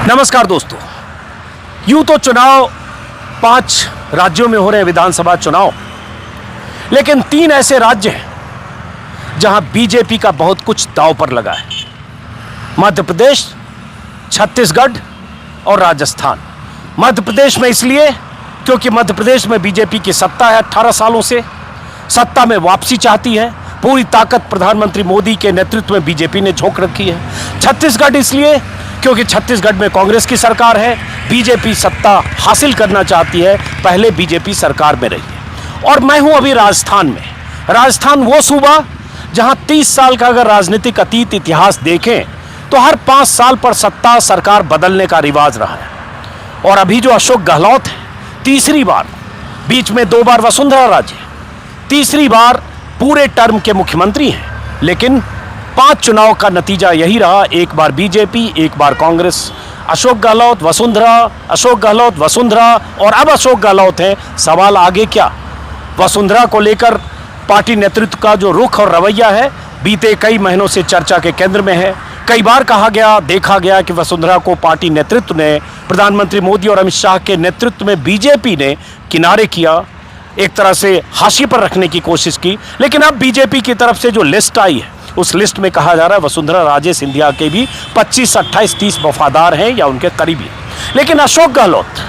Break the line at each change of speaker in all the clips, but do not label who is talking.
नमस्कार दोस्तों। यूं तो चुनाव 5 राज्यों में हो रहे हैं विधानसभा चुनाव, लेकिन 3 ऐसे राज्य हैं जहां बीजेपी का बहुत कुछ दांव पर लगा है। मध्य प्रदेश, छत्तीसगढ़ और राजस्थान। मध्य प्रदेश में इसलिए क्योंकि मध्य प्रदेश में बीजेपी की सत्ता है। 18 सालों से सत्ता में वापसी चाहती है। पूरी ताकत प्रधानमंत्री मोदी के नेतृत्व में बीजेपी ने झोंक रखी है। छत्तीसगढ़ इसलिए क्योंकि छत्तीसगढ़ में कांग्रेस की सरकार है। बीजेपी सत्ता हासिल करना चाहती है, पहले बीजेपी सरकार में रही है। और मैं हूं अभी राजस्थान में। राजस्थान वो सूबा जहां 30 साल का अगर राजनीतिक अतीत इतिहास देखें तो हर 5 साल पर सत्ता सरकार बदलने का रिवाज रहा है। और अभी जो अशोक गहलोत है, तीसरी बार, बीच में 2 बार वसुंधरा राजे, तीसरी बार पूरे टर्म के मुख्यमंत्री हैं। लेकिन 5 चुनाव का नतीजा यही रहा, एक बार बीजेपी, एक बार कांग्रेस। अशोक गहलोत, वसुंधरा, अशोक गहलोत, वसुंधरा और अब अशोक गहलोत है। सवाल आगे क्या? वसुंधरा को लेकर पार्टी नेतृत्व का जो रुख और रवैया है बीते कई महीनों से चर्चा के केंद्र में है। कई बार कहा गया, देखा गया कि वसुंधरा को पार्टी नेतृत्व ने, प्रधानमंत्री मोदी और अमित शाह के नेतृत्व में बीजेपी ने किनारे किया, एक तरह से हाशिए पर रखने की कोशिश की। लेकिन अब बीजेपी की तरफ से जो लिस्ट आई है उस लिस्ट में कहा जा रहा है वसुंधरा राजे सिंधिया के भी 25, 28, 30 वफादार हैं या उनके करीबी हैं। लेकिन अशोक गहलोत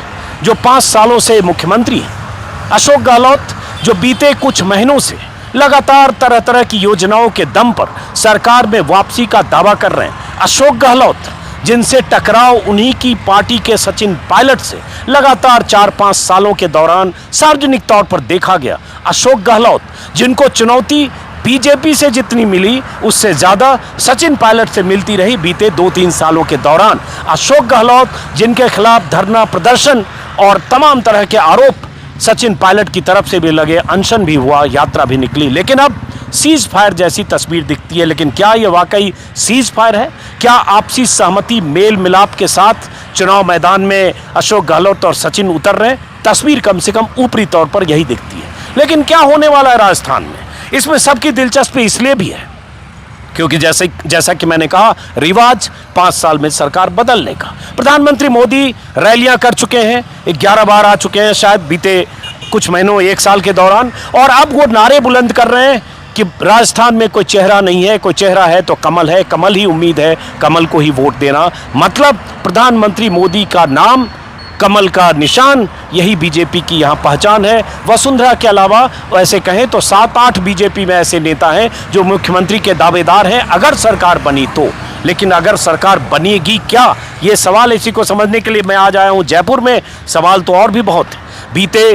जो 5 सालों से मुख्यमंत्री हैं, अशोक गहलोत जो बीते कुछ महीनों से लगातार तरह तरह की योजनाओं के दम पर सरकार में वापसी का दावा कर रहे हैं, अशोक गहलोत जिनसे टकराव उन्हीं की पार्टी के सचिन पायलट से लगातार 4-5 सालों के दौरान सार्वजनिक तौर पर देखा गया, अशोक गहलोत जिनको चुनौती बीजेपी से जितनी मिली उससे ज्यादा सचिन पायलट से मिलती रही बीते 2-3 सालों के दौरान, अशोक गहलोत जिनके खिलाफ धरना प्रदर्शन और तमाम तरह के आरोप सचिन पायलट की तरफ से भी लगे, अनशन भी हुआ, यात्रा भी निकली। लेकिन अब सीज फायर जैसी तस्वीर दिखती है। लेकिन क्या यह वाकई सीज फायर है? क्या आपसी सहमति, मेल मिलाप के साथ चुनाव मैदान में अशोक गहलोत और सचिन उतर रहे हैं? तस्वीर कम से कम ऊपरी तौर पर यही दिखती है। लेकिन क्या होने वाला है राजस्थान में? इसमें सबकी दिलचस्पी इसलिए भी है क्योंकि जैसा कि मैंने कहा, रिवाज 5 साल में सरकार बदलने का। प्रधानमंत्री मोदी रैलियां कर चुके हैं, 11 बार आ चुके हैं शायद बीते कुछ महीनों, 1 साल के दौरान। और अब वो नारे बुलंद कर रहे हैं कि राजस्थान में कोई चेहरा नहीं है, कोई चेहरा है तो कमल है, कमल ही उम्मीद है, कमल को ही वोट देना। मतलब प्रधानमंत्री मोदी का नाम, कमल का निशान, यही बीजेपी की यहाँ पहचान है। वसुंधरा के अलावा वैसे कहें तो 7-8 बीजेपी में ऐसे नेता हैं जो मुख्यमंत्री के दावेदार हैं अगर सरकार बनी तो। लेकिन अगर सरकार बनेगी क्या, ये सवाल, इसी को समझने के लिए मैं आज आया हूँ जयपुर में। सवाल तो और भी बहुत है। बीते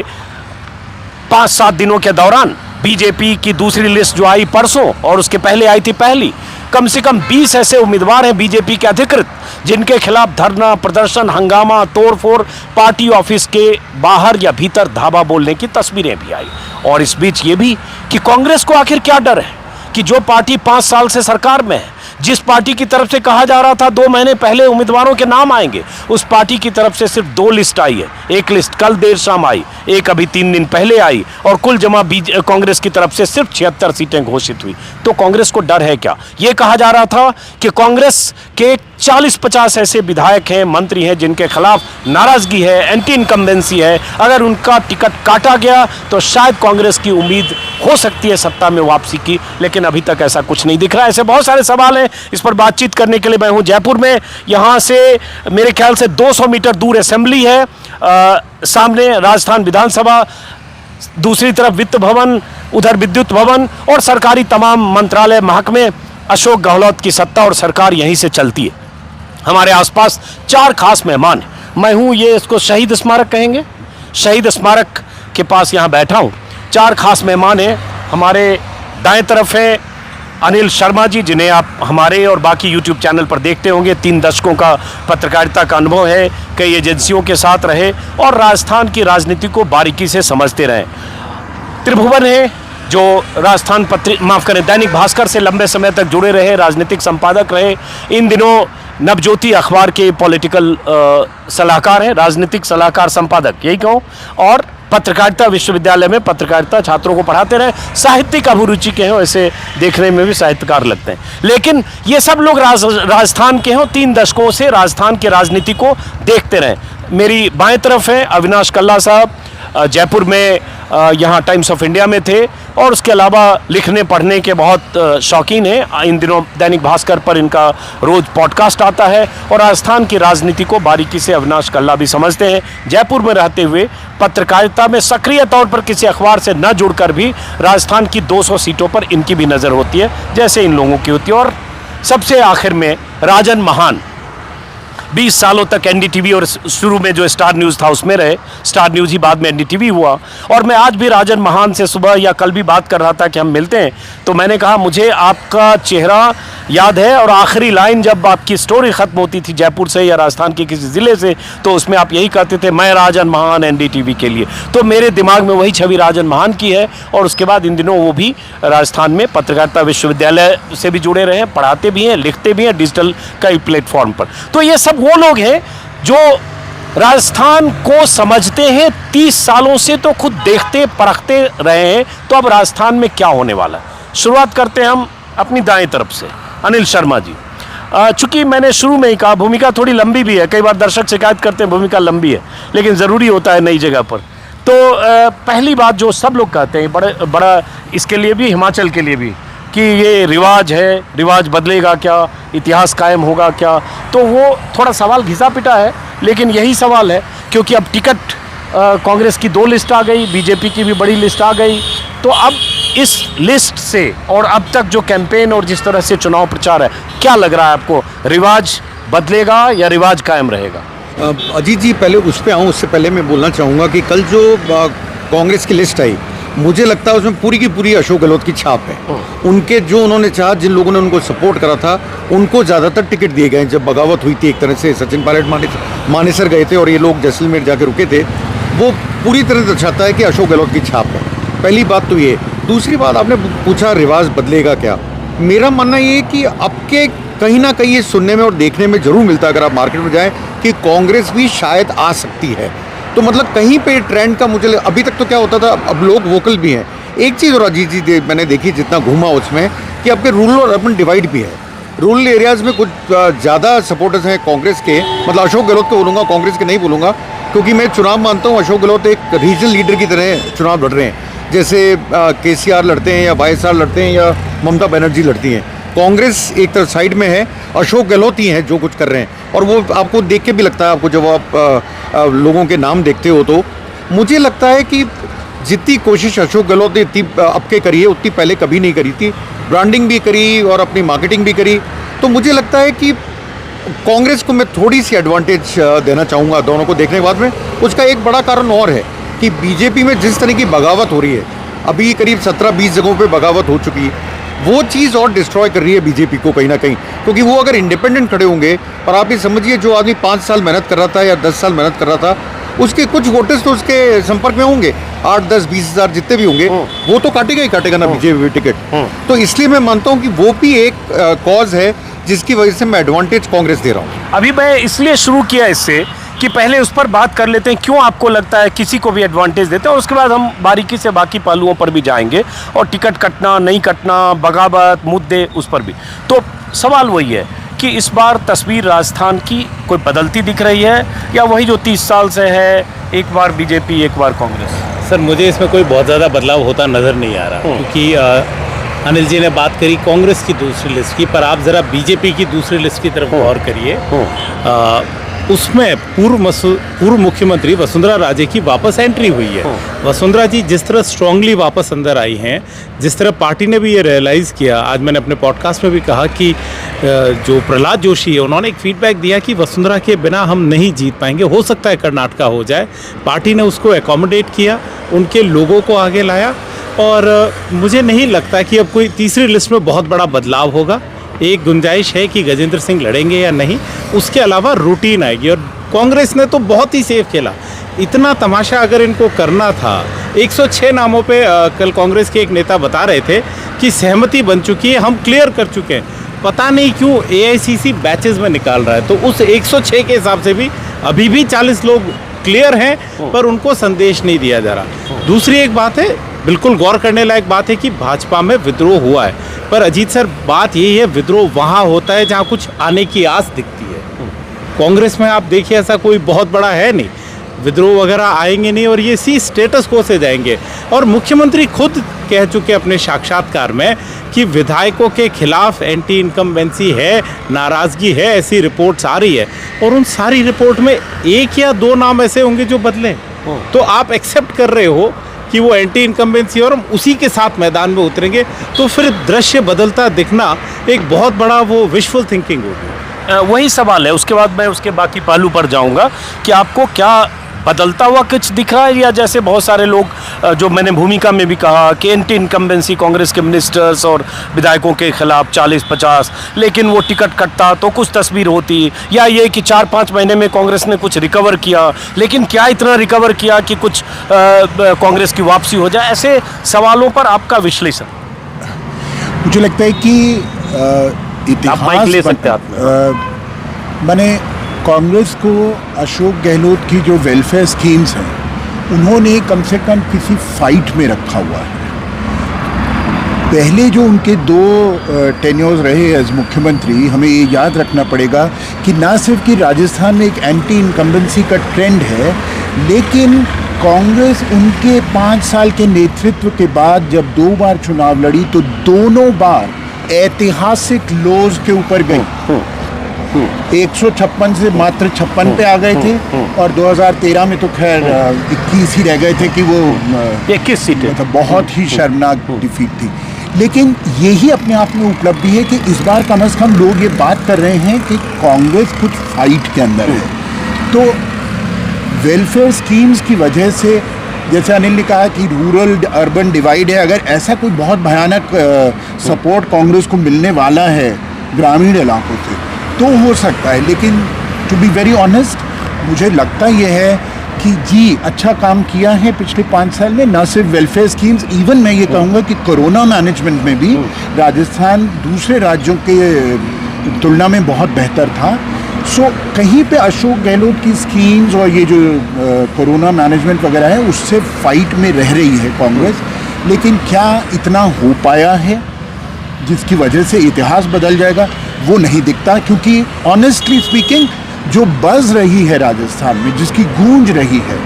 5-7 दिनों के दौरान बीजेपी की दूसरी लिस्ट जो आई परसों और उसके पहले आई थी पहली, कम से कम 20 ऐसे उम्मीदवार हैं बीजेपी के अधिकृत जिनके खिलाफ धरना प्रदर्शन, हंगामा, तोड़फोड़, पार्टी ऑफिस के बाहर या भीतर धावा बोलने की तस्वीरें भी आई। और इस बीच ये भी कि कांग्रेस को आखिर क्या डर है कि जो पार्टी 5 साल से सरकार में है, जिस पार्टी की तरफ से कहा जा रहा था 2 महीने पहले उम्मीदवारों के नाम आएंगे, उस पार्टी की तरफ से सिर्फ 2 लिस्ट आई है। एक लिस्ट कल देर शाम आई, एक अभी 3 दिन पहले आई, और कुल जमा कांग्रेस की तरफ से सिर्फ 76 सीटें घोषित हुई। तो कांग्रेस को डर है क्या? ये कहा जा रहा था कि कांग्रेस के 40-50 ऐसे विधायक हैं, मंत्री हैं जिनके खिलाफ नाराजगी है, एंटी इनकम्बेंसी है। अगर उनका टिकट काटा गया तो शायद कांग्रेस की उम्मीद हो सकती है सत्ता में वापसी की। लेकिन अभी तक ऐसा कुछ नहीं दिख रहा है। ऐसे बहुत सारे सवाल हैं। इस पर बातचीत करने के लिए मैं हूं जयपुर में। यहां से मेरे ख्याल से 200 मीटर दूर असेंबली है, सामने राजस्थान विधानसभा, दूसरी तरफ वित्त भवन, उधर विद्युत भवन और सरकारी तमाम मंत्रालय, महकमे। अशोक गहलोत की सत्ता और सरकार यहीं से चलती है। हमारे आसपास 4 खास मेहमान हैं। मैं हूं, ये इसको शहीद स्मारक कहेंगे, शहीद स्मारक के पास यहां बैठा हूं। 4 खास मेहमान हैं। हमारे दाएं तरफ है अनिल शर्मा जी, जिन्हें आप हमारे और बाकी यूट्यूब चैनल पर देखते होंगे। 3 दशकों का पत्रकारिता का अनुभव है, कई एजेंसियों के साथ रहे और राजस्थान की राजनीति को बारीकी से समझते रहे। त्रिभुवन है जो राजस्थान दैनिक भास्कर से लंबे समय तक जुड़े रहे, राजनीतिक संपादक रहे, इन दिनों नवज्योति अखबार के पॉलिटिकल सलाहकार हैं, राजनीतिक सलाहकार संपादक, यही कहूँ। और पत्रकारिता विश्वविद्यालय में पत्रकारिता छात्रों को पढ़ाते रहे, साहित्यिक अभिरुचि के हों, ऐसे देखने में भी साहित्यकार लगते हैं। लेकिन ये सब लोग राजस्थान के हों, 3 दशकों से राजस्थान की राजनीति को देखते रहे। मेरी बाएं तरफ है अविनाश कल्ला साहब, जयपुर में यहाँ टाइम्स ऑफ इंडिया में थे और उसके अलावा लिखने पढ़ने के बहुत शौकीन हैं। इन दिनों दैनिक भास्कर पर इनका रोज पॉडकास्ट आता है और राजस्थान की राजनीति को बारीकी से अविनाश कल्ला भी समझते हैं। जयपुर में रहते हुए पत्रकारिता में सक्रिय तौर पर किसी अखबार से न जुड़कर भी राजस्थान की 200 सीटों पर इनकी भी नज़र होती है, जैसे इन लोगों की होती है। और सबसे आखिर में राजन महान, 20 सालों तक एनडीटीवी और शुरू में जो स्टार न्यूज़ था उसमें रहे, स्टार न्यूज़ ही बाद में एनडीटीवी हुआ। और मैं आज भी राजन महान से सुबह या कल भी बात कर रहा था कि हम मिलते हैं, तो मैंने कहा मुझे आपका चेहरा याद है और आखिरी लाइन जब आपकी स्टोरी ख़त्म होती थी जयपुर से या राजस्थान के किसी ज़िले से, तो उसमें आप यही कहते थे मैं राजन महान एनडीटीवी के लिए। तो मेरे दिमाग में वही छवि राजन महान की है। और उसके बाद इन दिनों वो भी राजस्थान में पत्रकारिता विश्वविद्यालय से भी जुड़े रहे हैं, पढ़ाते भी हैं, लिखते भी हैं डिजिटल कई प्लेटफॉर्म पर। तो ये सब वो लोग हैं जो राजस्थान को समझते हैं, 30 सालों से तो खुद देखते परखते रहे हैं। तो अब राजस्थान में क्या होने वाला है, शुरुआत करते हैं हम अपनी दाएं तरफ से, अनिल शर्मा जी। चूंकि मैंने शुरू में ही कहा भूमिका थोड़ी लंबी भी है, कई बार दर्शक शिकायत करते हैं भूमिका लंबी है, लेकिन ज़रूरी होता है नई जगह पर। तो पहली बात जो सब लोग कहते हैं बड़ा इसके लिए भी, हिमाचल के लिए भी, कि ये रिवाज है, रिवाज बदलेगा क्या, इतिहास कायम होगा क्या, तो वो थोड़ा सवाल घिसा पिटा है। लेकिन यही सवाल है क्योंकि अब टिकट कांग्रेस की 2 लिस्ट आ गई, बीजेपी की भी बड़ी लिस्ट आ गई। तो अब इस लिस्ट से और अब तक जो कैंपेन और जिस तरह से चुनाव प्रचार है, क्या लग रहा है आपको, रिवाज बदलेगा या रिवाज कायम रहेगा?
अजीत जी, पहले उस पर आऊँ उससे पहले मैं बोलना चाहूँगा कि कल जो कांग्रेस की लिस्ट आई, मुझे लगता है उसमें पूरी की पूरी अशोक गहलोत की छाप है। उनके जो उन्होंने चाहा, जिन लोगों ने उनको सपोर्ट करा था, उनको ज़्यादातर टिकट दिए गए। जब बगावत हुई थी एक तरह से, सचिन पायलट मानेसर गए थे और ये लोग जैसलमेर जाके रुके थे, वो पूरी तरह से दर्शाता है कि अशोक गहलोत की छाप है। पहली बात तो ये। दूसरी बात, आपने पूछा रिवाज बदलेगा क्या, मेरा मानना ये है कि आपके कहीं ना कहीं ये सुनने में और देखने में ज़रूर मिलता है अगर आप मार्केट में जाएँ कि कांग्रेस भी शायद आ सकती है। तो मतलब कहीं पे ट्रेंड का मुझे अभी तक तो क्या होता था, अब लोग वोकल भी हैं। एक चीज़ और अजीत जी मैंने देखी जितना घूमा उसमें, कि आपके रूरल और अर्बन डिवाइड भी है। रूरल एरियाज़ में कुछ ज़्यादा सपोर्टर्स हैं कांग्रेस के, मतलब अशोक गहलोत को बोलूँगा, कांग्रेस के नहीं बोलूँगा, क्योंकि मैं चुनाव मानता हूँ अशोक गहलोत एक रीजनल लीडर की तरह चुनाव लड़ रहे हैं। जैसे केसीआर लड़ते हैं या वाईएसआर लड़ते हैं या ममता बनर्जी लड़ती हैं। कांग्रेस एक तरफ साइड में है, अशोक गहलोत ही हैं जो कुछ कर रहे हैं। और वो आपको देख के भी लगता है, आपको जब आप लोगों के नाम देखते हो, तो मुझे लगता है कि जितनी कोशिश अशोक गहलोत ने इतनी अब के करी है उतनी पहले कभी नहीं करी थी। ब्रांडिंग भी करी और अपनी मार्केटिंग भी करी। तो मुझे लगता है कि कांग्रेस को मैं थोड़ी सी एडवांटेज देना चाहूँगा दोनों को देखने के बाद में। उसका एक बड़ा कारण और है कि बीजेपी में जिस तरह की बगावत हो रही है, अभी करीब 17-20 जगहों पे बगावत हो चुकी है, वो चीज़ और डिस्ट्रॉय कर रही है बीजेपी को कहीं ना कहीं। क्योंकि वो अगर इंडिपेंडेंट खड़े होंगे, और आप ये समझिए जो आदमी 5 साल मेहनत कर रहा था या 10 साल मेहनत कर रहा था, उसके कुछ वोटर्स तो उसके संपर्क में होंगे, 8, 10, 20 हज़ार जितने भी होंगे, वो तो काटेगा ही काटेगा ना बीजेपी टिकट। तो इसलिए मैं मानता हूँ कि वो भी एक कॉज है जिसकी वजह से मैं एडवांटेज कांग्रेस दे रहा हूँ।
अभी मैं इसलिए शुरू किया इससे कि पहले उस पर बात कर लेते हैं, क्यों आपको लगता है किसी को भी एडवांटेज देते हैं, और उसके बाद हम बारीकी से बाकी पहलुओं पर भी जाएंगे और टिकट कटना नहीं कटना, बगावत मुद्दे, उस पर भी। तो सवाल वही है कि इस बार तस्वीर राजस्थान की कोई बदलती दिख रही है या वही जो 30 साल से है, एक बार बीजेपी एक बार कांग्रेस?
सर, मुझे इसमें कोई बहुत ज़्यादा बदलाव होता नज़र नहीं आ रहा, क्योंकि अनिल जी ने बात करी कांग्रेस की दूसरी लिस्ट की, पर आप ज़रा बीजेपी की दूसरी लिस्ट की तरफ गौर करिए। उसमें पूर्व मुख्यमंत्री वसुंधरा राजे की वापस एंट्री हुई है। वसुंधरा जी जिस तरह स्ट्रांगली वापस अंदर आई हैं, जिस तरह पार्टी ने भी ये रियलाइज़ किया, आज मैंने अपने पॉडकास्ट में भी कहा कि जो प्रहलाद जोशी है, उन्होंने एक फीडबैक दिया कि वसुंधरा के बिना हम नहीं जीत पाएंगे, हो सकता है कर्नाटका हो जाए। पार्टी ने उसको एकोमोडेट किया, उनके लोगों को आगे लाया, और मुझे नहीं लगता कि अब कोई तीसरी लिस्ट में बहुत बड़ा बदलाव होगा। एक गुंजाइश है कि गजेंद्र सिंह लड़ेंगे या नहीं, उसके अलावा रूटीन आएगी। और कांग्रेस ने तो बहुत ही सेफ खेला। इतना तमाशा अगर इनको करना था, 106 नामों पे कल कांग्रेस के एक नेता बता रहे थे कि सहमति बन चुकी है, हम क्लियर कर चुके हैं। पता नहीं क्यों AICC बैचेस में निकाल रहा है, तो उस 106 के हिसाब से भी अभी भी 40 लोग क्लियर हैं पर उनको संदेश नहीं दिया जा रहा। दूसरी एक बात है, बिल्कुल गौर करने लायक बात है कि भाजपा में विद्रोह हुआ है, पर अजीत सर बात यही है विद्रोह वहाँ होता है जहाँ कुछ आने की आस दिखती है। कांग्रेस में आप देखिए ऐसा कोई बहुत बड़ा है नहीं, विद्रोह वगैरह आएंगे नहीं और ये इसी स्टेटस को से जाएंगे। और मुख्यमंत्री खुद कह चुके अपने साक्षात्कार में कि विधायकों के खिलाफ एंटी इनकम्बेंसी है, नाराज़गी है, ऐसी रिपोर्ट्स आ रही है और उन सारी रिपोर्ट में एक या दो नाम ऐसे होंगे जो बदले, तो आप एक्सेप्ट कर रहे हो कि वो एंटी इनकम्बेंसी और हम उसी के साथ मैदान में उतरेंगे, तो फिर दृश्य बदलता दिखना एक बहुत बड़ा वो विशफुल थिंकिंग होगी।
वही सवाल है, उसके बाद मैं उसके बाकी पहलू पर जाऊंगा कि आपको क्या बदलता हुआ कुछ दिख रहा है, या जैसे बहुत सारे लोग जो मैंने भूमिका में भी कहा कि एंटी इनकम्बेंसी कांग्रेस के मिनिस्टर्स और विधायकों के खिलाफ 40-50, लेकिन वो टिकट कटता तो कुछ तस्वीर होती, या ये कि 4-5 महीने में कांग्रेस ने कुछ रिकवर किया, लेकिन क्या इतना रिकवर किया कि कुछ कांग्रेस की वापसी हो जाए। ऐसे सवालों पर आपका विश्लेषण।
मुझे लगता है कि
आप माइक ले सकते हैं।
मैंने कांग्रेस को अशोक गहलोत की जो वेलफेयर स्कीम्स हैं उन्होंने कम से कम किसी फाइट में रखा हुआ है। पहले जो उनके 2 टेन्योर्स रहे एज मुख्यमंत्री, हमें ये याद रखना पड़ेगा कि ना सिर्फ कि राजस्थान में एक एंटी इनकम्बेंसी का ट्रेंड है, लेकिन कांग्रेस उनके 5 साल के नेतृत्व के बाद जब 2 बार चुनाव लड़ी तो दोनों बार ऐतिहासिक लोज के ऊपर गई। 156 से मात्र 56 पे आ गए थे और 2013 में तो खैर 21 ही रह गए थे कि वो
21 सीटें,
मतलब बहुत ही शर्मनाक डिफीट थी। लेकिन यही अपने आप में उपलब्धि है कि इस बार कम से कम लोग ये बात कर रहे हैं कि कांग्रेस कुछ फाइट के अंदर है। तो वेलफेयर स्कीम्स की वजह से, जैसे अनिल ने कहा कि रूरल अर्बन डिवाइड है, अगर ऐसा कोई बहुत भयानक सपोर्ट कांग्रेस को मिलने वाला है ग्रामीण इलाकों से तो हो सकता है। लेकिन टू बी वेरी ऑनेस्ट, मुझे लगता यह है कि जी अच्छा काम किया है पिछले 5 साल में, ना सिर्फ वेलफेयर स्कीम्स, इवन मैं ये कहूँगा कि कोरोना मैनेजमेंट में भी राजस्थान दूसरे राज्यों के तुलना में बहुत बेहतर था। सो कहीं पे अशोक गहलोत की स्कीम्स और ये जो कोरोना मैनेजमेंट वगैरह है उससे फाइट में रह रही है कांग्रेस। लेकिन क्या इतना हो पाया है जिसकी वजह से इतिहास बदल जाएगा, वो नहीं दिखता। क्योंकि ऑनेस्टली स्पीकिंग जो बज़ रही है राजस्थान में, जिसकी गूंज रही है,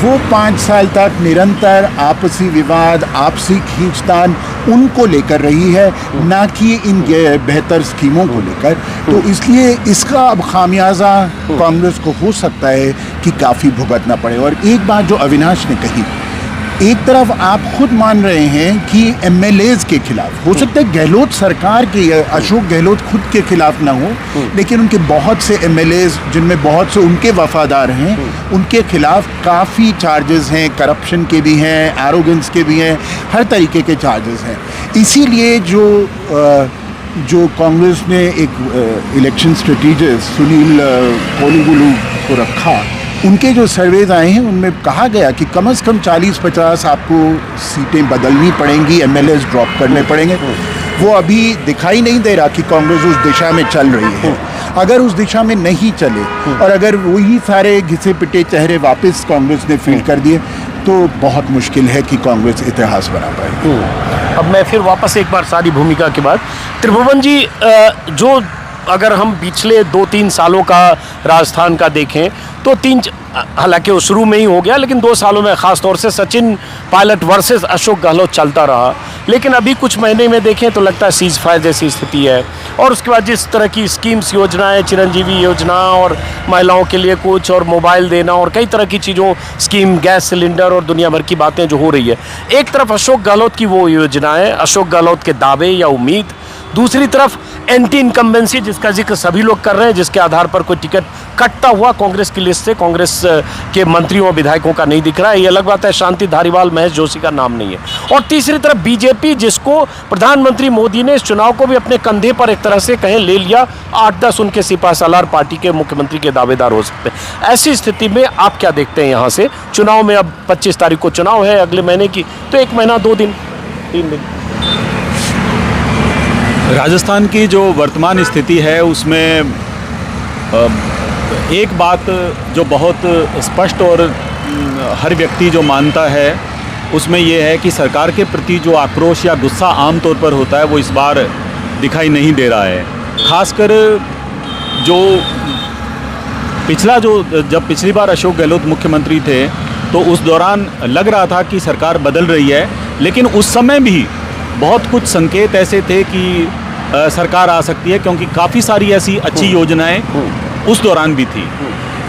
वो 5 साल तक निरंतर आपसी विवाद, आपसी खींचतान उनको लेकर रही है, ना कि इन बेहतर स्कीमों को लेकर। तो इसलिए इसका अब खामियाजा कांग्रेस को हो सकता है कि काफ़ी भुगतना पड़े। और एक बात जो अविनाश ने कही, एक तरफ आप खुद मान रहे हैं कि एमएलएज के खिलाफ, हो सकता है गहलोत सरकार के, अशोक गहलोत खुद के खिलाफ ना हो, लेकिन उनके बहुत से एमएलएज जिनमें बहुत से उनके वफादार हैं, उनके खिलाफ काफ़ी चार्जेस हैं, करप्शन के भी हैं, एरोगेंस के भी हैं, हर तरीके के चार्जेस हैं। इसीलिए जो कांग्रेस ने एक इलेक्शन स्ट्रेटेजिस्ट सुनील कोलिगुलू को रखा, उनके जो सर्वेज आए हैं उनमें कहा गया कि कम से कम 40-50 आपको सीटें बदलनी पड़ेंगी, एमएलएज ड्रॉप करने पड़ेंगे। वो अभी दिखाई नहीं दे रहा कि कांग्रेस उस दिशा में चल रही है। अगर उस दिशा में नहीं चले और अगर वही सारे घिसे पिटे चेहरे वापस कांग्रेस ने फील कर दिए तो बहुत मुश्किल है कि कांग्रेस इतिहास बना पाए।
अब मैं फिर वापस एक बार सारी भूमिका के बाद, त्रिभुवन जी, जो अगर हम पिछले 2-3 सालों का राजस्थान का देखें तो हालांकि वो शुरू में ही हो गया, लेकिन 2 सालों में ख़ास तौर से सचिन पायलट वर्सेस अशोक गहलोत चलता रहा। लेकिन अभी कुछ महीने में देखें तो लगता है सीज फायर जैसी स्थिति है। और उसके बाद जिस तरह की स्कीम्स, योजनाएं, चिरंजीवी योजना और महिलाओं के लिए कुछ, और मोबाइल देना और कई तरह की चीज़ों, स्कीम, गैस सिलेंडर और दुनिया भर की बातें जो हो रही है, एक तरफ अशोक गहलोत की वो योजनाएं, अशोक गहलोत के दावे या उम्मीद, दूसरी तरफ एंटी इनकम्बेंसी जिसका जिक्र सभी लोग कर रहे हैं, जिसके आधार पर कोई टिकट कटता हुआ कांग्रेस की लिस्ट से कांग्रेस के मंत्रियों और विधायकों का नहीं दिख रहा है। ये अलग बात है, शांति धारीवाल, महेश जोशी का नाम नहीं है। और तीसरी तरफ बीजेपी, जिसको प्रधानमंत्री मोदी ने इस चुनाव को भी अपने कंधे पर एक तरह से कहें ले लिया, 8-10 उनके सिपा सालार पार्टी के मुख्यमंत्री के दावेदार हो सकते हैं। ऐसी स्थिति में आप क्या देखते हैं यहाँ से चुनाव में? अब 25 तारीख को चुनाव है अगले महीने की, तो 1 महीना, 2 दिन, 3 दिन।
राजस्थान की जो वर्तमान स्थिति है उसमें एक बात जो बहुत स्पष्ट और हर व्यक्ति जो मानता है उसमें ये है कि सरकार के प्रति जो आक्रोश या गुस्सा आम तौर पर होता है वो इस बार दिखाई नहीं दे रहा है। खासकर जो जब पिछली बार अशोक गहलोत मुख्यमंत्री थे तो उस दौरान लग रहा था कि सरकार बदल रही है, लेकिन उस समय भी बहुत कुछ संकेत ऐसे थे कि सरकार आ सकती है, क्योंकि काफ़ी सारी ऐसी अच्छी योजनाएं उस दौरान भी थी।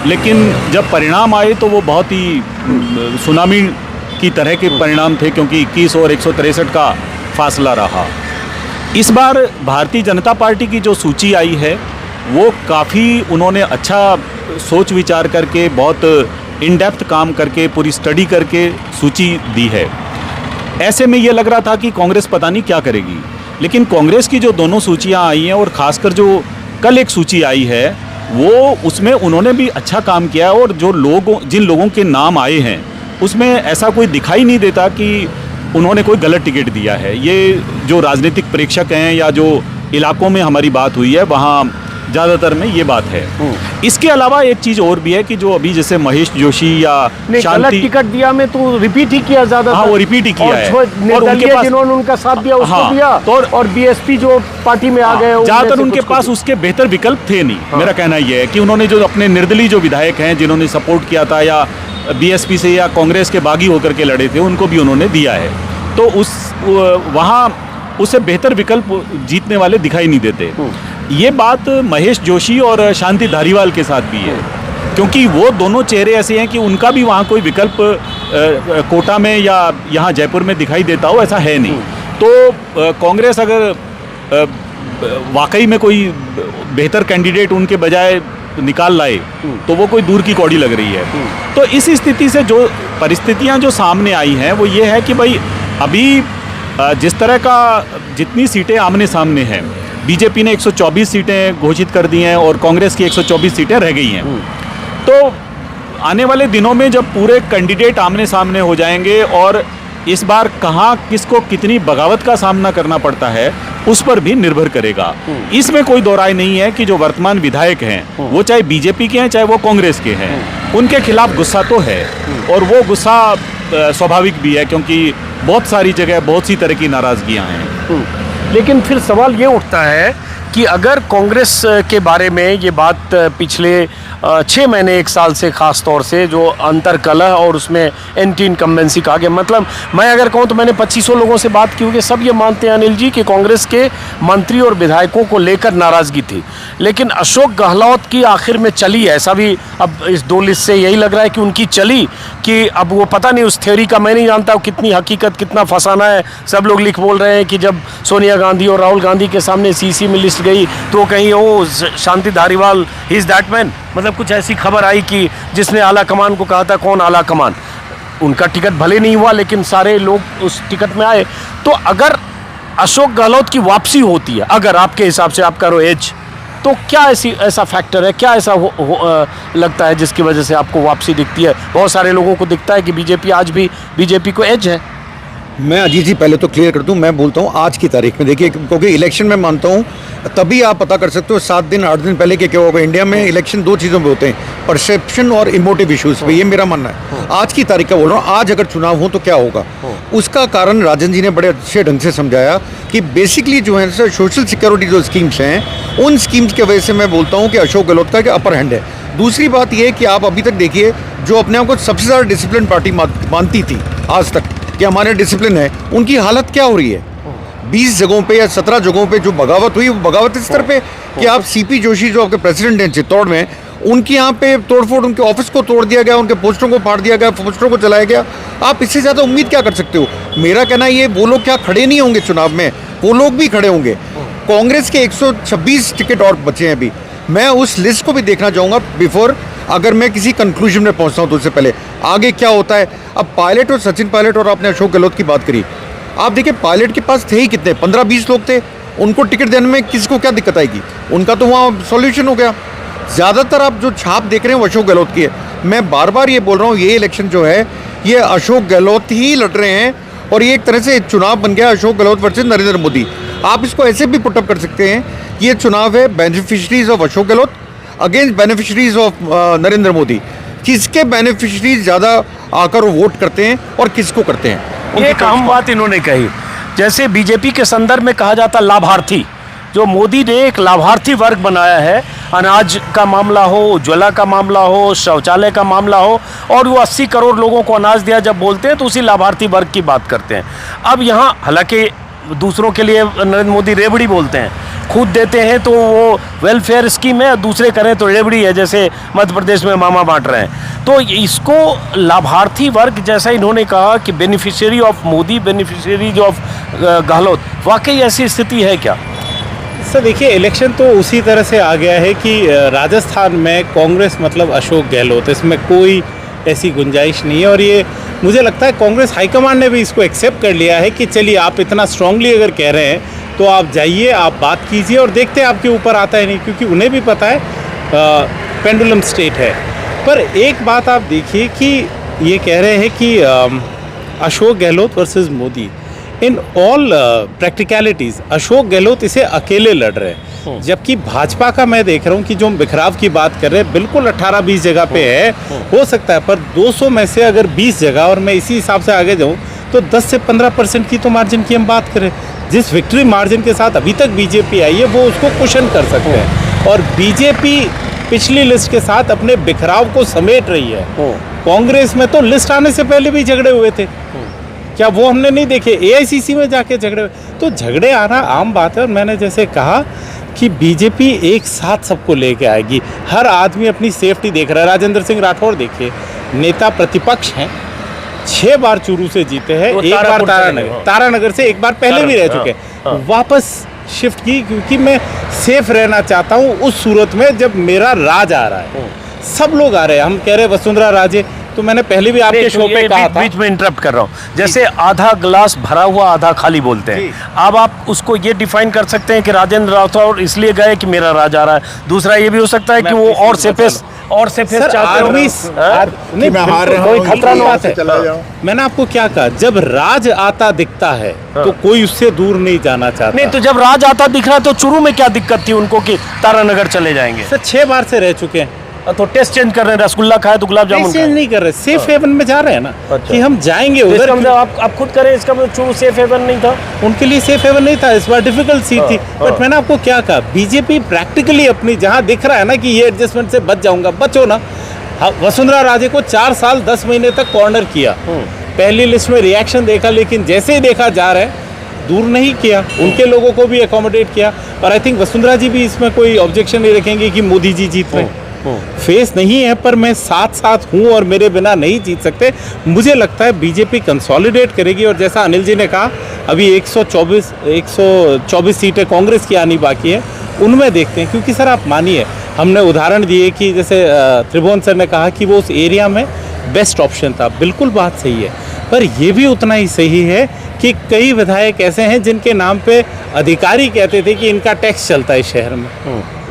लेकिन जब परिणाम आए तो वो बहुत ही सुनामी की तरह के परिणाम थे, क्योंकि 21 और 163 का फासला रहा। इस बार भारतीय जनता पार्टी की जो सूची आई है वो काफ़ी उन्होंने अच्छा सोच विचार करके, बहुत इन डेप्थ काम करके, पूरी स्टडी करके सूची दी है। ऐसे में ये लग रहा था कि कांग्रेस पता नहीं क्या करेगी, लेकिन कांग्रेस की जो दोनों सूचियां आई हैं और ख़ासकर जो कल एक सूची आई है वो उसमें उन्होंने भी अच्छा काम किया है। और जिन लोगों के नाम आए हैं उसमें ऐसा कोई दिखाई नहीं देता कि उन्होंने कोई गलत टिकट दिया है। ये जो राजनीतिक प्रेक्षक हैं या जो इलाकों में हमारी बात हुई है वहाँ ज़्यादातर में ये बात है। इसके अलावा एक चीज़ और भी है कि जो अभी जैसे महेश जोशी या
गलत टिकट दिया में तो रिपीट ही किया ज़्यादा।
हाँ, वो रिपीट ही किया है।
और उनके पास जिन्होंने उनका साथ दिया उसको
हाँ,
दिया,
और
बीएसपी जो पार्टी में आ गए
ज़्यादातर उनके पास उसके बेहतर विकल्प थे नहीं।
हाँ।
मेरा कहना ये है कि उन्होंने जो अपने निर्दलीय जो विधायक हैं जिन्होंने सपोर्ट किया था या बीएसपी से या कांग्रेस के बागी होकर के लड़े थे उनको भी उन्होंने दिया है, तो वहाँ उससे बेहतर विकल्प जीतने वाले दिखाई नहीं देते। ये बात महेश जोशी और शांति धारीवाल के साथ भी है, क्योंकि वो दोनों चेहरे ऐसे हैं कि उनका भी वहाँ कोई विकल्प कोटा में या यहाँ जयपुर में दिखाई देता हो ऐसा है नहीं। तो कांग्रेस अगर वाकई में कोई बेहतर कैंडिडेट उनके बजाय निकाल लाए तो वो कोई दूर की कौड़ी लग रही है। तो इस स्थिति से जो परिस्थितियाँ जो सामने आई हैं वो ये है कि भाई अभी जिस तरह का जितनी सीटें आमने सामने हैं, बीजेपी ने 124 सीटें घोषित कर दी हैं और कांग्रेस की 124 सीटें रह गई हैं। तो आने वाले दिनों में जब पूरे कैंडिडेट आमने सामने हो जाएंगे और इस बार कहाँ किसको कितनी बगावत का सामना करना पड़ता है उस पर भी निर्भर करेगा। इसमें कोई दो राय नहीं है कि जो वर्तमान विधायक हैं वो चाहे बीजेपी के हैं चाहे वो कांग्रेस के हैं, उनके खिलाफ गुस्सा तो है और वो गुस्सा स्वाभाविक भी है, क्योंकि बहुत सारी जगह बहुत सी तरह की नाराजगियां हैं।
लेकिन फिर सवाल ये उठता है कि अगर कांग्रेस के बारे में ये बात पिछले 6 महीने 1 साल से ख़ास तौर से जो अंतरकलह और उसमें एंटी इनकम्बेंसी कहा गया, मतलब मैं अगर कहूँ तो मैंने 2500 लोगों से बात की होगी, सब ये मानते हैं अनिल जी कि कांग्रेस के मंत्री और विधायकों को लेकर नाराज़गी थी। लेकिन अशोक गहलोत की आखिर में चली है, ऐसा भी अब इस 2 लिस्ट से यही लग रहा है कि उनकी चली, कि अब वो पता नहीं उस थ्योरी का मैं नहीं जानता कितनी हकीकत कितना फसाना है। सब लोग बोल रहे हैं कि जब सोनिया गांधी और राहुल गांधी के सामने सीसी में लिस्ट गई तो कहीं वो शांति धारीवाल ही इज दैट मैन, मतलब कुछ ऐसी खबर आई कि जिसने आला कमान को कहा था कौन आला कमान। उनका टिकट भले नहीं हुआ लेकिन सारे लोग उस टिकट में आए। तो अगर अशोक गहलोत की वापसी होती है, अगर आपके हिसाब से आप करो एज, तो क्या ऐसा फैक्टर है, क्या ऐसा लगता है जिसकी वजह से आपको वापसी दिखती है? बहुत सारे लोगों को दिखता है कि बीजेपी आज भी बीजेपी को एज है।
मैं अजीत जी पहले तो क्लियर कर दूं, मैं बोलता हूं आज की तारीख में, देखिए क्योंकि इलेक्शन में मानता हूं तभी आप पता कर सकते हो 7 दिन 8 दिन पहले क्या होगा। इंडिया में इलेक्शन 2 चीज़ों पे होते हैं, परसेप्शन और इमोटिव इश्यूज पे, ये मेरा मानना है। आज की तारीख का बोल रहा हूँ, आज अगर चुनाव हो तो क्या होगा, उसका कारण राजन जी ने बड़े अच्छे ढंग से समझाया कि बेसिकली जो है सोशल सिक्योरिटी जो स्कीम्स हैं उन स्कीम्स की वजह से मैं बोलता हूँ कि अशोक गहलोत का एक अपर हैंड है। दूसरी बात यह कि आप अभी तक देखिए जो अपने आप को सबसे ज़्यादा डिसिप्लिन पार्टी मानती थी आज तक कि हमारे डिसिप्लिन है, उनकी हालत क्या हो रही है। 20 जगहों पे या 17 जगहों पे जो बगावत हुई, वो बगावत इस तरह पे कि आप सीपी जोशी जो आपके प्रेसिडेंट हैं चित्तौड़ में, उनकी यहाँ पे तोड़फोड़, उनके ऑफिस को तोड़ दिया गया, उनके पोस्टरों को फाड़ दिया गया, पोस्टरों को जलाया गया। आप इससे ज़्यादा उम्मीद क्या कर सकते हो? मेरा कहना ये, वो लोग क्या खड़े नहीं होंगे चुनाव में, वो लोग भी खड़े होंगे। कांग्रेस के 126 टिकट और बचे हैं अभी। मैं उस लिस्ट को भी देखना चाहूँगा बिफोर, अगर मैं किसी कंक्लूजन में पहुँचता हूँ तो उससे पहले आगे क्या होता है। अब पायलट और सचिन पायलट और आपने अशोक गहलोत की बात करी, आप देखिए पायलट के पास थे ही कितने, 15-20 लोग थे, उनको टिकट देने में किसको क्या दिक्कत आएगी, उनका तो वहाँ सॉल्यूशन हो गया। ज़्यादातर आप जो छाप देख रहे हैं वो अशोक गहलोत की है। मैं बार बार ये बोल रहा हूँ, ये इलेक्शन जो है ये अशोक गहलोत ही लड़ रहे हैं और ये एक तरह से चुनाव बन गया अशोक गहलोत वर्सेस नरेंद्र मोदी। आप इसको ऐसे भी पुटअप कर सकते हैं, ये चुनाव है beneficiaries of Ashok Gehlot. Against beneficiaries of Narendra Modi, किसके बेनिफिशरीज ज़्यादा आकर वोट करते हैं और किसको करते हैं?
एक अहम बात इन्होंने कही, जैसे बीजेपी के संदर्भ में कहा जाता लाभार्थी, जो मोदी ने एक लाभार्थी वर्ग बनाया है, अनाज का मामला हो, उज्ज्वला का मामला हो, शौचालय का मामला हो, और वो 80 करोड़ लोगों को अनाज दिया जब बोलते हैं तो उसी लाभार्थी वर्ग की बात करते हैं। अब यहाँ हालांकि दूसरों के लिए नरेंद्र मोदी रेवड़ी बोलते हैं, खुद देते हैं तो वो वेलफेयर स्कीम है, दूसरे करें तो रेवड़ी है, जैसे मध्य प्रदेश में मामा बांट रहे हैं। तो इसको लाभार्थी वर्ग, जैसा इन्होंने कहा कि beneficiary of Modi, beneficiary of Gehlot, वाकई ऐसी स्थिति है क्या?
सर देखिए, इलेक्शन तो उसी तरह से आ गया है कि राजस्थान में कांग्रेस मतलब अशोक गहलोत, इसमें कोई ऐसी गुंजाइश नहीं है। और ये मुझे लगता है कांग्रेस हाईकमान ने भी इसको एक्सेप्ट कर लिया है कि चलिए आप इतना स्ट्रांगली अगर कह रहे हैं तो आप जाइए, आप बात कीजिए और देखते हैं आपके ऊपर आता है नहीं, क्योंकि उन्हें भी पता है पेंडुलम स्टेट है। पर एक बात आप देखिए कि ये कह रहे हैं कि Ashok Gehlot versus Modi, in all practicalities Ashok Gehlot इसे अकेले लड़ रहे हैं, जबकि भाजपा का मैं देख रहा हूँ कि जो हम बिखराव की बात कर रहे हैं बिल्कुल 18-20 जगह पे है, हो सकता है, पर 200 में से अगर 20 जगह, और मैं इसी हिसाब से आगे जाऊँ तो 10 से 15% की तो मार्जिन की हम बात करें, जिस विक्ट्री मार्जिन के साथ अभी तक बीजेपी आई है वो उसको कुशन कर सकते हैं। और बीजेपी पिछली लिस्ट के साथ अपने बिखराव को समेट रही है। कांग्रेस में तो लिस्ट आने से पहले भी झगड़े हुए थे, क्या वो हमने नहीं देखे? एआईसीसी में जाके झगड़े, तो झगड़े आना आम बात है। और मैंने जैसे कहा कि बीजेपी एक साथ सबको लेके आएगी, हर आदमी अपनी सेफ्टी देख रहा है। राजेंद्र सिंह राठौर देखिए, नेता प्रतिपक्ष हैं, 6 बार चूरू से जीते हैं, एक बार तारानगर से एक बार पहले भी रह चुके हैं, वापस शिफ्ट की, क्योंकि मैं सेफ रहना चाहता हूँ उस सूरत में जब मेरा राज आ रहा है। सब लोग आ रहे हैं, हम कह रहे हैं वसुंधरा राजे, तो मैंने पहले भी आपके शो पे कहा था,
बीच में इंटरप्ट कर रहा हूँ, जैसे आधा ग्लास भरा हुआ आधा खाली बोलते हैं, अब आप उसको ये डिफाइन कर सकते हैं कि राजेंद्र राठौर इसलिए गए कि मेरा राज आ रहा है, दूसरा ये भी हो सकता है कि वो और सेफेस चाहते हो,
मैं हार रहा हूं,
कोई खतरा नहीं
से चला जाऊं।
मैंने आपको क्या कहा, जब राज आता दिखता है तो कोई उससे दूर नहीं जाना चाहता।
नहीं, तो जब राज आता दिख रहा है तो चुरू में क्या दिक्कत थी उनको कि तारानगर चले जाएंगे?
सर 6 बार से रह चुके हैं,
तो टेस्ट चेंज कर रहे हैं, रसगुल्ला खाए तो गुलाब जामुन
चेंज नहीं कर रहे, सेफ हेवन में जा रहे हैं ना, कि हम जाएंगे
तो
उधर।
इसका मतलब आप खुद करें, इसका मतलब चुरू सेफ हेवन नहीं था,
उनके लिए सेफ हेवन नहीं था, इस बार डिफिकल्ट सीट थी। बट मैंने आपको क्या कहा, बीजेपी प्रैक्टिकली अपनी जहां दिख रहा है ना कि ये एडजस्टमेंट से बच जाऊंगा, बचो ना। वसुंधरा राजे को 4 साल 10 महीने तक कॉर्नर किया, पहली लिस्ट में रिएक्शन देखा, लेकिन जैसे ही देखा जा रहा है दूर नहीं किया, उनके लोगों को भी अकोमोडेट किया। और आई थिंक वसुंधरा जी भी इसमें कोई ऑब्जेक्शन नहीं रखेंगे कि मोदी जी जीत रहे, फेस नहीं है, पर मैं साथ हूं और मेरे बिना नहीं जीत सकते। मुझे लगता है बीजेपी कंसोलिडेट करेगी, और जैसा अनिल जी ने कहा अभी 124 सीटें कांग्रेस की आनी बाकी है, उनमें देखते हैं। क्योंकि सर आप मानिए, हमने उदाहरण दिए कि जैसे त्रिभुवन सर ने कहा कि वो उस एरिया में बेस्ट ऑप्शन था, बिल्कुल बात सही है, पर यह भी उतना ही सही है कि कई विधायक ऐसे हैं जिनके नाम पे अधिकारी कहते थे कि इनका टैक्स चलता है शहर में,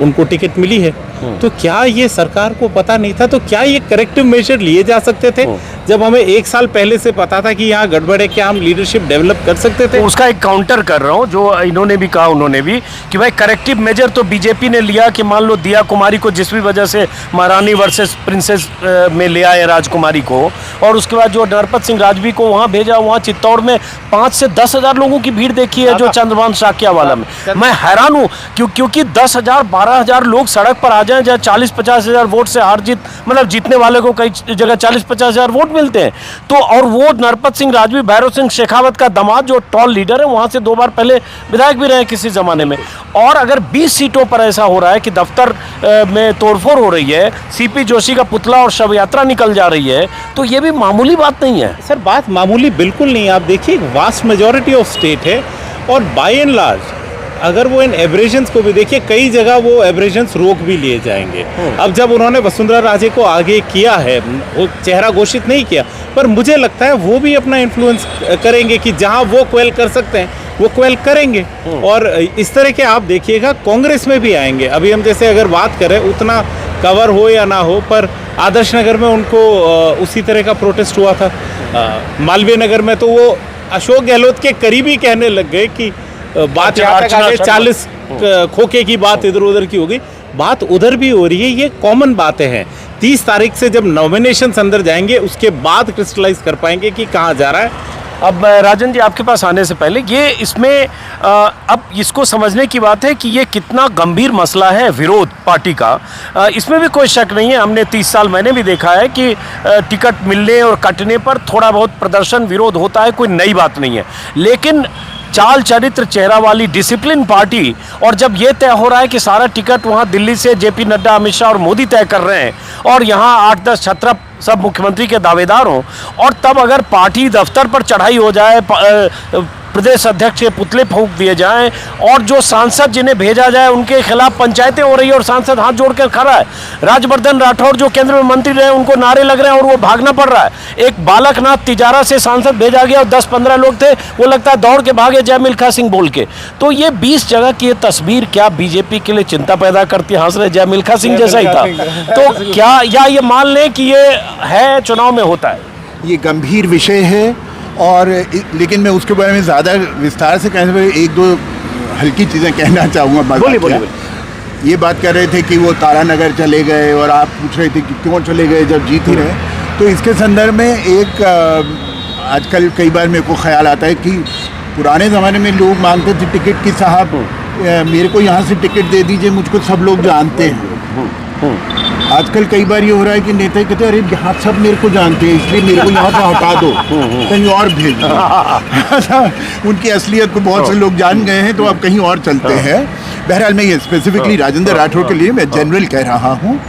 उनको टिकट मिली है। तो क्या ये सरकार को पता नहीं था? तो क्या ये करेक्टिव मेजर लिए जा सकते थे जब हमें 1 साल पहले से पता था कि यहाँ गड़बड़ है? क्या हम लीडरशिप डेवलप कर सकते थे?
तो उसका एक काउंटर कर रहा हूँ, जो इन्होंने भी कहा, उन्होंने भी कि भाई करेक्टिव मेजर तो बीजेपी ने लिया कि मान लो दिया कुमारी को जिस भी वजह से महारानी वर्सेस प्रिंसेस में ले आए राजकुमारी को, और उसके बाद जो नरपत सिंह राजवी को वहाँ भेजा, वहाँ चित्तौड़ में 5 से 10 हज़ार लोगों की भीड़ देखी है, जो चंद्रभान साकिया वाला में। मैं हैरान हूँ क्योंकि 10,000 12,000 लोग सड़क पर आ जाएं, जहाँ 40-50 हज़ार वोट से हार जीत, मतलब जीतने वाले को कई जगह 40-50 हज़ार वोट मिलते हैं। तो और वो नरपत सिंह राजवी भैरव सिंह शेखावत का दामाद जो टॉल लीडर है, वहाँ से 2 बार पहले विधायक भी रहे किसी ज़माने में। और अगर 20 सीटों पर ऐसा हो रहा है कि दफ्तर में तोड़फोड़ हो रही है, सीपी जोशी का पुतला और शव यात्रा निकल जा रही है, तो ये भी मामूली बात नहीं है।
सर बात मामूली बिल्कुल नहीं है। आप देखिए, वास्ट मेजॉरिटी ऑफ स्टेट है, और बाय एंड लार्ज अगर वो इन एब्रेशंस को भी देखिए, कई जगह वो एब्रेशंस रोक भी लिए जाएंगे। अब जब उन्होंने वसुंधरा राजे को आगे किया है, वो चेहरा घोषित नहीं किया, पर मुझे लगता है वो भी अपना इन्फ्लुएंस करेंगे कि जहां वो क्वेल कर सकते हैं वो क्वेल करेंगे। और इस तरह के आप देखिएगा कांग्रेस में भी आएंगे। अभी हम जैसे अगर बात करें, उतना कवर हो या ना हो, पर आदर्श नगर में उनको उसी तरह का प्रोटेस्ट हुआ था। मालवीय नगर में तो वो अशोक गहलोत के करीबी कहने लग गए कि बात यहाँ तक आगे 40 खोखे की बात इधर उधर की होगी, बात उधर भी हो रही है, ये कॉमन बातें हैं। 30 तारीख से जब नॉमिनेशन अंदर जाएंगे उसके बाद क्रिस्टलाइज कर पाएंगे कि कहाँ जा रहा है।
अब राजन जी आपके पास आने से पहले ये इसमें अब इसको समझने की बात है कि ये कितना गंभीर मसला है विरोध पार्टी का। इसमें भी कोई शक नहीं है, हमने 30 साल मैंने भी देखा है कि टिकट मिलने और कटने पर थोड़ा बहुत प्रदर्शन विरोध होता है, कोई नई बात नहीं है। लेकिन चाल चरित्र चेहरा वाली डिसिप्लिन पार्टी, और जब ये तय हो रहा है कि सारा टिकट वहाँ दिल्ली से जेपी नड्डा, अमित शाह और मोदी तय कर रहे हैं और यहाँ 8-10 छत्रप सब मुख्यमंत्री के दावेदार हों, और तब अगर पार्टी दफ्तर पर चढ़ाई हो जाए, प्रदेश अध्यक्ष के पुतले फूंक दिए जाएं और जो सांसद जिन्हें भेजा जाए उनके खिलाफ पंचायतें हो रही है और सांसद हाथ जोड़कर खड़ा है। राजवर्धन राठौर जो केंद्र में मंत्री रहे उनको नारे लग रहे हैं और वो भागना पड़ रहा है। एक बालकनाथ तिजारा से सांसद भेजा गया और 10-15 लोग थे, वो लगता है दौड़ के भागे जय मिल्खा सिंह बोल के। तो ये 20 जगह की ये तस्वीर क्या बीजेपी के लिए चिंता पैदा करती है? हंस रहे, जय मिल्खा सिंह जैसा ही था। तो क्या या ये मान लें कि ये है चुनाव में होता है?
ये गंभीर विषय है, और लेकिन मैं उसके बारे में ज़्यादा विस्तार से कहने से पहले 1-2 हल्की चीज़ें कहना चाहूँगा।
बोलिए।
ये बात कर रहे थे कि वो तारानगर चले गए और आप पूछ रहे थे कि क्यों चले गए जब जीत ही रहे। तो इसके संदर्भ में एक आजकल कई बार मेरे को ख्याल आता है कि पुराने ज़माने में लोग मांगते थे टिकट की, साहब मेरे को यहाँ से टिकट दे दीजिए, मुझको सब लोग जानते हैं। आजकल कई बार ये हो रहा है कि नेता कहते हैं अरे यहाँ सब मेरे को जानते हैं इसलिए मेरे को यहाँ से हटा दो, कहीं और भेज दो। उनकी असलियत को बहुत से लोग जान गए हैं तो अब कहीं और चलते हैं। बहरहाल मैं ये स्पेसिफिकली राजेंद्र राठौर के लिए मैं जनरल कह रहा हूँ।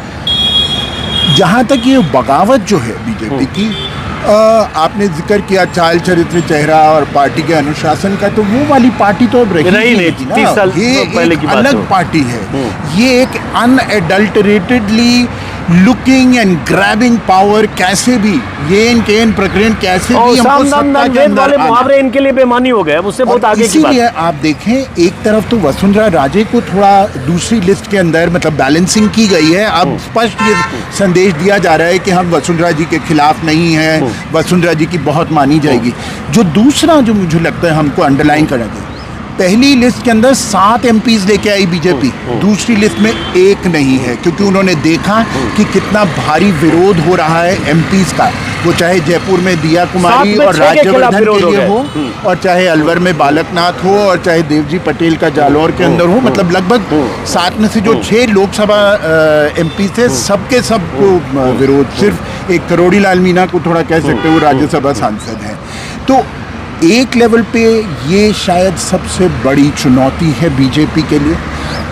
जहाँ तक ये बगावत जो है बीजेपी की, आपने जिक्र किया चाल चरित्र चेहरा और पार्टी के अनुशासन का, तो वो वाली पार्टी तो अब रही नहीं थी ना।
30 साल
ये
पहले
एक
की बात
अलग पार्टी है। ये एक अनएडल्टरेटेडली लुकिंग एंड ग्रैबिंग पावर, कैसे भी ये इनके प्रकरण कैसे भी हमको सत्ता के अंदर
वाले मुहावरे इनके लिए बेमानी हो गए, उससे बहुत आगे की बात।
इसीलिए आप देखें एक तरफ तो वसुंधरा राजे को थोड़ा दूसरी लिस्ट के अंदर मतलब बैलेंसिंग की गई है। अब स्पष्ट ये संदेश दिया जा रहा है कि हम वसुंधरा जी के खिलाफ नहीं हैं, वसुंधरा जी की बहुत मानी जाएगी। जो दूसरा जो मुझे लगता है हमको अंडरलाइन करना चाहिए, पहली लिस्ट के अंदर 7 MPs लेके आई बीजेपी, दूसरी लिस्ट में 1 नहीं है, क्योंकि उन्होंने देखा कि कितना भारी विरोध हो रहा है MPs का, वो चाहे जयपुर में दिया कुमारी और राज्यवर्धन के लिए हो, और चाहे अलवर में बालकनाथ हो, और चाहे देवजी पटेल का जालौर के अंदर हो। मतलब लगभग 7 में से जो 6 लोकसभा MP थे सबके सब को विरोध, सिर्फ एक करोड़ी लाल मीणा को थोड़ा कह सकते हो राज्यसभा सांसद हैं। तो एक लेवल पे ये शायद सबसे बड़ी चुनौती है बीजेपी के लिए।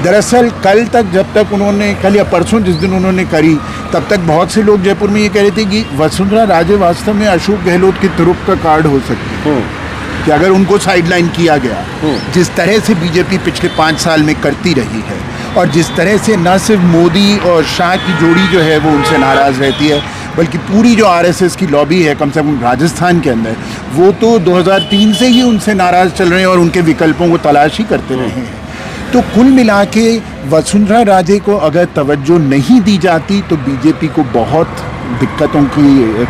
दरअसल कल तक, जब तक उन्होंने, कल या परसों जिस दिन उन्होंने करी, तब तक बहुत से लोग जयपुर में ये कह रहे थे कि वसुंधरा राजे वास्तव में अशोक गहलोत की तुरुप का कार्ड हो सकती है, कि अगर उनको साइडलाइन किया गया, जिस तरह से बीजेपी पिछले 5 साल में करती रही है, और जिस तरह से न सिर्फ मोदी और शाह की जोड़ी जो है वो उनसे नाराज़ रहती है, बल्कि पूरी जो RSS की लॉबी है कम से कम राजस्थान के अंदर, वो तो 2003 से ही उनसे नाराज़ चल रहे हैं और उनके विकल्पों को तलाश ही करते रहे हैं। तो कुल मिला के वसुंधरा राजे को अगर तवज्जो नहीं दी जाती तो बीजेपी को बहुत दिक्कतों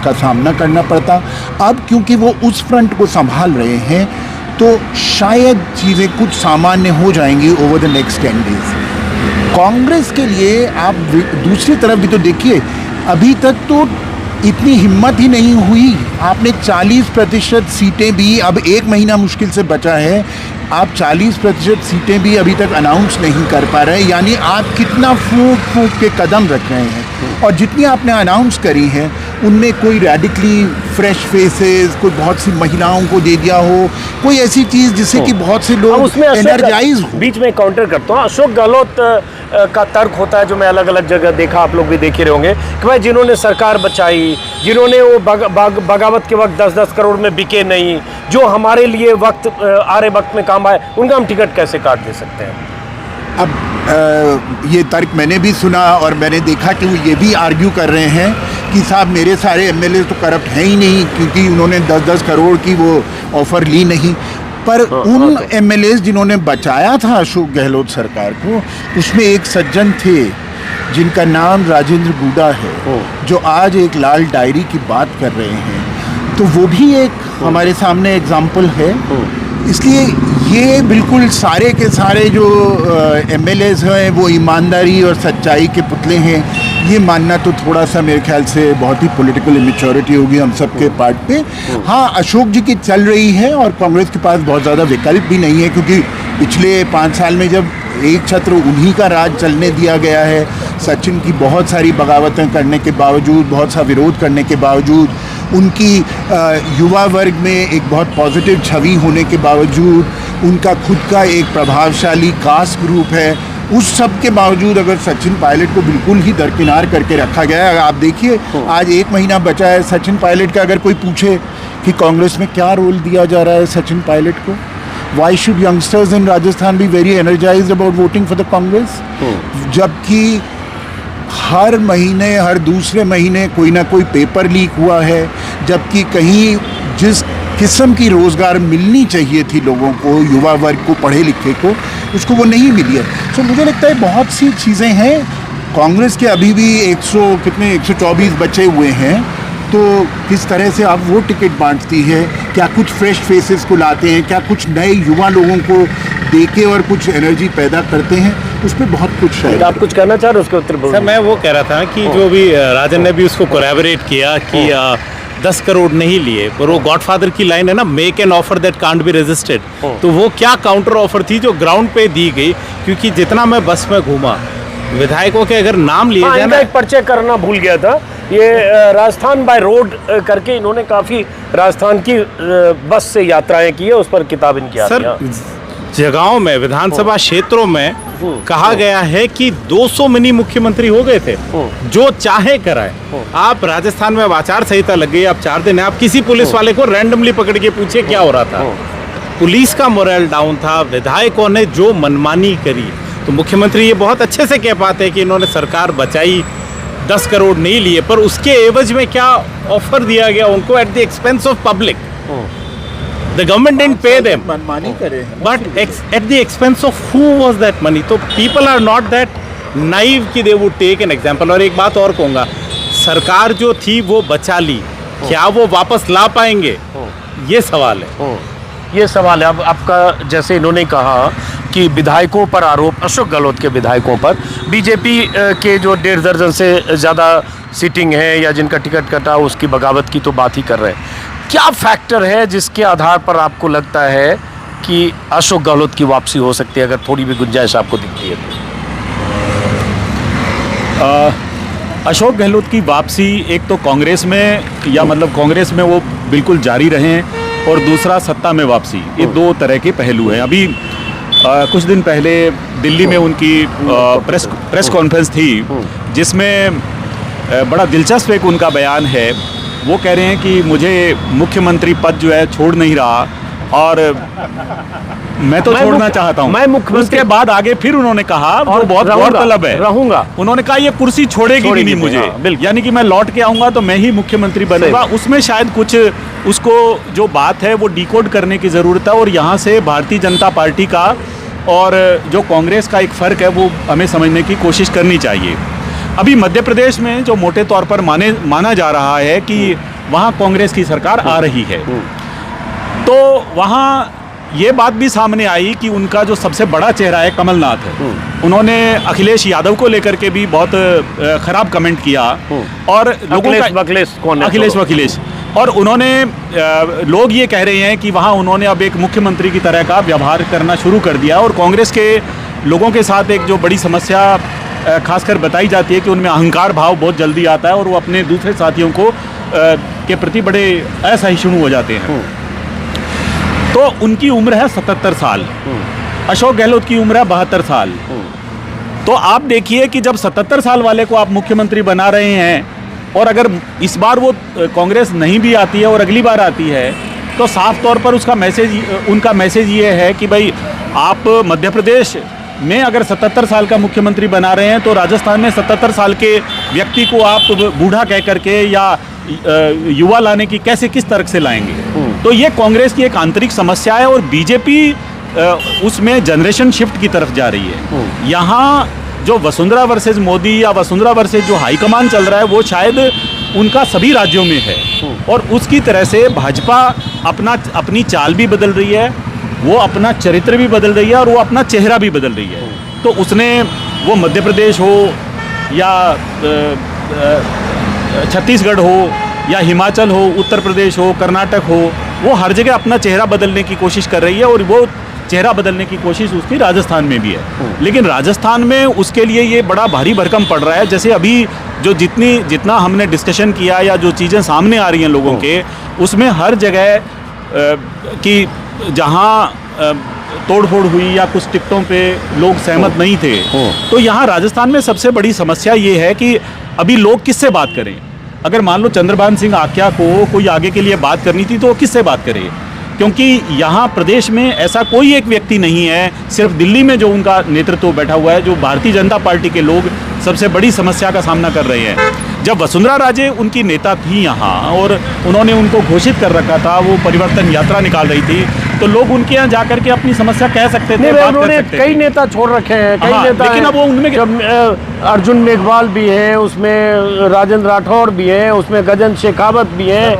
का सामना करना पड़ता। अब क्योंकि वो उस फ्रंट को संभाल रहे हैं तो शायद चीज़ें कुछ सामान्य हो जाएंगी over the next 10 days. Congress के लिए आप दूसरी तरफ भी तो देखिए, अभी तक तो इतनी हिम्मत ही नहीं हुई। आपने 40% सीटें भी, अब 1 महीना मुश्किल से बचा है, आप 40% सीटें भी अभी तक अनाउंस नहीं कर पा रहे हैं। यानी आप कितना फूंक फूंक के कदम रख रहे हैं, और जितनी आपने अनाउंस करी हैं उनमें कोई रेडिकली फ्रेश फेसेस, कोई बहुत सी महिलाओं को दे दिया हो, कोई ऐसी चीज़ जिससे कि बहुत से लोग एनर्जाइज हो।
बीच में काउंटर करता हूँ, अशोक गहलोत का तर्क होता है जो मैं अलग अलग जगह देखा, आप लोग भी देखे रहे होंगे, कि भाई जिन्होंने सरकार बचाई, जिन्होंने वो बगावत के वक्त 10-10 करोड़ में बिके नहीं, जो हमारे लिए वक्त आ रहे वक्त में काम आए, उनका हम टिकट कैसे काट दे सकते हैं?
अब ये तर्क मैंने भी सुना और मैंने देखा कि वो ये भी आर्ग्यू कर रहे हैं कि साहब मेरे सारे MLA तो करप्ट हैं ही नहीं, क्योंकि उन्होंने 10-10 करोड़ की वो ऑफ़र ली नहीं। पर उन MLAs जिन्होंने बचाया था अशोक गहलोत सरकार को, उसमें एक सज्जन थे जिनका नाम राजेंद्र गुडा है, जो आज एक लाल डायरी की बात कर रहे हैं। तो वो भी एक हमारे सामने एग्जाम्पल है। इसलिए ये बिल्कुल सारे के सारे जो एमएलएज हैं वो ईमानदारी और सच्चाई के पुतले हैं, ये मानना तो थोड़ा सा मेरे ख्याल से बहुत ही पॉलिटिकल इमेच्योरिटी होगी हम सब के पार्ट पे। हाँ, अशोक जी की चल रही है और कांग्रेस के पास बहुत ज़्यादा विकल्प भी नहीं है, क्योंकि पिछले 5 साल में जब एक छत्र उन्हीं का राज चलने दिया गया है, सचिन की बहुत सारी बगावतें करने के बावजूद, बहुत सा विरोध करने के बावजूद, उनकी युवा वर्ग में एक बहुत पॉजिटिव छवि होने के बावजूद, उनका खुद का एक प्रभावशाली कास्ट ग्रुप है, उस सब के बावजूद अगर सचिन पायलट को बिल्कुल ही दरकिनार करके रखा गया है। आप देखिए आज 1 महीना बचा है सचिन पायलट का, अगर कोई पूछे कि कांग्रेस में क्या रोल दिया जा रहा है सचिन पायलट को, why should youngsters in Rajasthan be very energised about voting for the Congress, जबकि हर महीने हर दूसरे महीने कोई ना कोई पेपर लीक हुआ है, जबकि कहीं जिस किस्म की रोज़गार मिलनी चाहिए थी लोगों को, युवा वर्ग को, पढ़े लिखे को, उसको वो नहीं मिली है। तो मुझे लगता है बहुत सी चीज़ें हैं। कांग्रेस के अभी भी 124 बचे हुए हैं, तो किस तरह से आप वो टिकट बांटती है, क्या कुछ फ्रेश फेसेस को लाते हैं, क्या कुछ नए युवा लोगों को देके और कुछ एनर्जी पैदा करते हैं, उस पर बहुत कुछ है।
आप कुछ कहना चाह रहे हो उसके उत्तर
सर, मैं वो कह रहा था कि जो भी राजन ने भी उसको कोलैबोरेट किया कि 10 करोड़ नहीं लिए, पर वो गॉडफादर की लाइन है ना, make an offer that can't be resisted, तो वो क्या काउंटर ऑफर थी जो ग्राउंड पे दी गई। क्योंकि जितना मैं बस में घूमा, विधायकों के अगर नाम लिए जाए ना,
एक पर्चे करना भूल गया था, ये राजस्थान बाय रोड करके इन्होंने काफी राजस्थान की बस से यात्राएं की है, उस पर किताब इनकी आती है।
सर, जगहों में, विधानसभा क्षेत्रों में कहा गया है कि 200 मिनी मुख्यमंत्री हो गए थे, जो चाहे कराए। आप राजस्थान में आचार संहिता लग गई, आप 4 दिन है, आप किसी पुलिस वाले को रैंडमली पकड़ के पूछिए क्या हो रहा था। पुलिस का मोरल डाउन था, विधायकों ने जो मनमानी करी। तो मुख्यमंत्री ये बहुत अच्छे से कह पाते हैं कि इन्होंने सरकार बचाई, 10 करोड़ नहीं लिए, पर उसके एवज में क्या ऑफर दिया गया उनको at the expense of public. The government didn't pay them,
मनमानी करे,
but at the expense of who was that money? तो people are not that naive कि they would take an example। और एक बात और कहूँगा, सरकार जो थी वो बचा ली, क्या वो वापस ला पाएंगे, ये सवाल है।
ये सवाल है। अब आपका जैसे इन्होंने कहा कि विधायकों पर आरोप, अशोक गहलोत के विधायकों पर, बीजेपी के जो 1.5 दर्जन से ज़्यादा सीटिंग है या जिनका टिकट कटा उसकी बगावत की तो बात ही कर रहे हैं। क्या फैक्टर है जिसके आधार पर आपको लगता है कि अशोक गहलोत की वापसी हो सकती है, अगर थोड़ी भी गुंजाइश आपको दिखती है तो?
अशोक गहलोत की वापसी एक तो कांग्रेस में, या मतलब कांग्रेस में वो बिल्कुल जारी रहें, और दूसरा सत्ता में वापसी, ये 2 तरह के पहलू हैं। अभी कुछ दिन पहले दिल्ली में उनकी प्रेस कॉन्फ्रेंस थी, जिसमें बड़ा दिलचस्प एक उनका बयान है। वो कह रहे हैं कि मुझे मुख्यमंत्री पद जो है छोड़ नहीं रहा, और मैं तो छोड़ना चाहता हूं।
मैं मुख्यमंत्री,
उसके बाद आगे फिर उन्होंने कहा, जो बहुत गौरतलब है,
रहूंगा।
उन्होंने कहा ये कुर्सी छोड़ेगी नहीं मुझे, यानी कि मैं लौट के आऊंगा तो मैं ही मुख्यमंत्री बनूंगा। उसमें शायद कुछ उसको जो बात है वो डिकोड करने की ज़रूरत है, और यहाँ से भारतीय जनता पार्टी का और जो कांग्रेस का एक फ़र्क है वो हमें समझने की कोशिश करनी चाहिए। अभी मध्य प्रदेश में जो मोटे तौर पर माना जा रहा है कि वहाँ कांग्रेस की सरकार आ रही है, तो वहाँ ये बात भी सामने आई कि उनका जो सबसे बड़ा चेहरा है कमलनाथ है, उन्होंने अखिलेश यादव को लेकर के भी बहुत खराब कमेंट किया, और लोगों का अखिलेश, और उन्होंने लोग ये कह रहे हैं कि वहाँ उन्होंने अब एक मुख्यमंत्री की तरह का व्यवहार करना शुरू कर दिया। और कांग्रेस के लोगों के साथ एक जो बड़ी समस्या खासकर बताई जाती है कि उनमें अहंकार भाव बहुत जल्दी आता है, और वो अपने दूसरे साथियों को के प्रति बड़े असहिष्णु हो जाते हैं। तो उनकी उम्र है 77 साल, अशोक गहलोत की उम्र है 72 साल। तो आप देखिए कि जब 77 साल वाले को आप मुख्यमंत्री बना रहे हैं, और अगर इस बार वो कांग्रेस नहीं भी आती है और अगली बार आती है, तो साफ तौर पर उनका मैसेज ये है कि भाई आप मध्य प्रदेश में अगर 77 साल का मुख्यमंत्री बना रहे हैं, तो राजस्थान में 77 साल के व्यक्ति को आप बूढ़ा कह करके या युवा लाने की किस तरह से लाएंगे? तो ये कांग्रेस की एक आंतरिक समस्या है, और बीजेपी उसमें जनरेशन शिफ्ट की तरफ जा रही है। यहाँ जो वसुंधरा वर्सेस मोदी या वसुंधरा वर्सेस जो हाईकमान चल रहा है, वो शायद उनका सभी राज्यों में है, और उसकी तरह से भाजपा अपनी चाल भी बदल रही है, वो अपना चरित्र भी बदल रही है और वो अपना चेहरा भी बदल रही है। तो उसने वो मध्य प्रदेश हो या छत्तीसगढ़ हो या हिमाचल हो, उत्तर प्रदेश हो, कर्नाटक हो, वो हर जगह अपना चेहरा बदलने की कोशिश कर रही है और वो चेहरा बदलने की कोशिश उसकी राजस्थान में भी है। लेकिन राजस्थान में उसके लिए ये बड़ा भारी भरकम पड़ रहा है। जैसे अभी जो जितना हमने डिस्कशन किया या जो चीज़ें सामने आ रही हैं लोगों के, उसमें हर जगह कि जहाँ तोड़फोड़ हुई या कुछ टिकटों पे लोग सहमत नहीं थे, तो यहाँ राजस्थान में सबसे बड़ी समस्या ये है कि अभी लोग किससे बात करें। अगर मान लो चंद्रभान सिंह आख्या को कोई आगे के लिए बात करनी थी तो वो किससे बात करे, क्योंकि यहाँ प्रदेश में ऐसा कोई एक व्यक्ति नहीं है, सिर्फ दिल्ली में जो उनका नेतृत्व बैठा हुआ है, जो भारतीय जनता पार्टी के लोग सबसे बड़ी समस्या का सामना कर रहे हैं। जब वसुंधरा राजे उनकी नेता थी यहाँ और उन्होंने उनको घोषित कर रखा था, वो परिवर्तन यात्रा निकाल रही थी, तो लोग उनके यहाँ जाकर के अपनी समस्या कह सकते थे, बात कर सकते थे।
कई नेता छोड़ रखे हैं, कई नेता
लेकिन अब वो उनमें
अर्जुन मेघवाल भी हैं, उसमें राजेंद्र राठौड़ भी हैं, उसमें गजन शेखावत भी हैं,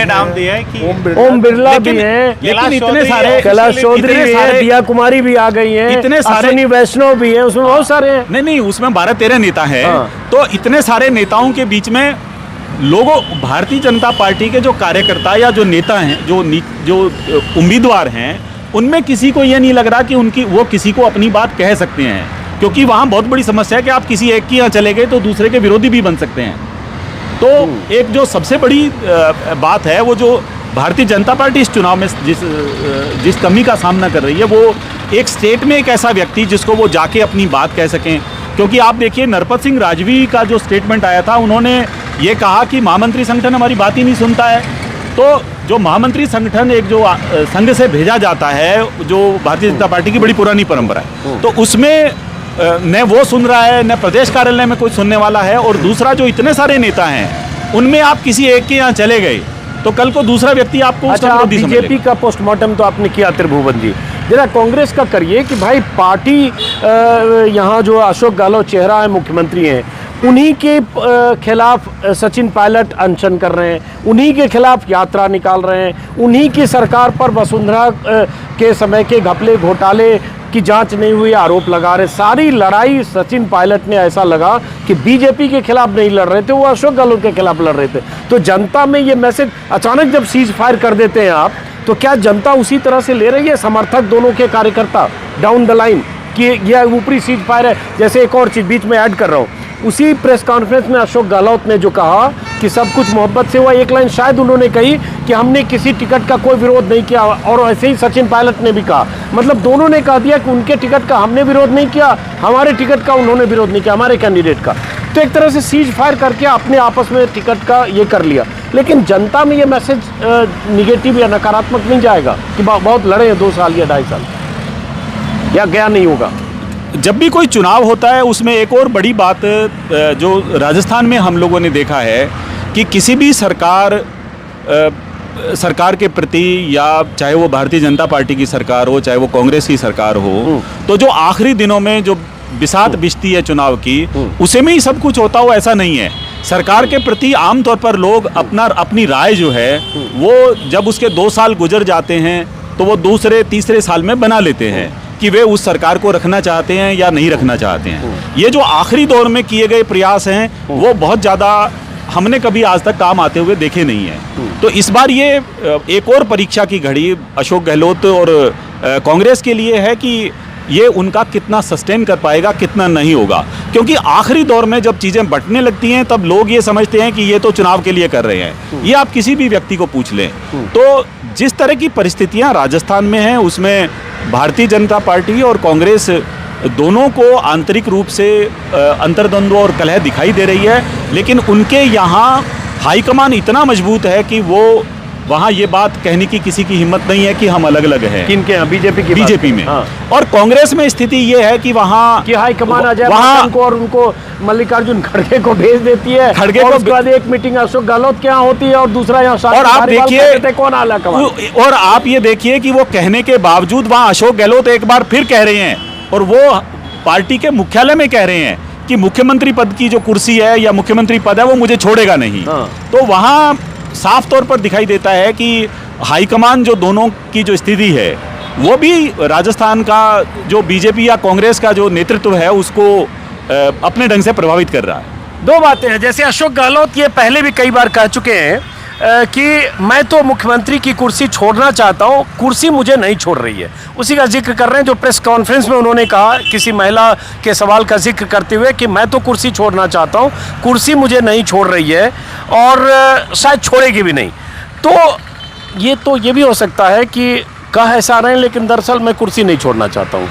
नाम दिया है कि
ओम बिरला भी हैं,
लेकिन इतने सारे
कैलाश चौधरी भी हैं, दिया कुमारी भी आ गई हैं,
इतने सारे
अश्विनी वैष्णव भी हैं, उसमें बहुत सारे हैं।
नहीं, उसमें 12-13 नेता हैं। तो इतने सारे नेताओं के बीच में लोगों, भारतीय जनता पार्टी के जो कार्यकर्ता या जो नेता हैं, जो उम्मीदवार हैं, उनमें किसी को ये नहीं लग रहा कि वो किसी को अपनी बात कह सकते हैं, क्योंकि वहाँ बहुत बड़ी समस्या है कि आप किसी एक के यहाँ चले गए तो दूसरे के विरोधी भी बन सकते हैं। तो एक जो सबसे बड़ी बात है, वो जो भारतीय जनता पार्टी इस चुनाव में जिस कमी का सामना कर रही है, वो एक स्टेट में एक ऐसा व्यक्ति जिसको वो जाके अपनी बात कह सकें। क्योंकि आप देखिए नरपत सिंह राजवी का जो स्टेटमेंट आया था, उन्होंने ये कहा कि महामंत्री संगठन हमारी बात ही नहीं सुनता है। तो जो महामंत्री संगठन एक जो संघ से भेजा जाता है, जो भारतीय जनता पार्टी की बड़ी पुरानी परंपरा है, तो उसमें न वो सुन रहा है, न प्रदेश कार्यालय में कोई सुनने वाला है। और दूसरा, जो इतने सारे नेता हैं, उनमें आप किसी एक के यहाँ चले गए तो कल को दूसरा व्यक्ति आपको
बीजेपी का पोस्टमार्टम तो आपने किया त्रिभुवन जी, जरा कांग्रेस का करिए कि भाई पार्टी यहाँ जो अशोक गहलोत चेहरा है, मुख्यमंत्री हैं, उन्हीं के खिलाफ सचिन पायलट अनशन कर रहे हैं, उन्हीं के खिलाफ यात्रा निकाल रहे हैं, उन्हीं की सरकार पर वसुंधरा के समय के घपले घोटाले की जांच नहीं हुई आरोप लगा रहे। सारी लड़ाई सचिन पायलट ने ऐसा लगा कि बीजेपी के खिलाफ नहीं लड़ रहे थे, वो अशोक गहलोत के खिलाफ लड़ रहे थे। तो जनता में ये मैसेज अचानक जब सीज फायर कर देते हैं आप, तो क्या जनता उसी तरह से ले रही है, समर्थक दोनों के कार्यकर्ता डाउन द लाइन, कि यह ऊपरी सीज फायर है? जैसे एक और चीज बीच में ऐड कर रहा हूँ, उसी प्रेस कॉन्फ्रेंस में अशोक गहलोत ने जो कहा कि सब कुछ मोहब्बत से हुआ, एक लाइन शायद उन्होंने कही कि हमने किसी टिकट का कोई विरोध नहीं किया, और ऐसे ही सचिन पायलट ने भी कहा। मतलब दोनों ने कह दिया कि उनके टिकट का हमने विरोध नहीं किया, हमारे टिकट का उन्होंने विरोध नहीं किया, हमारे कैंडिडेट का। तो एक तरह से सीज फायर करके अपने आपस में टिकट का ये कर लिया। लेकिन जनता में ये मैसेज निगेटिव या नकारात्मक नहीं जाएगा कि बहुत लड़े हैं 2 साल या 2.5 साल, या गया नहीं होगा?
जब भी कोई चुनाव होता है, उसमें एक और बड़ी बात जो राजस्थान में हम लोगों ने देखा है कि किसी भी सरकार के प्रति, या चाहे वो भारतीय जनता पार्टी की सरकार हो, चाहे वो कांग्रेस की सरकार हो, तो जो आखिरी दिनों में जो बिसात बिछती है चुनाव की, उसे में ही सब कुछ होता हो ऐसा नहीं है। सरकार के प्रति आमतौर पर लोग अपनी राय जो है, वो जब उसके 2 साल गुजर जाते हैं तो वो दूसरे तीसरे साल में बना लेते हैं कि वे उस सरकार को रखना चाहते हैं या नहीं रखना चाहते हैं। ये जो आखिरी दौर में किए गए प्रयास हैं, वो बहुत ज़्यादा हमने कभी आज तक काम आते हुए देखे नहीं हैं। तो इस बार ये एक और परीक्षा की घड़ी अशोक गहलोत और कांग्रेस के लिए है कि ये उनका कितना सस्टेन कर पाएगा, कितना नहीं होगा। क्योंकि आखिरी दौर में जब चीज़ें बंटने लगती हैं, तब लोग ये समझते हैं कि ये तो चुनाव के लिए कर रहे हैं। ये आप किसी भी व्यक्ति को पूछ लें। तो जिस तरह की परिस्थितियां राजस्थान में हैं, उसमें भारतीय जनता पार्टी और कांग्रेस दोनों को आंतरिक रूप से अंतर्द्वंद्व और कलह दिखाई दे रही है। लेकिन उनके यहाँ हाईकमान इतना मजबूत है कि वो वहाँ ये बात कहने की किसी की हिम्मत नहीं है कि हम अलग अलग हैं।
किनके यहाँ? बीजेपी में।
हाँ। और कांग्रेस में स्थिति ये है कि वहाँ
कि हाईकमान अजय माकन को और उनको मल्लिकार्जुन खड़गे को भेज देती है, खड़गे को। उसके बाद एक मीटिंग अशोक गहलोत के यहाँ होती है और दूसरा यहाँ,
और आप देखिए
कौन आला कमान।
और आप ये देखिए कि वो कहने के बावजूद वहाँ अशोक गहलोत एक बार फिर कह रहे हैं, और वो पार्टी के मुख्यालय में कह रहे हैं कि मुख्यमंत्री पद की जो कुर्सी है या मुख्यमंत्री पद है, वो मुझे छोड़ेगा नहीं। तो वहाँ साफ तौर पर दिखाई देता है कि हाईकमान जो दोनों की जो स्थिति है वो भी राजस्थान का जो बीजेपी या कांग्रेस का जो नेतृत्व है उसको अपने ढंग से प्रभावित कर रहा है।
दो बातें हैं, जैसे अशोक गहलोत ये पहले भी कई बार कह चुके हैं कि मैं तो मुख्यमंत्री की कुर्सी छोड़ना चाहता हूं, कुर्सी मुझे नहीं छोड़ रही है। उसी का जिक्र कर रहे हैं जो प्रेस कॉन्फ्रेंस में उन्होंने कहा किसी महिला के सवाल का जिक्र करते हुए कि मैं तो कुर्सी छोड़ना चाहता हूं, कुर्सी मुझे नहीं छोड़ रही है और शायद छोड़ेगी भी नहीं। तो ये भी हो सकता है कि कह ऐसा रहे हैं लेकिन दरअसल मैं कुर्सी नहीं छोड़ना चाहता हूँ।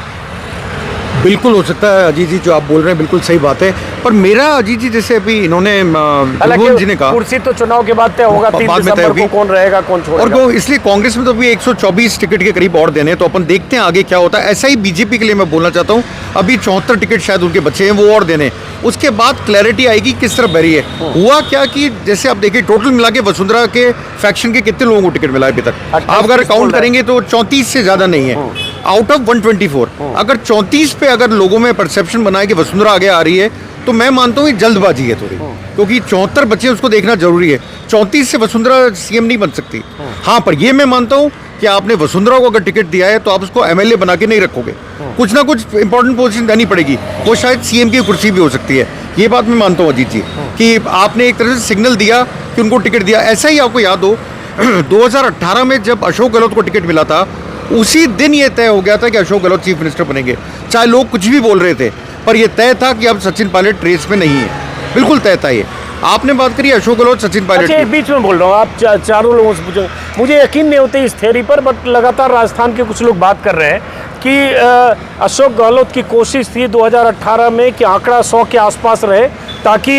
बिल्कुल हो सकता है अजीत जी, जो आप बोल रहे हैं बिल्कुल सही बात है। पर मेरा अजीत जी जैसे अभी इन्होंने रघुवंश जी ने कहा,
कुर्सी तो चुनाव के बाद तय होगा, 3
बाद में तय
दिसंबर
होगी।
को कौन रहेगा कौन छोड़ेगा।
और वो इसलिए कांग्रेस में तो अभी 124 टिकट के करीब और देने हैं, तो अपन देखते हैं आगे क्या होता है। ऐसा ही बीजेपी के लिए मैं बोलना चाहता हूँ, अभी 74 टिकट शायद उनके बचे हैं, वो और देने। उसके बाद क्लैरिटी आएगी किस तरफ बहरी है। हुआ क्या कि जैसे आप देखिए टोटल मिला के वसुंधरा के फैक्शन के कितने लोगों को टिकट मिला है अभी तक, आप अगर काउंट करेंगे तो 34 से ज्यादा नहीं है आउट ऑफ 124। अगर 34 पे अगर लोगों में परसेप्शन बनाए कि वसुंधरा आगे आ रही है, तो मैं मानता हूँ ये जल्दबाजी है थोड़ी, क्योंकि 74 बच्चे उसको देखना जरूरी है। 34 से वसुंधरा सीएम नहीं बन सकती। हाँ, पर ये मैं मानता हूँ कि आपने वसुंधरा को अगर टिकट दिया है तो आप उसको एमएलए बना के नहीं रखोगे, कुछ ना कुछ इंपॉर्टेंट पोजीशन देनी पड़ेगी। वो शायद सीएम की कुर्सी भी हो सकती है, ये बात मैं मानता हूँ अजीत जी, कि आपने एक तरह से सिग्नल दिया कि उनको टिकट दिया। ऐसा ही आपको याद हो 2018 में जब अशोक गहलोत को टिकट मिला था, उसी दिन ये तय हो गया था कि अशोक गहलोत चीफ मिनिस्टर बनेंगे, चाहे लोग कुछ भी बोल रहे थे, पर ये तय था कि अब सचिन पायलट रेस में नहीं है, बिल्कुल तय था ये। आपने बात करी अशोक गहलोत सचिन पायलट
अच्छा,
की।
एक बीच में बोल रहा हूँ, आप चारों लोगों से पूछो, मुझे यकीन नहीं होती इस थ्योरी पर, बट लगातार राजस्थान के कुछ लोग बात कर रहे हैं कि अशोक गहलोत की कोशिश थी 2018 में कि आंकड़ा 100 के आसपास रहे, ताकि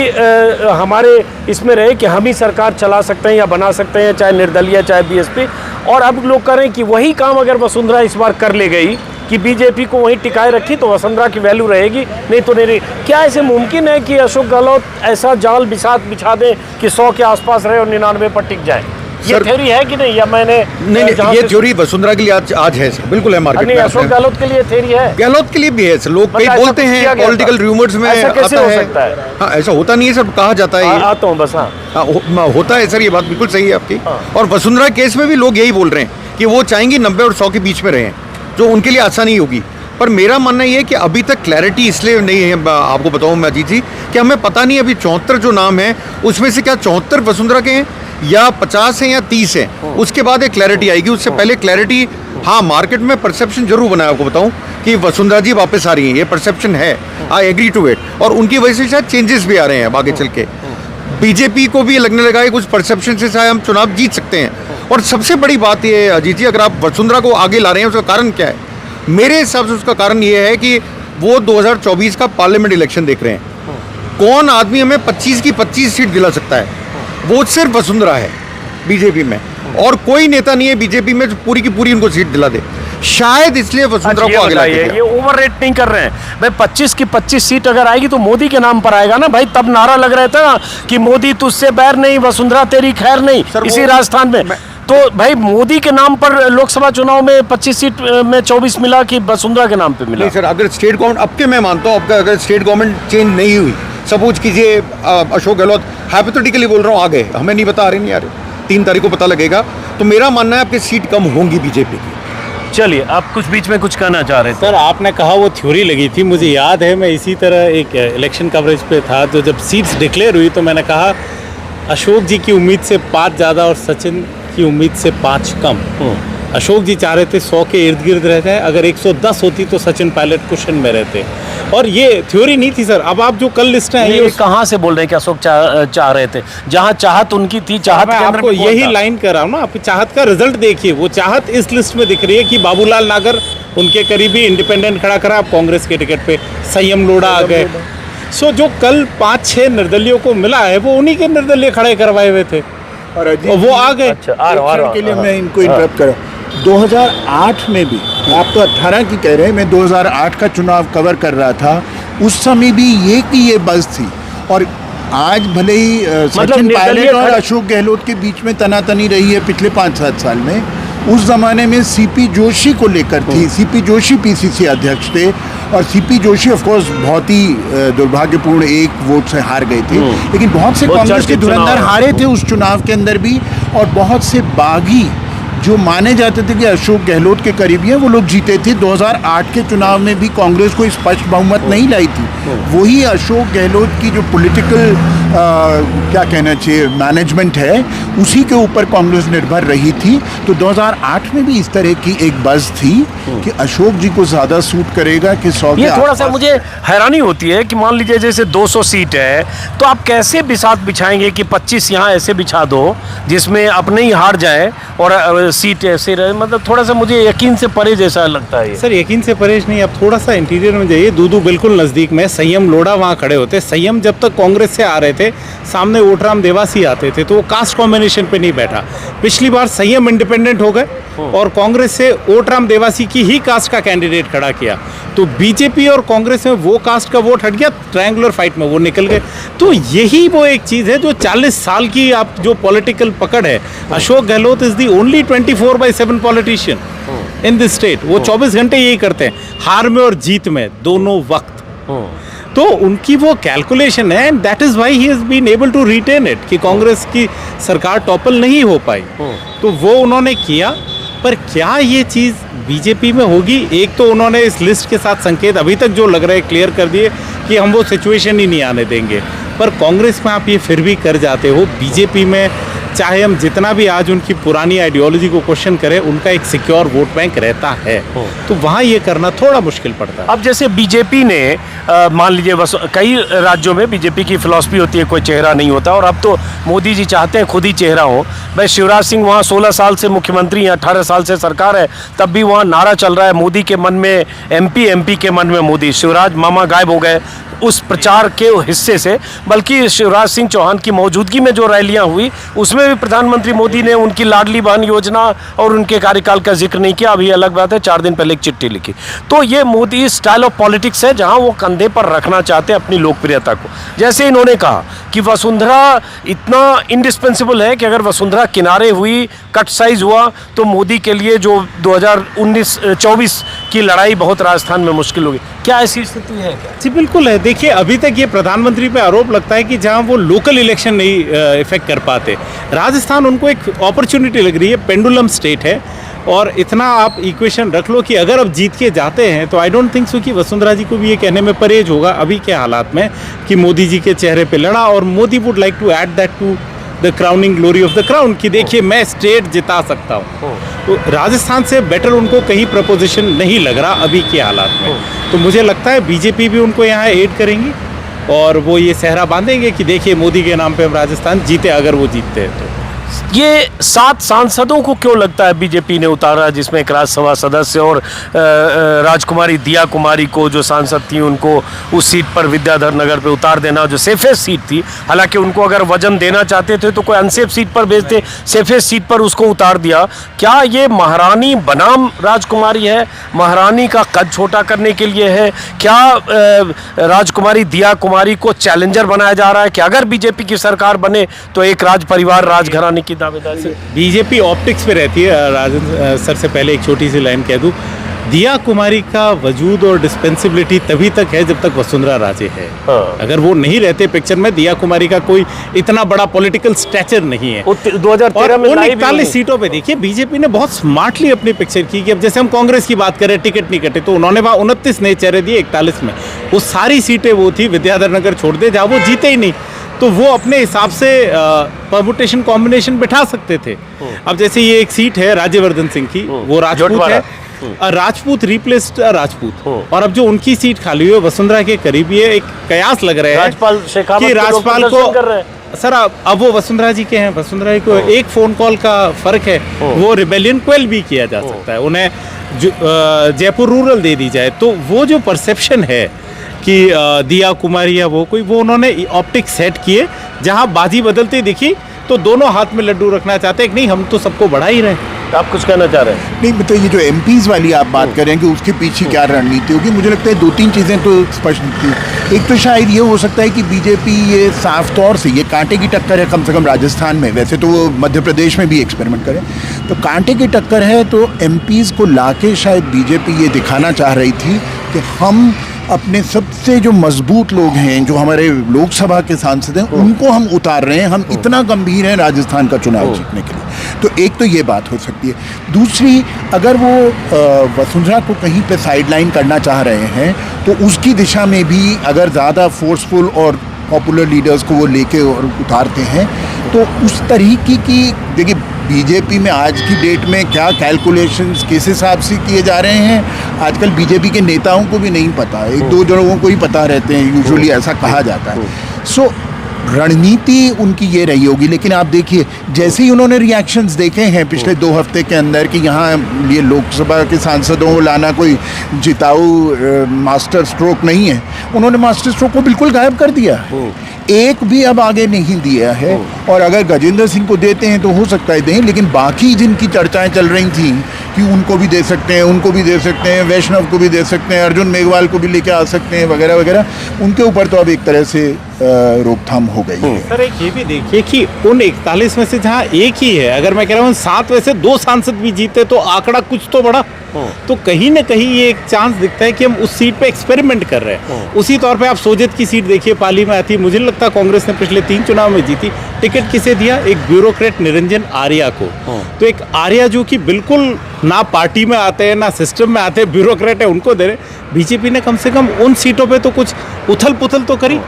हमारे इसमें रहे कि हम ही सरकार चला सकते हैं या बना सकते हैं, चाहे निर्दलीय चाहे बीएसपी। और अब लोग कह रहे हैं कि वही काम अगर वसुंधरा इस बार कर ले गई कि बीजेपी को वहीं टिकाए रखी तो वसुंधरा की वैल्यू रहेगी, नहीं तो नहीं रही। क्या ऐसे मुमकिन है कि अशोक गहलोत ऐसा जाल बिछा दें कि 100 के आसपास रहे और 99 पर टिक जाए? ये थ्योरी है कि नहीं, या मैंने
नहीं, ये थ्योरी वसुंधरा के लिए आज है सर, बिल्कुल है मार्केट में।
अशोक गहलोत के लिए थ्योरी है,
गहलोत के लिए भी है सर। लोग कई बोलते हैं पॉलिटिकल रूमर्स में
ऐसा कैसे
आता
हो
है।
सकता है?
हाँ, ऐसा होता नहीं है सर, कहा जाता है।
आता हूँ बस। हाँ,
होता है सर, ये बात बिल्कुल सही है आपकी। और वसुंधरा केस में भी लोग यही बोल रहे हैं कि वो चाहेंगी 90 और 100 के बीच में रहे, जो उनके लिए आसानी होगी। पर मेरा मानना ये है कि अभी तक क्लैरिटी इसलिए नहीं है, आपको बताऊं मैं अजीत जी, कि हमें पता नहीं अभी 74 जो नाम है उसमें से क्या 74 वसुंधरा के हैं या 50 हैं या 30 हैं। उसके बाद एक क्लैरिटी आएगी, उससे पहले क्लैरिटी, हाँ मार्केट में परसेप्शन जरूर बना है, आपको बताऊं कि वसुंधरा जी वापस आ रही हैं, ये परसेप्शन है, आई एग्री टू इट। और उनकी वजह से शायद चेंजेस भी आ रहे हैं अब आगे चल के। बीजेपी को भी लगने लगा है कुछ परसेप्शन से शायद हम चुनाव जीत सकते हैं। और सबसे बड़ी बात ये है अजीत जी, अगर आप वसुंधरा को आगे ला रहे हैं उसका कारण क्या है? मेरे हिसाब से उसका कारण ये है कि वो 2024 का पार्लियामेंट इलेक्शन देख रहे हैं। कौन आदमी हमें 25 की 25 सीट दिला सकता है? वो सिर्फ वसुंधरा है बीजेपी में, और कोई नेता नहीं है बीजेपी में जो पूरी की पूरी उनको सीट दिला दे। शायद इसलिए वसुंधरा को आगे लाया।
ये ओवर रेट नहीं कर रहे हैं भाई। 25 की 25 सीट अगर आएगी तो मोदी के नाम पर आएगा ना भाई। तब नारा लग रहा था ना कि मोदी तुझसे बैर नहीं, वसुंधरा तेरी खैर नहीं, इसी राजस्थान में। तो भाई मोदी के नाम पर लोकसभा चुनाव में 25 सीट में 24 मिला कि वसुंधरा के नाम पे मिला?
नहीं सर, अगर स्टेट गवर्नमेंट, अब के मैं मानता हूँ आपका, अगर स्टेट गवर्नमेंट चेंज नहीं हुई, सपोज कीजिए अशोक गहलोत, हाइपोथेटिकली बोल रहा हूँ, आ गए, हमें नहीं बता, आ रहे नहीं आ रहे, 3 तारीख को पता लगेगा, तो मेरा मानना है आपकी सीट कम होंगी बीजेपी की।
चलिए, आप कुछ बीच में कुछ कहना चाह रहे थे
सर। आपने कहा वो थ्योरी लगी थी, मुझे याद है मैं इसी तरह एक इलेक्शन कवरेज पे था, तो जब सीट्स डिक्लेयर हुई तो मैंने कहा अशोक जी की उम्मीद से 5 ज़्यादा और सचिन की उम्मीद से 5 कम। अशोक जी चाह रहे थे 100 के इर्द गिर्द रहते हैं, अगर 110 होती तो सचिन पायलट क्वेश्चन में रहते। और ये थ्योरी नहीं थी सर। अब आप जो कल लिस्ट है
ये कहाँ से बोल रहे हैं कि अशोक चाह रहे थे? जहाँ चाहत उनकी थी, चाहत
मैं
के अंदर
आपको
भी कौन
यही
था?
लाइन कर रहा हूँ ना, आप चाहत का रिजल्ट देखिए। वो चाहत इस लिस्ट में दिख रही है कि बाबूलाल नागर उनके करीबी इंडिपेंडेंट खड़ा करा, आप कांग्रेस के टिकट पे संयम लोढ़ा आ गए। सो जो कल 5-6 निर्दलियों को मिला है वो उन्हीं के निर्दलीय खड़े करवाए हुए थे
और
वो आ गए।
अच्छा, के लिए मैं इनको इंटरप्ट कर रहा हूँ। 2008 में भी, आप तो 18 की कह रहे हैं, मैं 2008 का चुनाव कवर कर रहा था, उस समय भी ये बज़ थी। और आज भले ही सचिन पायलट और अशोक गहलोत के बीच में तनातनी रही है पिछले 5-7 साल में, उस ज़माने में सीपी जोशी को लेकर थी। सीपी जोशी पीसीसी अध्यक्ष थे और सीपी जोशी ऑफ कोर्स बहुत ही दुर्भाग्यपूर्ण एक वोट से हार गए थे, लेकिन बहुत से कांग्रेस के धुरंधर हारे थे उस चुनाव के अंदर भी। और बहुत से बागी जो माने जाते थे कि अशोक गहलोत के करीबी हैं वो लोग जीते थे। 2008 के चुनाव में भी कांग्रेस कोई स्पष्ट बहुमत नहीं लाई थी। वही अशोक गहलोत की जो पॉलिटिकल क्या कहना चाहिए मैनेजमेंट है उसी के ऊपर कांग्रेस निर्भर रही थी। तो 2008 में भी इस तरह की एक बज़ थी कि अशोक जी को ज़्यादा सूट करेगा कि 100
ये थोड़ा सा मुझे हैरानी होती है कि मान लीजिए जैसे 200 सीट है तो आप कैसे बिसात बिछाएंगे कि 25 यहाँ ऐसे बिछा दो जिसमें अपने ही हार जाए और सीट ऐसे रहे। मतलब थोड़ा सा मुझे यकीन से परे जैसा लगता है ये।
सर यकीन से परेश नहीं, आप थोड़ा सा इंटीरियर में जाइए। दूदू बिल्कुल नज़दीक में संयम लोढ़ा वहाँ खड़े होते। संयम जब तक कांग्रेस से आ रहे थे सामने ओटराम देवासी आते थे तो वो कास्ट कॉम्बिनेशन पे नहीं बैठा। पिछली बार संयम इंडिपेंडेंट हो गए और कांग्रेस से ओटराम देवासी की ही कास्ट का कैंडिडेट खड़ा किया तो बीजेपी और कांग्रेस में वो कास्ट का वोट हट गया, ट्रायंगुलर फाइट में वो निकल गए। तो यही वो एक चीज़ है जो 40 साल की आप जो पॉलिटिकल पकड़ है। Ashok Gehlot is the only 24/7 politician in this state. वो 24 घंटे यही करते हैं, हार में और जीत में दोनों वक्त। तो उनकी वो कैलकुलेशन है and that is why he has been able to retain it कि कांग्रेस की सरकार टॉपल नहीं हो पाई। तो वो उन्होंने किया, पर क्या ये चीज़ बीजेपी में होगी? एक तो उन्होंने इस लिस्ट के साथ संकेत अभी तक जो लग रहा है क्लियर कर दिए कि हम वो सिचुएशन ही नहीं आने देंगे, पर कांग्रेस में आप ये फिर भी कर जाते हो। बीजेपी में चाहे हम जितना भी आज उनकी पुरानी आइडियोलॉजी को क्वेश्चन करें, उनका एक सिक्योर वोट बैंक रहता है, तो वहाँ ये करना थोड़ा मुश्किल पड़ता है।
अब जैसे बीजेपी ने मान लीजिए कई राज्यों में बीजेपी की फिलॉसफी होती है कोई चेहरा नहीं होता और अब तो मोदी जी चाहते हैं खुद ही चेहरा हो। भाई शिवराज सिंह वहाँ 16 साल से मुख्यमंत्री हैं, 18 साल से सरकार है, तब भी वहाँ नारा चल रहा है मोदी के मन में एमपी के मन में मोदी। शिवराज मामा गायब हो गए उस प्रचार के हिस्से से, बल्कि शिवराज सिंह चौहान की मौजूदगी में जो रैलियां हुई उसमें भी प्रधानमंत्री मोदी ने उनकी लाडली बहन योजना और उनके कार्यकाल का जिक्र नहीं किया। अभी अलग बात है 4 दिन पहले एक चिट्ठी लिखी। तो ये मोदी स्टाइल ऑफ पॉलिटिक्स है जहां वो कंधे पर रखना चाहते हैं अपनी लोकप्रियता को। जैसे इन्होंने कहा कि वसुंधरा इतना इंडिस्पेंसिबल है कि अगर वसुंधरा किनारे हुई, कट साइज हुआ, तो मोदी के लिए जो 2019-24 की लड़ाई बहुत राजस्थान में मुश्किल होगी। क्या ऐसी स्थिति है क्या?
जी बिल्कुल है। देखिए अभी तक ये प्रधानमंत्री पे आरोप लगता है कि जहां वो लोकल इलेक्शन नहीं इफेक्ट कर पाते, राजस्थान उनको एक अपॉर्चुनिटी लग रही है। पेंडुलम स्टेट है और इतना आप इक्वेशन रख लो कि अगर अब जीत के जाते हैं तो आई डोंट थिंक सो कि वसुंधरा जी को भी ये कहने में परहेज होगा अभी के हालात में कि मोदी जी के चेहरे पे लड़ा, और Modi would like to add that to the crowning glory of the crown कि देखिए मैं स्टेट जिता सकता हूँ। तो राजस्थान से बेटर उनको कहीं प्रपोजिशन नहीं लग रहा अभी के हालात में। तो मुझे लगता है बीजेपी भी उनको यहाँ एड करेंगी और वो ये सहरा बांधेंगे कि देखिए मोदी के नाम पे हम राजस्थान जीते, अगर वो जीतते हैं तो।
ये 7 सांसदों को क्यों लगता है बीजेपी ने उतारा, जिसमें एक राज्यसभा सदस्य और राजकुमारी दिया कुमारी को जो सांसद थी उनको उस सीट पर विद्याधर नगर पे उतार देना जो सेफेस्ट सीट थी। हालांकि उनको अगर वजन देना चाहते थे तो कोई अनसेफ सीट पर भेजते, सेफेस्ट सीट पर उसको उतार दिया। क्या ये महारानी बनाम राजकुमारी है, महारानी का कद छोटा करने के लिए है? क्या राजकुमारी दिया कुमारी को चैलेंजर बनाया जा रहा है कि अगर बीजेपी की सरकार बने तो एक राज परिवार राजघराने की दावेदारी?
बीजेपी ऑप्टिक्स पे रहती है। राजन सर से पहले एक छोटी सी लाइन कह दूं, दिया कुमारी का वजूद और डिस्पेंसिबिलिटी तभी तक है जब तक वसुंधरा राजे है। अगर वो नहीं रहते पिक्चर में, दिया कुमारी का कोई इतना बड़ा पॉलिटिकल स्टैचर नहीं है।
2013 में
41 सीटों पे देखिए बीजेपी ने बहुत स्मार्टली अपनी पिक्चर की कि अब जैसे हम कांग्रेस की बात करें टिकट नहीं कटे, तो उन्होंने वहाँ 29 नए चेहरे दिए 41 में। वो सारी सीटें वो थी, विद्याधर नगर छोड़ दे जहाँ वो जीते ही नहीं, तो वो अपने हिसाब से परमुटेशन कॉम्बिनेशन बिठा सकते थे। अब जैसे ये एक सीट है राज्यवर्धन सिंह की, वो राजपूत है, राजपूत रिप्लेस्ड राजपूत, और अब जो उनकी सीट खाली हुई है वसुंधरा के करीब, ये एक कयास लग रहा है कि राजपाल को सर अब वो वसुंधरा जी के हैं, वसुंधरा जी को एक फोन कॉल का फर्क है, वो रिबेलियन क्वेल भी किया जा सकता है, उन्हें जयपुर रूरल दे दी जाए। तो वो जो परसेप्शन है कि दिया कुमारी या वो कोई, वो उन्होंने ऑप्टिक सेट किए जहां बाजी बदलती दिखी तो दोनों हाथ में लड्डू रखना चाहते हैं कि नहीं हम तो सबको बढ़ा ही रहे हैं।
आप कुछ कहना चाह रहे हैं?
नहीं मतलब ये जो एमपीज वाली आप बात करें कि उसके पीछे क्या रणनीति होगी, मुझे लगता है 2-3 चीज़ें तो स्पष्ट थी। एक तो शायद ये हो सकता है कि बीजेपी ये साफ तौर से ये कांटे की टक्कर है कम से कम राजस्थान में, वैसे तो वो मध्य प्रदेश में भी एक्सपेरिमेंट करें, तो कांटे की टक्कर है, तो एमपीज को लाके शायद बीजेपी ये दिखाना चाह रही थी कि हम अपने सबसे जो मजबूत लोग हैं, जो हमारे लोकसभा के सांसद हैं, उनको हम उतार रहे हैं, हम इतना गंभीर हैं राजस्थान का चुनाव जीतने के लिए। तो एक तो ये बात हो सकती है। दूसरी, अगर वो वसुंधरा को कहीं पे साइडलाइन करना चाह रहे हैं तो उसकी दिशा में भी अगर ज़्यादा फोर्सफुल और पॉपुलर लीडर्स को वो लेके और उतारते हैं तो उस तरीके की, देखिए बीजेपी में आज की डेट में क्या कैलकुलेशंस किस हिसाब से किए जा रहे हैं आजकल बीजेपी के नेताओं को भी नहीं पता, एक दो लोगों को ही पता रहते हैं, यूजुअली ऐसा कहा जाता है। सो रणनीति उनकी ये रही होगी। लेकिन आप देखिए जैसे ही उन्होंने रिएक्शंस देखे हैं पिछले 2 हफ्ते के अंदर कि यहाँ ये लोकसभा के सांसदों को लाना कोई जिताऊ मास्टर स्ट्रोक नहीं है, उन्होंने मास्टर स्ट्रोक को बिल्कुल गायब कर दिया है, एक भी अब आगे नहीं दिया है। और अगर गजेंद्र सिंह को देते हैं तो हो सकता है दें, लेकिन बाकी जिनकी चर्चाएं चल रही थी कि उनको भी दे सकते हैं, उनको भी दे सकते हैं, वैष्णव को भी दे सकते हैं, अर्जुन मेघवाल को भी लेके आ सकते हैं वगैरह वगैरह, उनके ऊपर तो अब एक तरह से रोकथाम हो गई है।
सर एक ये भी देखिए कि उन 41 में से जहाँ एक ही है, अगर मैं कह रहा हूँ 7 में से 2 सांसद भी जीते तो आंकड़ा कुछ तो बड़ा, तो कहीं ना कहीं ये एक चांस दिखता है कि हम उस सीट पे एक्सपेरिमेंट कर रहे हैं। उसी तौर पे आप सोजत की सीट देखिए, पाली में आती, मुझे लगता है कांग्रेस ने पिछले 3 चुनाव में जीती, टिकट किसे दिया? एक ब्यूरोक्रेट निरंजन आर्या को। तो एक आर्या जो कि बिल्कुल ना पार्टी में आते हैं ना सिस्टम में आते हैं, ब्यूरोक्रेट है, उनको दे रहे। बीजेपी ने कम से कम उन सीटों पे तो कुछ उथल पुथल तो करी।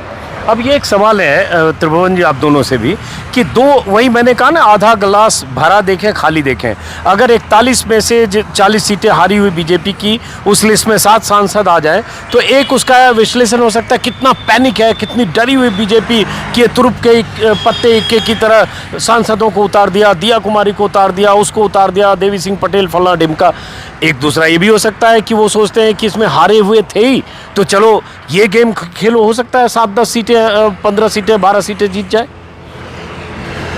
अब ये एक सवाल है त्रिभुवन जी आप दोनों से भी कि वही मैंने कहा ना, आधा गिलास भरा देखें खाली देखें। अगर 41 में से 40 सीटें हारी हुई बीजेपी की उस लिस्ट में 7 सांसद आ जाए तो एक उसका विश्लेषण हो सकता है कितना पैनिक है, कितनी डरी हुई बीजेपी कि तुरुप के पत्ते इक्के की तरह सांसदों को उतार दिया, दिया कुमारी को उतार दिया, उसको उतार दिया, देवी सिंह पटेल, फला ढिमका। एक दूसरा ये भी हो सकता है कि वो सोचते हैं कि इसमें हारे हुए थे ही तो चलो ये गेम खेलो, हो सकता है 7-10 सीटें, 15 सीटें, 12 सीटें जीत जाए।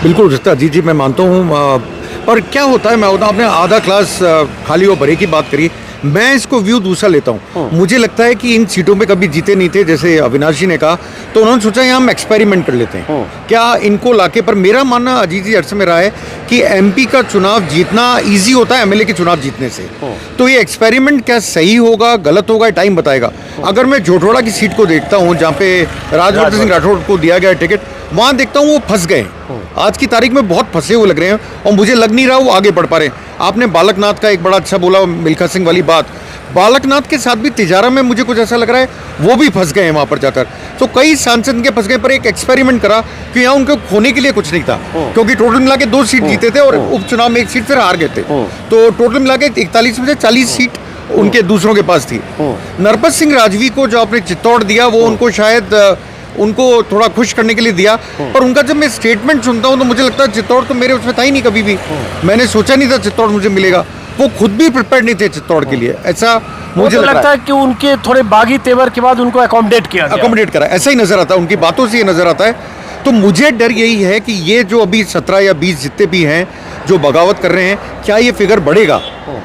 बिल्कुल हो सकता है जी, मैं मानता हूँ। और क्या होता है, मैं होता आपने आधा क्लास खाली और भरे की बात करी, मैं इसको व्यू दूसरा लेता हूँ। मुझे लगता है कि इन सीटों पे कभी जीते नहीं थे, जैसे अविनाश जी ने कहा, तो उन्होंने सोचा यहाँ हम एक्सपेरिमेंट कर लेते हैं क्या इनको लाके। पर मेरा मानना अजीत जी अर्थ में रहा है कि एमपी का चुनाव जीतना ईजी होता है एमएलए के चुनाव जीतने से। तो ये एक्सपेरिमेंट क्या सही होगा गलत होगा टाइम बताएगा। अगर मैं झोटवाड़ा की सीट को देखता हूँ जहाँ पे राजवर्धन सिंह राठौड़ को दिया गया टिकट, वहाँ देखता हूँ वो फंस गए, आज की तारीख में बहुत फंसे हुए लग रहे हैं और मुझे लग नहीं रहा वो आगे बढ़ पा रहे हैं। आपने बालकनाथ का एक बड़ा अच्छा बोला, मिल्खा सिंह वाली बात, बालकनाथ के साथ भी तिजारा में मुझे कुछ ऐसा लग रहा है वो भी फंस गए हैं वहाँ पर जाकर। तो कई सांसद के फंस गए, पर एक एक्सपेरिमेंट करा कि यहाँ उनको खोने के लिए कुछ नहीं था, क्योंकि टोटल मिला के 2 सीट जीते थे और उपचुनाव में 1 सीट फिर हार गए थे। तो टोटल मिला के 41 में से 40 सीट उनके दूसरों के पास थी। नरपत सिंह राजवी को जो आपने चित्तौड़ दिया वो उनको शायद उनको थोड़ा खुश करने के लिए दिया, पर उनका जब मैं स्टेटमेंट सुनता हूँ तो मुझे लगता है चित्तौड़ तो मेरे उसमें था ही नहीं कभी भी, मैंने सोचा नहीं था चित्तौड़ मुझे मिलेगा। वो खुद भी प्रिपेयर नहीं थे चित्तौड़ के लिए, ऐसा मुझे
लगता है कि उनके थोड़े बागी तेवर के बाद उनको अकोमोडेट
करा, ऐसा ही नजर आता है, उनकी बातों से ये नजर आता है। तो मुझे डर यही है कि ये जो अभी 17 या 20 जितने भी हैं जो बगावत कर रहे हैं, क्या ये फिगर बढ़ेगा?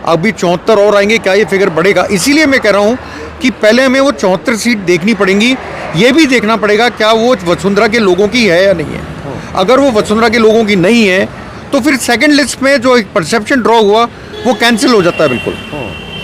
अभी 74 और आएंगे, क्या ये फिगर बढ़ेगा? इसीलिए मैं कह रहा हूँ कि पहले हमें वो 74 सीट देखनी पड़ेंगी, ये भी देखना पड़ेगा क्या वो वसुंधरा के लोगों की है या नहीं है। अगर वो वसुंधरा के लोगों की नहीं है तो फिर सेकंड लिस्ट में जो एक परसेप्शन ड्रॉ हुआ वो कैंसिल हो जाता है बिल्कुल।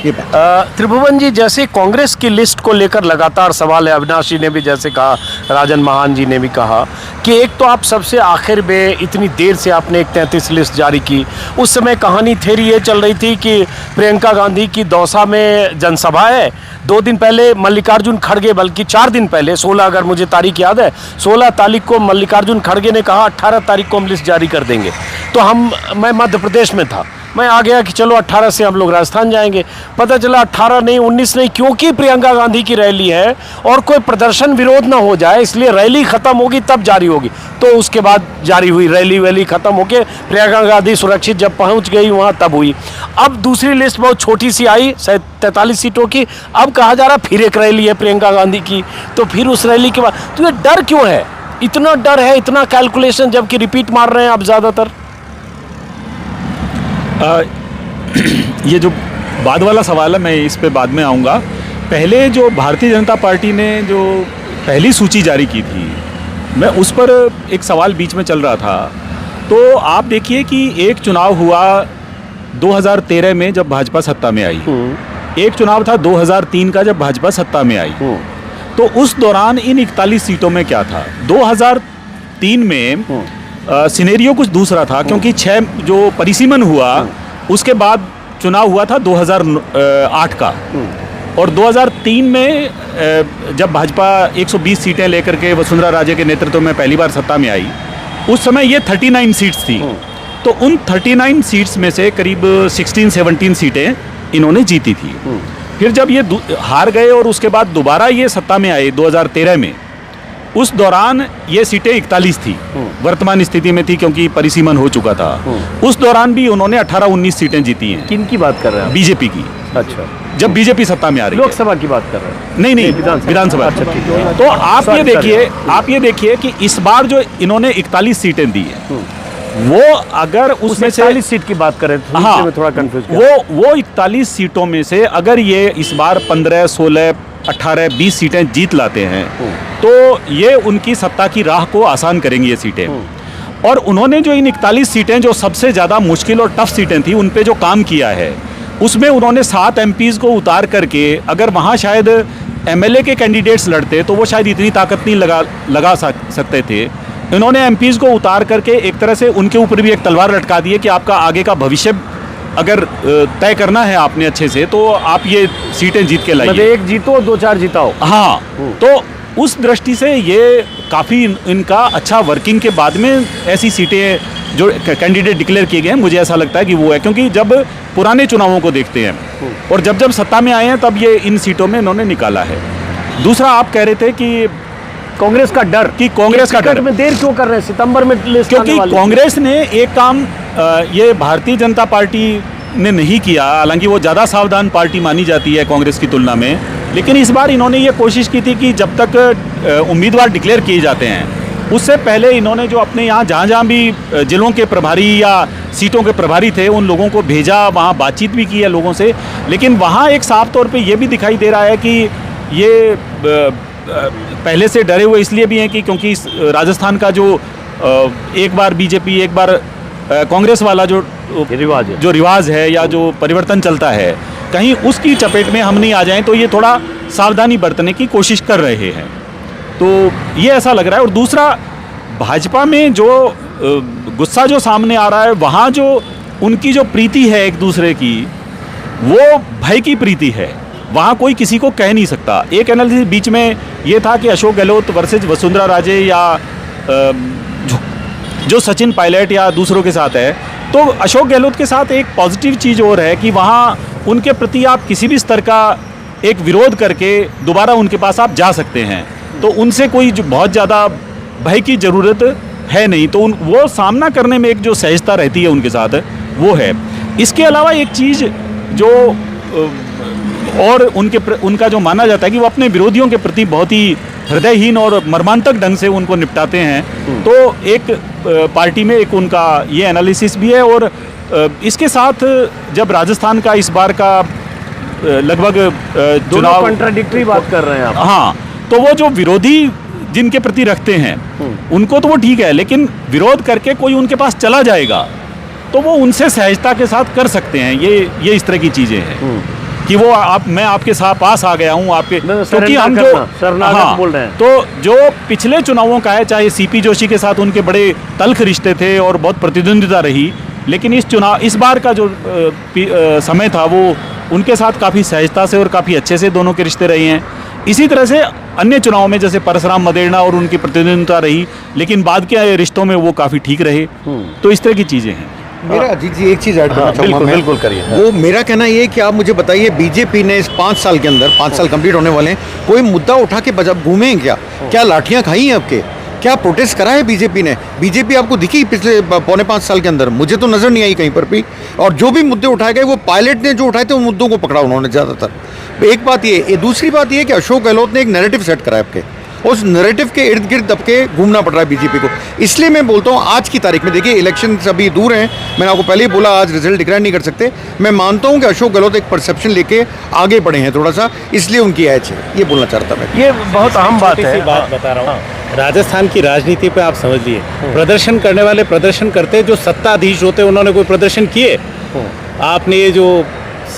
त्रिभुवन जी, जैसे कांग्रेस की लिस्ट को लेकर लगातार सवाल है, अविनाश जी ने भी जैसे कहा, राजन महान जी ने भी कहा कि एक तो आप सबसे आखिर में इतनी देर से आपने एक 33 लिस्ट जारी की, उस समय कहानी थेरी ये चल रही थी कि प्रियंका गांधी की दौसा में जनसभा है, 2 दिन पहले मल्लिकार्जुन खड़गे, बल्कि 4 दिन पहले 16, अगर मुझे तारीख याद है, 16 तारीख को मल्लिकार्जुन खड़गे ने कहा 18 तारीख को हम लिस्ट जारी कर देंगे। तो मैं मध्य प्रदेश में था, मैं आ गया कि चलो 18 से हम लोग राजस्थान जाएंगे। पता चला 18 नहीं, 19 नहीं, क्योंकि प्रियंका गांधी की रैली है और कोई प्रदर्शन विरोध ना हो जाए, इसलिए रैली खत्म होगी तब जारी होगी। तो उसके बाद जारी हुई, रैली खत्म होके प्रियंका गांधी सुरक्षित जब पहुंच गई वहां तब हुई। अब दूसरी लिस्ट बहुत छोटी सी आई, शायद 43 सीटों की, अब कहा जा रहा फिर एक रैली है प्रियंका गांधी की। तो फिर उस रैली के बाद तो ये डर क्यों है, इतना डर है, इतना कैलकुलेशन, जबकि रिपीट मार रहे हैं आप ज़्यादातर?
ये जो बाद वाला सवाल है मैं इस पे बाद में आऊँगा। पहले जो भारतीय जनता पार्टी ने जो पहली सूची जारी की थी, मैं उस पर एक सवाल बीच में चल रहा था। तो आप देखिए कि एक चुनाव हुआ 2013 में जब भाजपा सत्ता में आई, एक चुनाव था 2003 का जब भाजपा सत्ता में आई। तो उस दौरान इन 41 सीटों में क्या था, 2003 में सिनेरियो कुछ दूसरा था, क्योंकि 6 जो परिसीमन हुआ उसके बाद चुनाव हुआ था 2008 का, और 2003 में जब भाजपा 120 सीटें लेकर के वसुंधरा राजे के नेतृत्व में पहली बार सत्ता में आई, उस समय ये 39 सीट्स थी। तो उन 39 सीट्स में से करीब 16-17 सीटें इन्होंने जीती थी। फिर जब ये हार गए और उसके बाद दोबारा ये सत्ता में आए 2013 में, उस दौरान ये सीटें 41 थी, वर्तमान स्थिति में थी क्योंकि परिसीमन हो चुका था। उस दौरान भी उन्होंने 18-19 सीटें जीती हैं।
किन की बात कर रहे हैं
बीजेपी की,
अच्छा,
जब बीजेपी सत्ता में आ रही है।
लोकसभा की बात कर रहे हैं?
नहीं, विधानसभा।
अच्छा, ठीक है।
तो आप ये देखिए कि इस बार जो इन्होंने 41 सीटें दी है, वो अगर उसमें से
41 सीट की बात करें तो
हाँ,
मैं थोड़ा कंफ्यूज
वो 41 सीटों में से अगर ये इस बार 15, 16, 18, 20 सीटें जीत लाते हैं, तो ये उनकी सत्ता की राह को आसान करेंगी ये सीटें। और उन्होंने जो इन 41 सीटें, जो सबसे ज़्यादा मुश्किल और टफ सीटें थी, उन पे जो काम किया है, उसमें उन्होंने 7 MPs को उतार करके, अगर वहाँ शायद MLA के कैंडिडेट्स लड़ते तो वो शायद इतनी ताकत नहीं लगा सकते थे। इन्होंने MPs को उतार करके एक तरह से उनके ऊपर भी एक तलवार लटका दी है कि आपका आगे का भविष्य अगर तय करना है आपने अच्छे से, तो आप ये सीटें जीत के लाइए।
मतलब एक जीतो 2-4 जिताओ।
हाँ, तो उस दृष्टि से ये काफ़ी इनका अच्छा वर्किंग के बाद में ऐसी सीटें जो कैंडिडेट डिक्लेयर किए गए हैं, मुझे ऐसा लगता है कि वो है, क्योंकि जब पुराने चुनावों को देखते हैं और जब सत्ता में आए हैं, तब ये इन सीटों में इन्होंने निकाला है। दूसरा, आप कह रहे थे कि
कांग्रेस का डर,
कि कांग्रेस का डर
में देर क्यों कर रहे हैं? सितंबर में लिस्ट आने
क्योंकि
वाली
कांग्रेस ने एक काम ये भारतीय जनता पार्टी ने नहीं किया, हालांकि वो ज़्यादा सावधान पार्टी मानी जाती है कांग्रेस की तुलना में, लेकिन इस बार इन्होंने ये कोशिश की थी कि जब तक उम्मीदवार डिक्लेयर किए जाते हैं, उससे पहले इन्होंने जो अपने यहाँ जहाँ भी जिलों के प्रभारी या सीटों के प्रभारी थे, उन लोगों को भेजा, वहाँ बातचीत भी की है लोगों से। लेकिन वहाँ एक साफ तौर पे ये भी दिखाई दे रहा है कि ये पहले से डरे हुए इसलिए भी हैं कि क्योंकि राजस्थान का जो एक बार बीजेपी एक बार कांग्रेस वाला जो रिवाज है या जो परिवर्तन चलता है, कहीं उसकी चपेट में हम नहीं आ जाएं, तो ये थोड़ा सावधानी बरतने की कोशिश कर रहे हैं। तो ये ऐसा लग रहा है। और दूसरा, भाजपा में जो गुस्सा जो सामने आ रहा है, वहाँ जो उनकी जो प्रीति है एक दूसरे की, वो भय की प्रीति है। वहाँ कोई किसी को कह नहीं सकता। एक एनालिसिस बीच में ये था कि अशोक गहलोत वर्सेज वसुंधरा राजे या जो सचिन पायलट या दूसरों के साथ है, तो अशोक गहलोत के साथ एक पॉजिटिव चीज़ और है कि वहाँ उनके प्रति आप किसी भी स्तर का एक विरोध करके दोबारा उनके पास आप जा सकते हैं, तो उनसे कोई जो बहुत ज़्यादा भय की ज़रूरत है नहीं, तो वो सामना करने में एक जो सहजता रहती है उनके साथ, वो है। इसके अलावा एक चीज़ जो और उनका जो माना जाता है कि वो अपने विरोधियों के प्रति बहुत ही हृदयहीन और मर्मांतक ढंग से उनको निपटाते हैं, तो एक पार्टी में एक उनका ये एनालिसिस भी है। और इसके साथ जब राजस्थान का इस बार का लगभग चुनाव,
कॉन्ट्राडिक्टरी बात कर रहे हैं आप।
हाँ, तो वो जो विरोधी जिनके प्रति रखते हैं उनको तो वो ठीक है, लेकिन विरोध करके कोई उनके पास चला जाएगा तो वो उनसे सहजता के साथ कर सकते हैं। ये इस तरह की चीज़ें हैं कि वो मैं आपके साथ पास आ गया हूँ आपके, क्योंकि हम जो
शरणागत बोल रहे हैं,
तो जो पिछले चुनावों का है, चाहे सीपी जोशी के साथ उनके बड़े तल्ख रिश्ते थे और बहुत प्रतिद्वंदिता रही, लेकिन इस बार का जो समय था वो उनके साथ काफ़ी सहजता से और काफ़ी अच्छे से दोनों के रिश्ते रहे हैं। इसी तरह से अन्य चुनाव में जैसे परशुराम मदेरणा और उनकी प्रतिद्वंदिता रही, लेकिन बाद के रिश्तों में वो काफ़ी ठीक रहे। तो इस तरह की चीज़ें हैं।
मेरा अजीत जी एक चीज़ ऐड करना चाहूँगा मैं।
बिल्कुल करिए।
वो मेरा कहना ये है कि आप मुझे बताइए, बीजेपी ने इस 5 साल के अंदर, 5 साल कंप्लीट होने वाले हैं, कोई मुद्दा उठा के घूमे हैं क्या लाठियाँ खाई हैं आपके? क्या प्रोटेस्ट करा है बीजेपी ने? बीजेपी आपको दिखी पिछले 4.5 साल के अंदर? मुझे तो नज़र नहीं आई कहीं पर भी। और जो भी मुद्दे उठाए गए, वो पायलट ने जो उठाए थे, उन मुद्दों को पकड़ा उन्होंने ज़्यादातर। एक बात ये, दूसरी बात ये कि अशोक गहलोत ने एक नैरेटिव सेट करा है आपके, उस नैरेटिव के इर्द गिर्द दबके घूमना पड़ रहा है बीजेपी को। इसलिए मैं बोलता हूँ आज की तारीख में, देखिए इलेक्शन अभी दूर हैं, मैंने आपको पहले ही बोला आज रिजल्ट डिक्लेयर नहीं कर सकते। मैं मानता हूँ कि अशोक गहलोत एक परसेप्शन लेके आगे बढ़े हैं थोड़ा सा, इसलिए उनकी एज है, ये बोलना चाहता मैं।
ये बहुत अहम बात है।
बात बता रहा हूँ, राजस्थान की राजनीति पे आप समझ लिए, प्रदर्शन करने वाले प्रदर्शन करते, जो सत्ताधीश होते उन्होंने कोई प्रदर्शन किए? आपने ये जो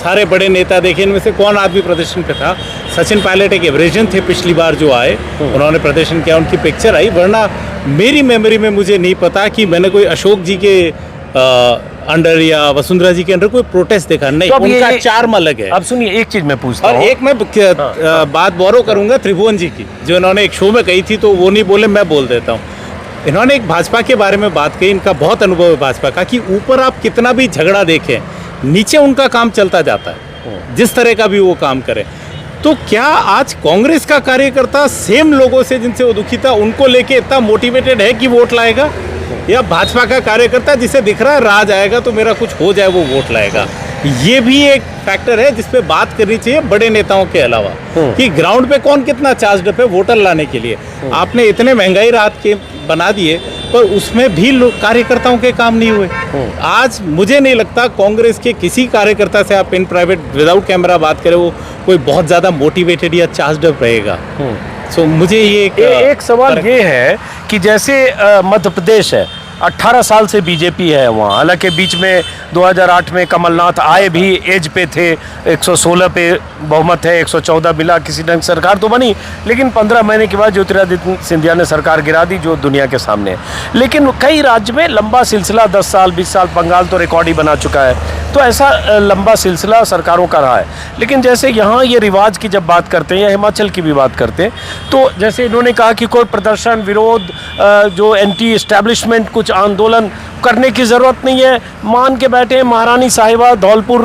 सारे बड़े नेता देखे, इनमें से कौन आदमी प्रदर्शन पे था? सचिन पायलट एक एवरेजन थे पिछली बार जो आए, उन्होंने प्रदर्शन किया, उनकी पिक्चर आई, वरना मेरी मेमोरी में मुझे नहीं पता कि मैंने कोई अशोक जी के अंडर या वसुंधरा जी के अंडर कोई प्रोटेस्ट देखा नहीं।
तो अब
उनका
ये-
चार्म अलग है।
अब सुनिए, एक चीज मैं पूछता
और
हूँ।
एक मैं बात बोरो करूंगा त्रिभुवन जी की, जो इन्होंने एक शो में कही थी, तो वो नहीं बोले, मैं बोल देता हूँ। इन्होंने एक भाजपा के बारे में बात कही, इनका बहुत अनुभव है भाजपा का, कि ऊपर आप कितना भी झगड़ा देखें, नीचे उनका काम चलता जाता है, जिस तरह का भी वो काम करे। तो क्या आज कांग्रेस का कार्यकर्ता सेम लोगों से जिनसे वो दुखी था उनको लेके इतना मोटिवेटेड है कि वोट लाएगा, या भाजपा का कार्यकर्ता जिसे दिख रहा है राज आएगा तो मेरा कुछ हो जाए वो वोट लाएगा? ये भी एक फैक्टर है जिस पे बात करनी चाहिए बड़े नेताओं के अलावा, कि ग्राउंड पे कौन कितना चार्ज अप है वोटर लाने के लिए। आपने इतने महंगाई राहत के बना दिए, पर उसमें भी कार्यकर्ताओं के काम नहीं हुए। आज मुझे नहीं लगता कांग्रेस के किसी कार्यकर्ता से आप इन प्राइवेट विदाउट कैमरा बात करें वो कोई बहुत ज़्यादा मोटिवेटेड या चार्ज अप रहेगा। सो मुझे ये
एक सवाल ये है कि जैसे मध्य प्रदेश है, 18 साल से बीजेपी है वहाँ, हालांकि बीच में 2008 में कमलनाथ आए भी, एज पे थे, 116 पे बहुमत है, 114 मिला, किसी ढंग सरकार तो बनी, लेकिन 15 महीने के बाद ज्योतिरादित्य सिंधिया ने सरकार गिरा दी, जो दुनिया के सामने है। लेकिन कई राज्य में लंबा सिलसिला 10 साल 20 साल, बंगाल तो रिकॉर्ड ही बना चुका है, तो ऐसा लंबा सिलसिला सरकारों का रहा है। लेकिन जैसे यहाँ ये रिवाज की जब बात करते हैं या हिमाचल की भी बात करते हैं, तो जैसे इन्होंने कहा कि कोई प्रदर्शन, विरोध, जो एंटी इस्टेब्लिशमेंट कुछ आंदोलन करने की ज़रूरत नहीं है, मान के बैठे हैं महारानी साहिबा धौलपुर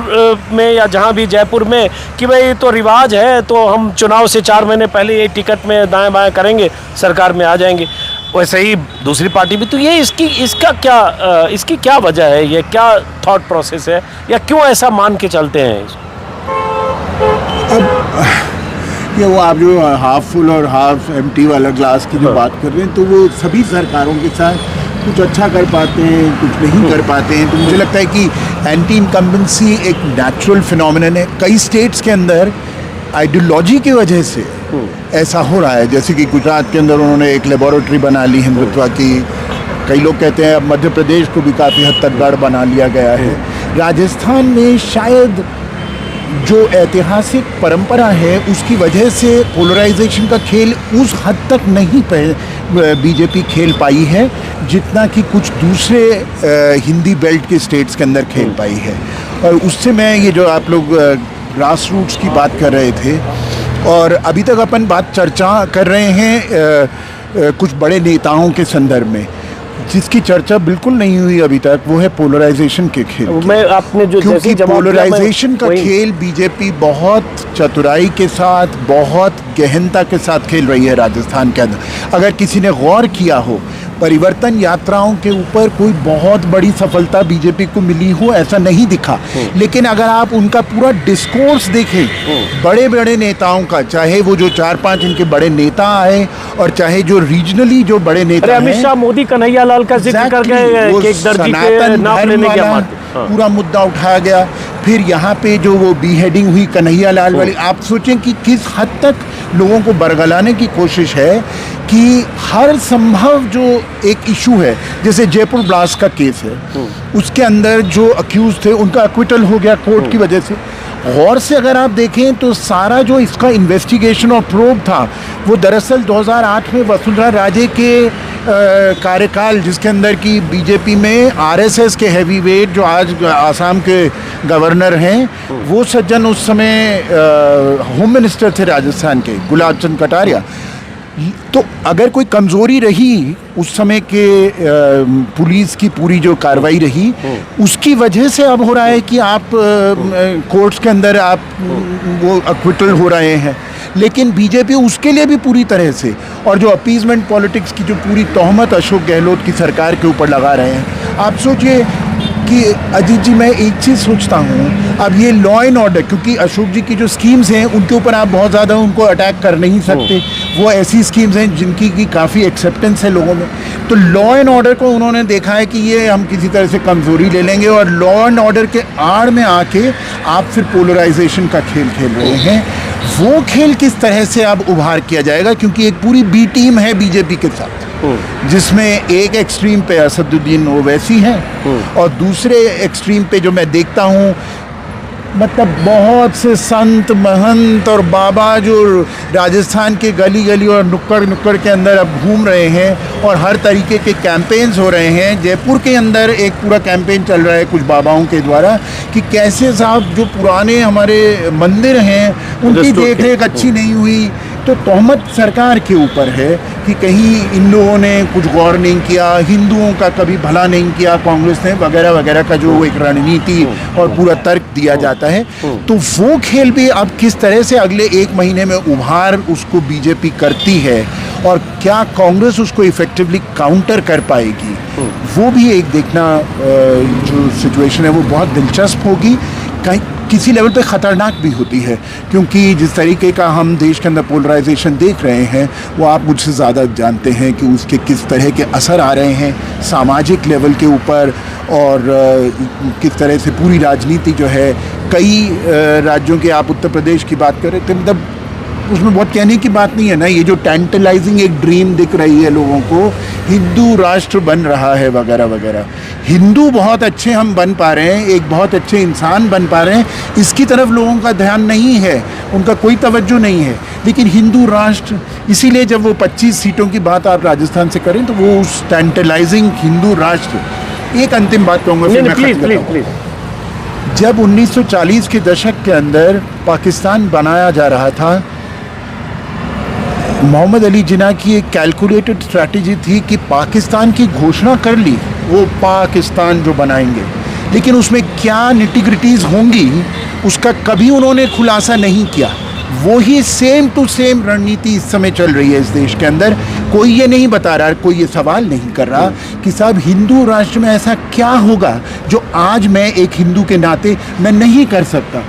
में या जहाँ भी जयपुर में कि भाई तो रिवाज है, तो हम चुनाव से 4 महीने पहले ये टिकट में दाएं बाएं करेंगे, सरकार में आ जाएंगे। वैसे ही दूसरी पार्टी भी, तो ये इसकी क्या वजह है, ये क्या थॉट प्रोसेस है, या क्यों ऐसा मान के चलते हैं?
अब ये वो आप जो हाफ फुल और हाफ एम्प्टी वाला ग्लास की जो बात कर रहे हैं, तो वो सभी सरकारों के साथ कुछ अच्छा कर पाते हैं, कुछ नहीं कर पाते हैं। तो मुझे लगता है कि एंटी इनकम्बेंसी एक नेचुरल फिनोमिनन है। कई स्टेट्स के अंदर आइडियोलॉजी की वजह से ऐसा हो रहा है, जैसे कि गुजरात के अंदर उन्होंने एक लेबोरेटरी बना ली हिंदुत्व की। कई लोग कहते हैं अब मध्य प्रदेश को भी काफ़ी हद तक गढ़ बना लिया गया है। राजस्थान में शायद जो ऐतिहासिक परंपरा है उसकी वजह से पोलराइजेशन का खेल उस हद तक नहीं बीजेपी खेल पाई है जितना कि कुछ दूसरे हिंदी बेल्ट के स्टेट्स के अंदर खेल पाई है। और उससे मैं ये जो आप लोग ग्रास रूट्स की बात कर रहे थे, और अभी तक अपन बात चर्चा कर रहे हैं कुछ बड़े नेताओं के संदर्भ में, जिसकी चर्चा बिल्कुल नहीं हुई अभी तक वो है पोलराइजेशन के खेल की।
मैं आपने जो
क्योंकि
जवाब दिया,
पोलराइजेशन का
वही-
खेल बीजेपी बहुत चतुराई के साथ, बहुत गहनता के साथ खेल रही है राजस्थान के अंदर। अगर किसी ने गौर किया हो, परिवर्तन यात्राओं के ऊपर कोई बहुत बड़ी सफलता बीजेपी को मिली हो ऐसा नहीं दिखा, लेकिन अगर आप उनका पूरा डिस्कोर्स देखें बड़े बड़े नेताओं का, चाहे वो जो 4-5 इनके बड़े नेता आए और चाहे जो रीजनली जो बड़े
अरे
नेता
अमित
हैं,
शाह मोदी कन्हैया लाल का जिक्र कर गए
वो
कि एक दर्जी के
सनातन
नाप
धर्म
लेने के
वाला
मामले। हाँ।
पूरा मुद्दा उठाया गया। फिर यहाँ पे जो वो बीहेडिंग हुई कन्हैया लाल वाली, आप सोचें कि किस हद तक लोगों को बरगलाने की कोशिश है कि हर संभव जो एक इशू है, जैसे जयपुर ब्लास्ट का केस है, उसके अंदर जो अक्यूज थे उनका एक्विटल हो गया कोर्ट की वजह से। गौर से अगर आप देखें तो सारा जो इसका इन्वेस्टिगेशन और प्रोब था वो दरअसल 2008 में वसुंधरा राजे के कार्यकाल, जिसके अंदर की बीजेपी में आरएसएस के हैवी वेट जो आज आसाम के गवर्नर हैं, वो सज्जन उस समय होम मिनिस्टर थे राजस्थान के, गुलाब चंद कटारिया। तो अगर कोई कमज़ोरी रही उस समय के पुलिस की पूरी जो कार्रवाई रही, उसकी वजह से अब हो रहा है कि आप कोर्ट्स के अंदर आप वो एक्विटल हो रहे हैं। लेकिन बीजेपी उसके लिए भी पूरी तरह से, और जो अपीजमेंट पॉलिटिक्स की जो पूरी तोहमत अशोक गहलोत की सरकार के ऊपर लगा रहे हैं। आप सोचिए कि अजीत जी, मैं एक चीज़ सोचता हूँ, अब ये लॉ एंड ऑर्डर, क्योंकि अशोक जी की जो स्कीम्स हैं उनके ऊपर आप बहुत ज़्यादा उनको अटैक कर नहीं सकते, वो ऐसी स्कीम्स हैं जिनकी की काफ़ी एक्सेप्टेंस है लोगों में। तो लॉ एंड ऑर्डर को उन्होंने देखा है कि ये हम किसी तरह से कमज़ोरी ले लेंगे, और लॉ एंड ऑर्डर के आड़ में आके आप फिर पोलराइजेशन का खेल खेल रहे हैं। वो खेल किस तरह से अब उभार किया जाएगा, क्योंकि एक पूरी बी टीम है बीजेपी के साथ, जिसमें एक एक्सट्रीम पे असदुद्दीन ओवैसी हैं और दूसरे एक्सट्रीम पे जो मैं देखता हूँ मतलब बहुत से संत महंत और बाबा जो राजस्थान के गली गली और नुक्कड़ नुक्कड़ के अंदर अब घूम रहे हैं और हर तरीके के कैंपेन्स हो रहे हैं। जयपुर के अंदर एक पूरा कैंपेन चल रहा है कुछ बाबाओं के द्वारा कि कैसे साहब जो पुराने हमारे मंदिर हैं उनकी देख रेख अच्छी नहीं हुई। तो तोहमत सरकार के ऊपर है कि कहीं इन लोगों ने कुछ गौर नहीं किया, हिंदुओं का कभी भला नहीं किया कांग्रेस ने, वगैरह वगैरह का जो एक रणनीति और पूरा तर्क दिया जाता है। तो वो खेल भी अब किस तरह से अगले 1 महीने में उभार उसको बीजेपी करती है और क्या कांग्रेस उसको इफेक्टिवली काउंटर कर पाएगी, वो भी एक देखना जो सिचुएशन है वो बहुत दिलचस्प होगी। कहीं किसी लेवल पे ख़तरनाक भी होती है क्योंकि जिस तरीके का हम देश के अंदर पोलराइजेशन देख रहे हैं वो आप मुझसे ज़्यादा जानते हैं कि उसके किस तरह के असर आ रहे हैं सामाजिक लेवल के ऊपर और किस तरह से पूरी राजनीति जो है कई राज्यों के, आप उत्तर प्रदेश की बात कर रहे थे, मतलब उसमें बहुत कहने की बात नहीं है ना। ये जो टेंटलाइजिंग एक ड्रीम दिख रही है लोगों को, हिंदू राष्ट्र बन रहा है वगैरह वगैरह, हिंदू बहुत अच्छे हम बन पा रहे हैं, एक बहुत अच्छे इंसान बन पा रहे हैं, इसकी तरफ लोगों का ध्यान नहीं है, उनका कोई तवज्जो नहीं है। लेकिन हिंदू राष्ट्र, इसीलिए जब वो 25 सीटों की बात आप राजस्थान से करें तो वो उस टेंटलाइजिंग हिंदू राष्ट्र, एक अंतिम बात कहूँगा फिर मैं खत्म करता हूँ। जब 1940 के दशक के अंदर पाकिस्तान बनाया जा रहा था, मोहम्मद अली जिन्ना की एक कैलकुलेटेड स्ट्रैटेजी थी कि पाकिस्तान की घोषणा कर ली, वो पाकिस्तान जो बनाएंगे, लेकिन उसमें क्या निटिग्रिटीज़ होंगी उसका कभी उन्होंने खुलासा नहीं किया। वही सेम टू सेम रणनीति इस समय चल रही है इस देश के अंदर। कोई ये नहीं बता रहा, कोई ये सवाल नहीं कर रहा कि साहब हिंदू राष्ट्र में ऐसा क्या होगा जो आज मैं एक हिंदू के नाते मैं नहीं कर सकता।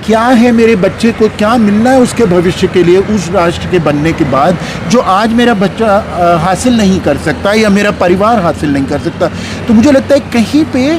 क्या है मेरे बच्चे को, क्या मिलना है उसके भविष्य के लिए उस राष्ट्र के बनने के बाद जो आज मेरा बच्चा हासिल नहीं कर सकता या मेरा परिवार हासिल नहीं कर सकता। तो मुझे लगता है कहीं पे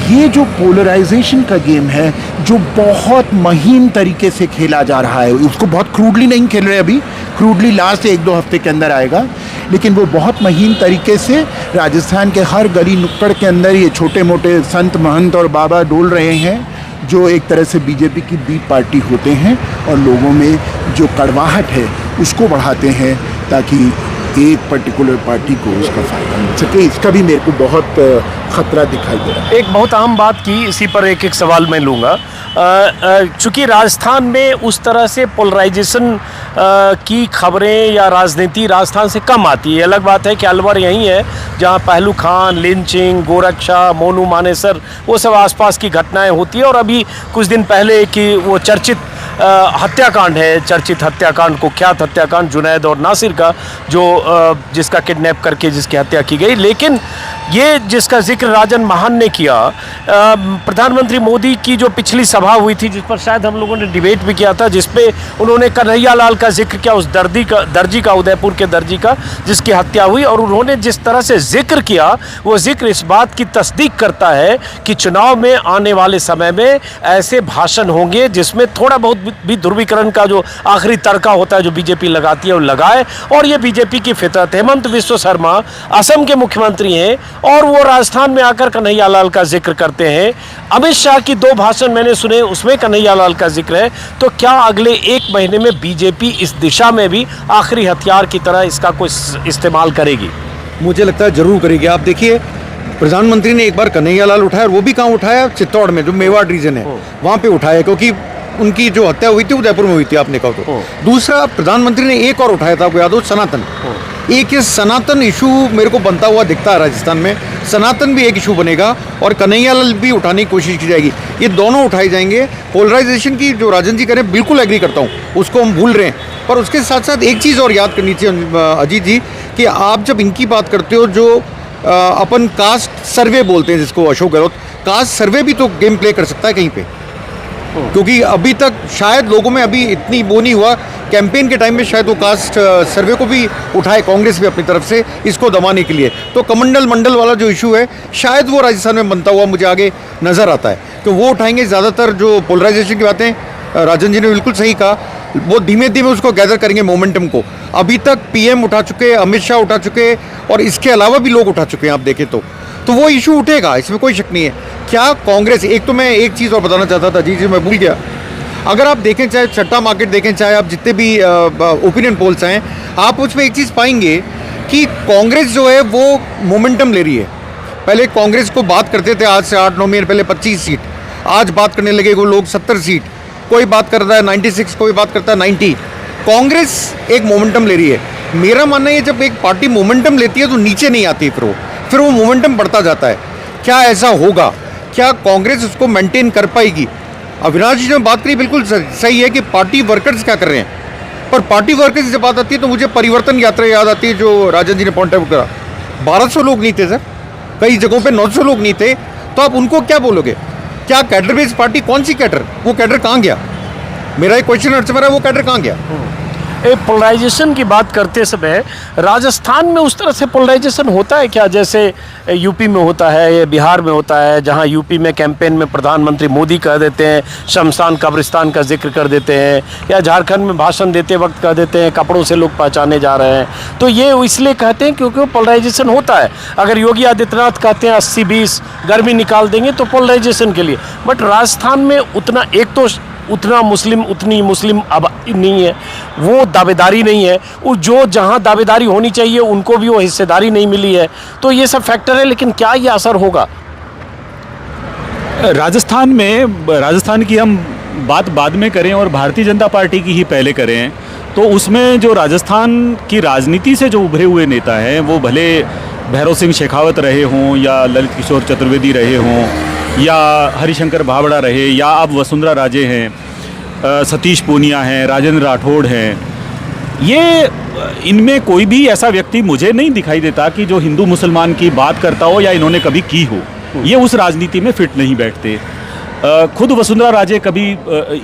ये जो पोलराइजेशन का गेम है जो बहुत महीन तरीके से खेला जा रहा है, उसको बहुत क्रूडली नहीं खेल रहे अभी, क्रूडली लास्ट 1-2 हफ्ते के अंदर आएगा, लेकिन वो बहुत महीन तरीके से राजस्थान के हर गली नुक्कड़ के अंदर ये छोटे मोटे संत महंत और बाबा डोल रहे हैं जो एक तरह से बीजेपी की बी पार्टी होते हैं और लोगों में जो कड़वाहट है उसको बढ़ाते हैं ताकि एक पर्टिकुलर पार्टी को उसका फायदा मिल सके। इसका भी मेरे को बहुत खतरा दिखाई दे रहा है।
एक बहुत अहम बात की, इसी पर एक एक सवाल मैं लूँगा। चूँकि राजस्थान में उस तरह से पोलराइजेशन की खबरें या राजनीति राजस्थान से कम आती है। अलग बात है कि अलवर यही है जहाँ पहलू खान, लिंचिंग, गोरक्षा, मोनू मानेसर, वो सब आसपास की घटनाएं होती है। और अभी कुछ दिन पहले कि वो चर्चित हत्याकांड है, चर्चित हत्याकांड, कुख्यात हत्याकांड जुनैद और नासिर का, जो जिसका किडनैप करके जिसकी हत्या की गई। लेकिन ये जिसका जिक्र राजन महान ने किया, प्रधानमंत्री मोदी की जो पिछली सभा हुई थी जिस पर शायद हम लोगों ने डिबेट भी किया था, जिसपे उन्होंने कन्हैया लाल का जिक्र किया, उस दर्जी का, उदयपुर के दर्जी का जिसकी हत्या हुई। और उन्होंने जिस तरह से जिक्र किया वो जिक्र इस बात की तस्दीक करता है कि चुनाव में आने वाले समय में ऐसे भाषण होंगे जिसमें थोड़ा बहुत भी ध्रुवीकरण का जो आखिरी तड़का होता है जो बीजेपी लगाती है वो लगाए। और ये बीजेपी की फितरत है। हेमंत बिस्वा शर्मा असम के मुख्यमंत्री हैं और वो राजस्थान में आकर कन्हैया लाल का जिक्र करते हैं। अमित शाह की 2 भाषण मैंने सुने, उसमें कन्हैया लाल का जिक्र है। तो क्या अगले 1 महीने में बीजेपी इस दिशा में भी आखिरी हथियार की तरह इसका कुछ इस्तेमाल करेगी?
मुझे लगता है जरूर करेगी। आप देखिए, प्रधानमंत्री ने एक बार कन्हैया लाल उठाया, और वो भी कहाँ उठाया, चित्तौड़ में, जो मेवाड़ रीजन है वहाँ पे उठाया, क्योंकि उनकी जो हत्या हुई थी उदयपुर में हुई थी, आपने कहा तो। दूसरा, प्रधानमंत्री ने एक और उठाया था, आपको याद हो, सनातन। एक ये सनातन इशू मेरे को बनता हुआ दिखता है राजस्थान में। सनातन भी एक इशू बनेगा और कन्हैया लाल भी उठाने की कोशिश की जाएगी। ये दोनों उठाए जाएंगे। पोलराइजेशन की जो राजन जी करें, बिल्कुल एग्री करता हूँ, उसको हम भूल रहे हैं। पर उसके साथ साथ एक चीज़ और याद करनी चाहिए अजीत जी, कि आप जब इनकी बात करते हो, जो अपन कास्ट सर्वे बोलते हैं जिसको अशोक गहलोत, कास्ट सर्वे भी तो गेम प्ले कर सकता है कहीं पे, क्योंकि अभी तक शायद लोगों में अभी इतनी वो नहीं हुआ। कैंपेन के टाइम में शायद वो कास्ट सर्वे को भी उठाए कांग्रेस भी अपनी तरफ से इसको दबाने के लिए। तो कमंडल मंडल वाला जो इशू है, शायद वो राजस्थान में बनता हुआ मुझे आगे नज़र आता है, तो वो उठाएंगे। ज़्यादातर जो पोलराइजेशन की बातें राजन जी ने बिल्कुल सही कहा, वो धीमे धीमे उसको गैदर करेंगे मोमेंटम को। अभी तक पीएम उठा चुके, अमित शाह उठा चुके, और इसके अलावा भी लोग उठा चुके हैं आप देखें तो वो इशू उठेगा, इसमें कोई शक नहीं है। क्या कांग्रेस, एक तो मैं एक चीज़ और बताना चाहता था जी मैं भूल गया। अगर आप देखें, चाहे सट्टा मार्केट देखें, चाहे आप जितने भी ओपिनियन पोल्स हैं, आप उसमें एक चीज़ पाएंगे कि कांग्रेस जो है वो मोमेंटम ले रही है। पहले कांग्रेस को बात करते थे आज से 8-9 महीने पहले 25 सीट, आज बात करने लगे वो लोग 70 सीट, कोई बात करता है 96, कोई बात करता है 90। कांग्रेस एक मोमेंटम ले रही है। मेरा मानना है जब एक पार्टी मोमेंटम लेती है तो नीचे नहीं आती, फिर वो मोमेंटम बढ़ता जाता है। क्या ऐसा होगा? क्या कांग्रेस उसको मेंटेन कर पाएगी? अविनाश जी ने बात करी बिल्कुल सही है कि पार्टी वर्कर्स क्या कर रहे हैं, पर पार्टी वर्कर्स जब बात आती है तो मुझे परिवर्तन यात्रा याद आती है जो राजन जी ने पॉइंट आउट करा। 1200 लोग नहीं थे सर, कई जगहों पे 900 लोग नहीं थे, तो आप उनको क्या बोलोगे? क्या कैडर बेस्ड पार्टी? कौन सी कैडर? वो कैडर कहाँ गया? मेरा एक क्वेश्चन अर्थ मेरा, वो कैडर कहाँ गया?
पोलराइजेशन की बात करते समय राजस्थान में उस तरह से पोलराइजेशन होता है क्या, जैसे यूपी में होता है या बिहार में होता है, जहां यूपी में कैंपेन में प्रधानमंत्री मोदी कह देते हैं शमशान कब्रिस्तान का जिक्र कर देते हैं, या झारखंड में भाषण देते वक्त कह देते हैं कपड़ों से लोग पहचाने जा रहे हैं। तो ये इसलिए कहते हैं क्योंकि वो पोलराइजेशन होता है। अगर योगी आदित्यनाथ कहते हैं 80-20 गर्मी निकाल देंगे तो पोलराइजेशन के लिए, बट राजस्थान में उतना, एक तो उतनी मुस्लिम अब नहीं है, वो दावेदारी नहीं है, वो जो जहाँ दावेदारी होनी चाहिए उनको भी वो हिस्सेदारी नहीं मिली है। तो ये सब फैक्टर है, लेकिन क्या ये असर होगा?
राजस्थान की हम बात बाद में करें और भारतीय जनता पार्टी की ही पहले करें, तो उसमें जो राजस्थान की राजनीति से जो उभरे हुए नेता हैं, वो भले भैरव सिंह शेखावत रहे हों या ललित किशोर चतुर्वेदी रहे हों या हरिशंकर भावड़ा रहे, या अब वसुंधरा राजे हैं, सतीश पूनिया हैं, राजेंद्र राठौड़ हैं, ये इनमें कोई भी ऐसा व्यक्ति मुझे नहीं दिखाई देता कि जो हिंदू मुसलमान की बात करता हो या इन्होंने कभी की हो। ये उस राजनीति में फिट नहीं बैठते। खुद वसुंधरा राजे कभी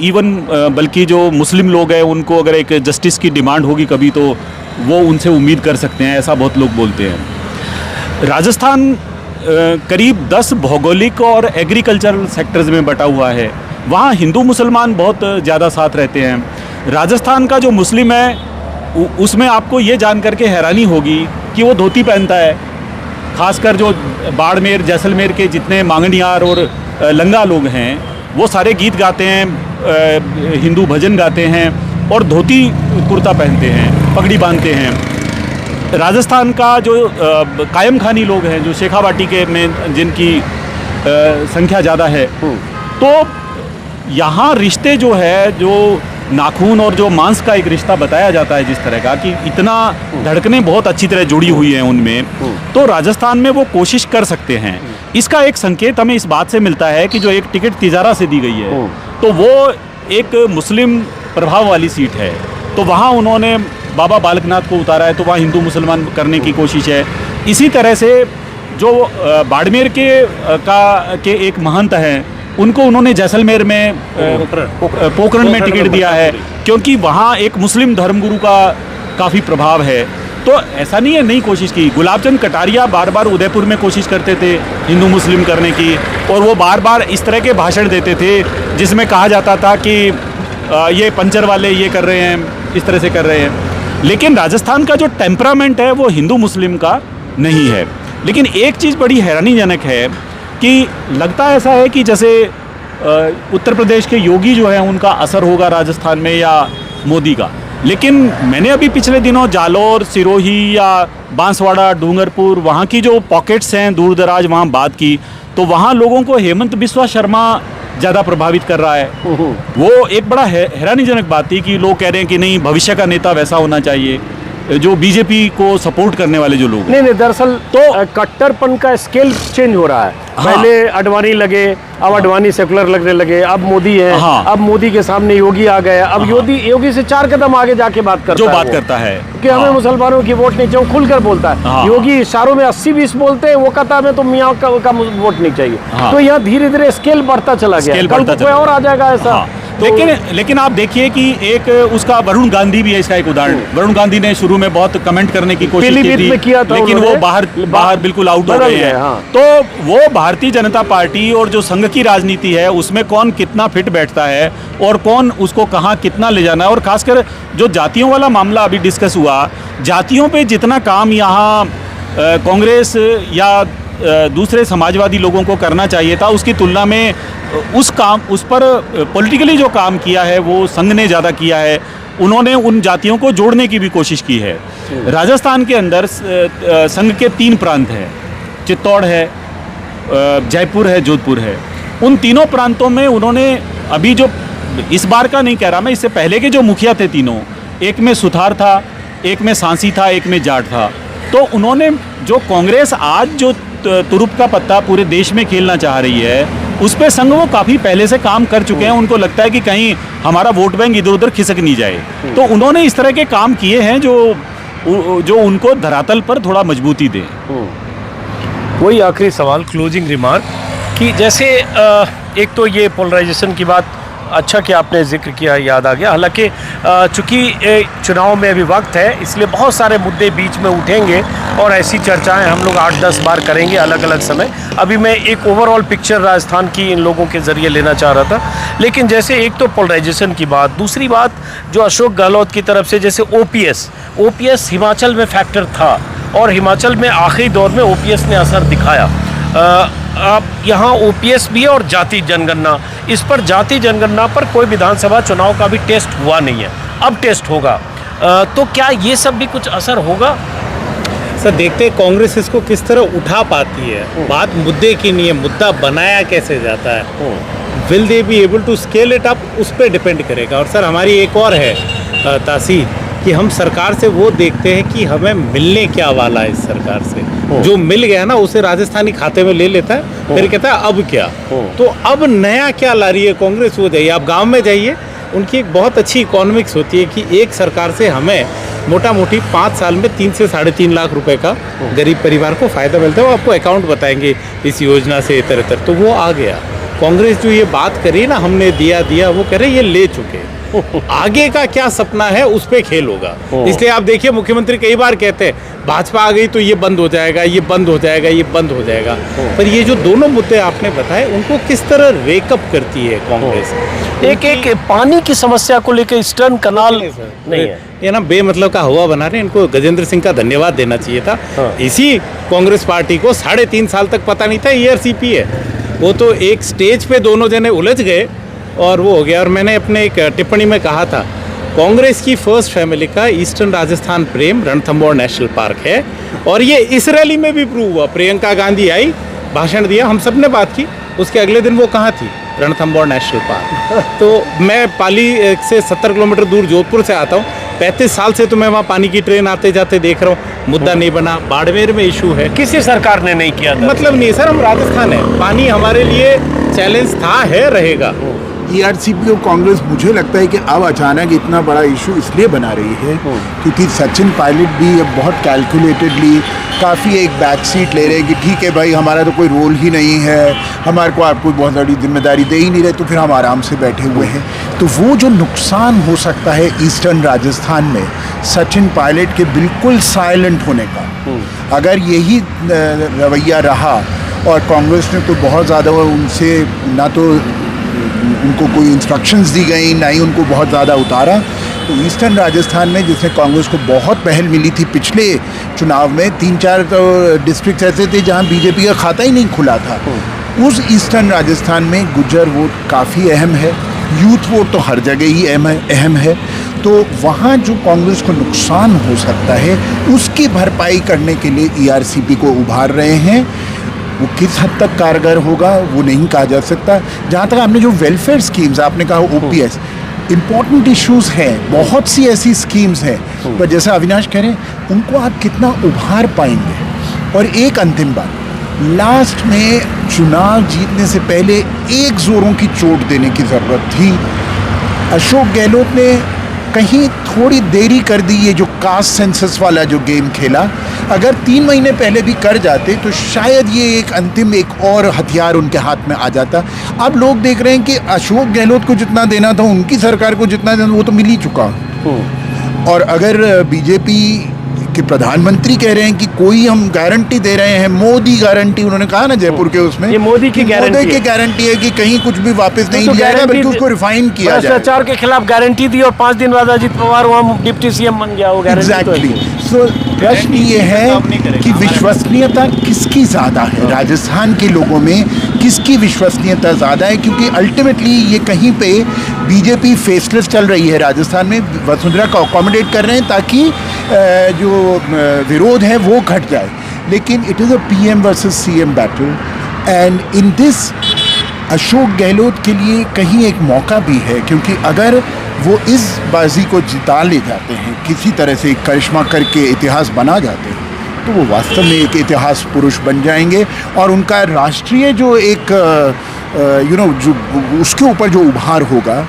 इवन बल्कि जो मुस्लिम लोग हैं उनको अगर एक जस्टिस की डिमांड होगी कभी, तो वो उनसे उम्मीद कर सकते हैं, ऐसा बहुत लोग बोलते हैं। राजस्थान करीब 10 भौगोलिक और एग्रीकल्चरल सेक्टर्स में बटा हुआ है। वहाँ हिंदू मुसलमान बहुत ज़्यादा साथ रहते हैं। राजस्थान का जो मुस्लिम है उसमें आपको ये जान करके हैरानी होगी कि वो धोती पहनता है। खासकर जो बाड़मेर जैसलमेर के जितने मांगनियार और लंगा लोग हैं वो सारे गीत गाते हैं, हिंदू भजन गाते हैं और धोती कुर्ता पहनते हैं, पगड़ी बांधते हैं। राजस्थान का जो कायम खानी लोग हैं, जो शेखावाटी के में जिनकी संख्या ज़्यादा है, तो यहाँ रिश्ते जो है, जो नाखून और जो मांस का एक रिश्ता बताया जाता है जिस तरह का, कि इतना धड़कनें बहुत अच्छी तरह जुड़ी हुई हैं उनमें, तो राजस्थान में वो कोशिश कर सकते हैं। इसका एक संकेत हमें इस बात से मिलता है कि जो एक टिकट तिजारा से दी गई है, तो वो एक मुस्लिम प्रभाव वाली सीट है, तो वहाँ उन्होंने बाबा बालकनाथ को उतारा है, तो वहाँ हिंदू मुसलमान करने की कोशिश है। इसी तरह से जो बाड़मेर के एक महंत हैं, उनको उन्होंने जैसलमेर में पोखरण में टिकट दिया है, क्योंकि वहाँ एक मुस्लिम धर्मगुरु का काफ़ी प्रभाव है। तो ऐसा नहीं है नहीं कोशिश की। गुलाबचंद कटारिया बार बार उदयपुर में कोशिश करते थे हिंदू मुस्लिम करने की, और वो बार बार इस तरह के भाषण देते थे जिसमें कहा जाता था कि ये पंचर वाले ये कर रहे हैं, इस तरह से कर रहे हैं। लेकिन राजस्थान का जो टेम्परामेंट है वो हिंदू मुस्लिम का नहीं है। लेकिन एक चीज़ बड़ी हैरानीजनक है कि लगता ऐसा है कि जैसे उत्तर प्रदेश के योगी जो है उनका असर होगा राजस्थान में या मोदी का। लेकिन मैंने अभी पिछले दिनों जालौर, सिरोही या बांसवाड़ा, डूंगरपुर, वहाँ की जो पॉकेट्स हैं दूर दराज, वहाँ बात की, तो वहाँ लोगों को हेमंत बिस्वा शर्मा ज़्यादा प्रभावित कर रहा है। वो एक बड़ा हैरानीजनक बात थी कि लोग कह रहे हैं कि नहीं, भविष्य का नेता वैसा होना चाहिए जो बीजेपी को सपोर्ट करने वाले जो लोग।
नहीं, दरअसल तो कट्टरपन का स्केल चेंज हो रहा है। हाँ। पहले अडवाणी लगे, अब अडवाणी सेकुलर लगने लगे, अब मोदी है। हाँ। अब मोदी के सामने योगी आ गए, अब योगी से 4 कदम आगे जाके बात करता है कि हमें मुसलमानों की वोट नहीं चाहिए, खुलकर बोलता है। योगी इशारों में 80-20 बोलते हैं, वो कहता है तो मियाँ का वोट नहीं चाहिए। तो यहाँ धीरे धीरे स्केल बढ़ता चला गया, कल कोई और आ जाएगा ऐसा।
लेकिन आप देखिए कि एक उसका वरुण गांधी भी है इसका एक उदाहरण। वरुण गांधी ने शुरू में बहुत कमेंट करने की कोशिश की थी, लेकिन वो बाहर बिल्कुल आउट हो गए हैं। तो वो भारतीय जनता पार्टी और जो संघ की राजनीति है उसमें कौन कितना फिट बैठता है और कौन उसको कहाँ कितना ले जाना है। और खासकर जो जातियों वाला मामला अभी डिस्कस हुआ, जातियों पे जितना काम यहाँ कांग्रेस या दूसरे समाजवादी लोगों को करना चाहिए था, उसकी तुलना में उस पर पॉलिटिकली जो काम किया है वो संघ ने ज़्यादा किया है। उन्होंने उन जातियों को जोड़ने की भी कोशिश की है। राजस्थान के अंदर संघ के 3 प्रांत हैं, चित्तौड़ है, जयपुर है, जोधपुर है। उन तीनों प्रांतों में उन्होंने अभी जो, इस बार का नहीं कह रहा मैं, इससे पहले के जो मुखिया थे तीनों, एक में सुथार था, एक में सांसी था, एक में जाट था, तो उन्होंने जो कांग्रेस आज जो तुरुप का पत्ता पूरे देश में खेलना चाह रही है, उस पे संघ वो काफ़ी पहले से काम कर चुके हैं। उनको लगता है कि कहीं हमारा वोट बैंक इधर उधर खिसक नहीं जाए, तो उन्होंने इस तरह के काम किए हैं जो उनको धरातल पर थोड़ा मजबूती दें।
वही आखिरी सवाल, क्लोजिंग रिमार्क, कि जैसे एक तो ये पोलराइजेशन की बात अच्छा कि आपने जिक्र किया, याद आ गया। हालांकि चूँकि चुनाव में अभी वक्त है, इसलिए बहुत सारे मुद्दे बीच में उठेंगे और ऐसी चर्चाएं हम लोग 8-10 बार करेंगे अलग अलग समय। अभी मैं एक ओवरऑल पिक्चर राजस्थान की इन लोगों के ज़रिए लेना चाह रहा था। लेकिन जैसे एक तो पोलराइजेशन की बात, दूसरी बात जो अशोक गहलोत की तरफ से जैसे ओपीएस हिमाचल में फैक्टर था और हिमाचल में आखिरी दौर में ओपीएस ने असर दिखाया। अब यहाँ ओपीएस भी है और जाति जनगणना, इस पर जाति जनगणना पर कोई विधानसभा चुनाव का भी टेस्ट हुआ नहीं है, अब टेस्ट होगा। तो क्या ये सब भी कुछ असर होगा?
सर देखते हैं कांग्रेस इसको किस तरह उठा पाती है। बात मुद्दे की नहीं है, मुद्दा बनाया कैसे जाता है। Will they be able to scale it up, उस पर डिपेंड करेगा। और सर हमारी एक और है तासीर कि हम सरकार से वो देखते हैं कि हमें मिलने क्या वाला है। इस सरकार से जो मिल गया ना उसे राजस्थानी खाते में ले लेता है, फिर कहता है अब क्या। तो अब नया क्या ला रही है कांग्रेस, वो जाइए आप गांव में जाइए, उनकी एक बहुत अच्छी इकोनॉमिक्स होती है कि एक सरकार से हमें मोटा मोटी 5 साल में 3 से 3.5 लाख रुपए का गरीब परिवार को फ़ायदा मिलता है। वो आपको अकाउंट बताएंगे इस योजना से इतर। तो वो आ गया। कांग्रेस जो ये बात करी ना हमने दिया, वो कह रहे ये ले चुके। आगे का क्या सपना है उस पे खेल होगा। इसलिए आप देखिए मुख्यमंत्री कई बार कहते हैं भाजपा आ गई तो ये बंद हो जाएगा, ये बंद हो जाएगा, ये बंद हो जाएगा। पर ये जो दोनों मुद्दे आपने बताए उनको किस तरह रेकअप करती है कांग्रेस।
एक पानी की समस्या को लेकर ईस्टर्न कनाल नहीं है,
ये ना बेमतलब का हवा बना रहे हैं। इनको गजेंद्र सिंह का धन्यवाद देना चाहिए था। इसी कांग्रेस पार्टी को 3.5 साल तक पता नहीं था ईआरसीपी है। वो तो एक स्टेज पे दोनों जने उलझ गए और वो हो गया। और मैंने अपने एक टिप्पणी में कहा था कांग्रेस की फर्स्ट फैमिली का ईस्टर्न राजस्थान प्रेम रणथंभौर नेशनल पार्क है। और ये इस रैली में भी प्रूव हुआ। प्रियंका गांधी आई, भाषण दिया, हम सब ने बात की, उसके अगले दिन वो कहाँ थी? Ranthambore national park. तो मैं पाली से 70 किलोमीटर दूर जोधपुर से आता हूँ, 35 साल से तो मैं वहाँ पानी की ट्रेन आते जाते देख रहा हूँ। मुद्दा नहीं बना। बाड़मेर में इशू है,
किसी सरकार ने नहीं किया था।
मतलब नहीं सर, हम राजस्थान है, पानी हमारे लिए चैलेंज था, है, रहेगा।
ईआरसीपी और कांग्रेस मुझे लगता है कि अब अचानक इतना बड़ा इशू इसलिए बना रही है क्योंकि सचिन पायलट भी अब बहुत कैलकुलेटेडली काफ़ी एक बैक सीट ले रहे हैं कि ठीक है भाई हमारा तो कोई रोल ही नहीं है, हमारे को आप कोई बहुत बड़ी जिम्मेदारी दे ही नहीं रहे, तो फिर हम आराम से बैठे हुए हैं। तो वो जो नुकसान हो सकता है ईस्टर्न राजस्थान में सचिन पायलट के बिल्कुल साइलेंट होने का, अगर यही रवैया रहा और कांग्रेस ने कोई बहुत ज़्यादा उनसे ना तो उनको कोई इंस्ट्रक्शंस दी गई, ना ही उनको बहुत ज़्यादा उतारा, तो ईस्टर्न राजस्थान में जिसमें कांग्रेस को बहुत पहल मिली थी पिछले चुनाव में, 3-4 डिस्ट्रिक्ट ऐसे थे जहां बीजेपी का खाता ही नहीं खुला था। उस ईस्टर्न राजस्थान में गुज्जर वोट काफ़ी अहम है, यूथ वोट तो हर जगह ही अहम है। तो वहाँ जो कांग्रेस को नुकसान हो सकता है उसकी भरपाई करने के लिए ईआरसीपी को उभार रहे हैं। वो किस हद तक कारगर होगा वो नहीं कहा जा सकता। जहाँ तक आपने जो वेलफेयर स्कीम्स आपने कहा ओपीएस, इम्पॉर्टेंट इश्यूज़ हैं, बहुत सी ऐसी स्कीम्स हैं, पर जैसा अविनाश कह रहे हैं उनको आप कितना उभार पाएंगे। और एक अंतिम बात, लास्ट में चुनाव जीतने से पहले एक जोरों की चोट देने की ज़रूरत थी। अशोक गहलोत ने कहीं थोड़ी देरी कर दी, ये जो कास्ट सेंसस वाला जो गेम खेला, अगर 3 महीने पहले भी कर जाते तो शायद ये एक अंतिम एक और हथियार उनके हाथ में आ जाता। अब लोग देख रहे हैं कि अशोक गहलोत को जितना देना था, उनकी सरकार को जितना देना वो तो मिल ही चुका। और अगर बीजेपी कि प्रधानमंत्री कह रहे हैं कि कोई हम गारंटी दे रहे हैं, मोदी गारंटी, उन्होंने कहा ना जयपुर के उसमें,
ये मोदी की
कि
गारंटी
मोदी की
है।
गारंटी है कि कहीं कुछ भी वापस नहीं
तो
लिया जाएगा,
गारंटी
बल्कि उसको रिफाइन किया जाए।
भ्रष्टाचार के खिलाफ गारंटी दी और 5 दिन बाद अजित पवार वहाँ डिप्टी सीएम बन गया। वो गारंटी तो
एग्जैक्टली।
है।
सो प्रश्न ये है कि विश्वसनीयता किसकी ज़्यादा है, राजस्थान के लोगों में किसकी विश्वसनीयता ज़्यादा है, क्योंकि अल्टीमेटली ये कहीं पे बीजेपी फेसलेस चल रही है राजस्थान में, वसुंधरा को अकोमोडेट कर रहे हैं ताकि जो विरोध है वो घट जाए, लेकिन it is a PM versus CM battle, and in this Ashok Gehlot के लिए कहीं एक मौका भी है, क्योंकि अगर वो इस बाजी को जिता ले जाते हैं, किसी तरह से करिश्मा करके इतिहास बना जाते हैं, तो वो वास्तव में एक इतिहास पुरुष बन जाएंगे और उनका राष्ट्रीय जो एक जो उसके ऊपर जो उभार होगा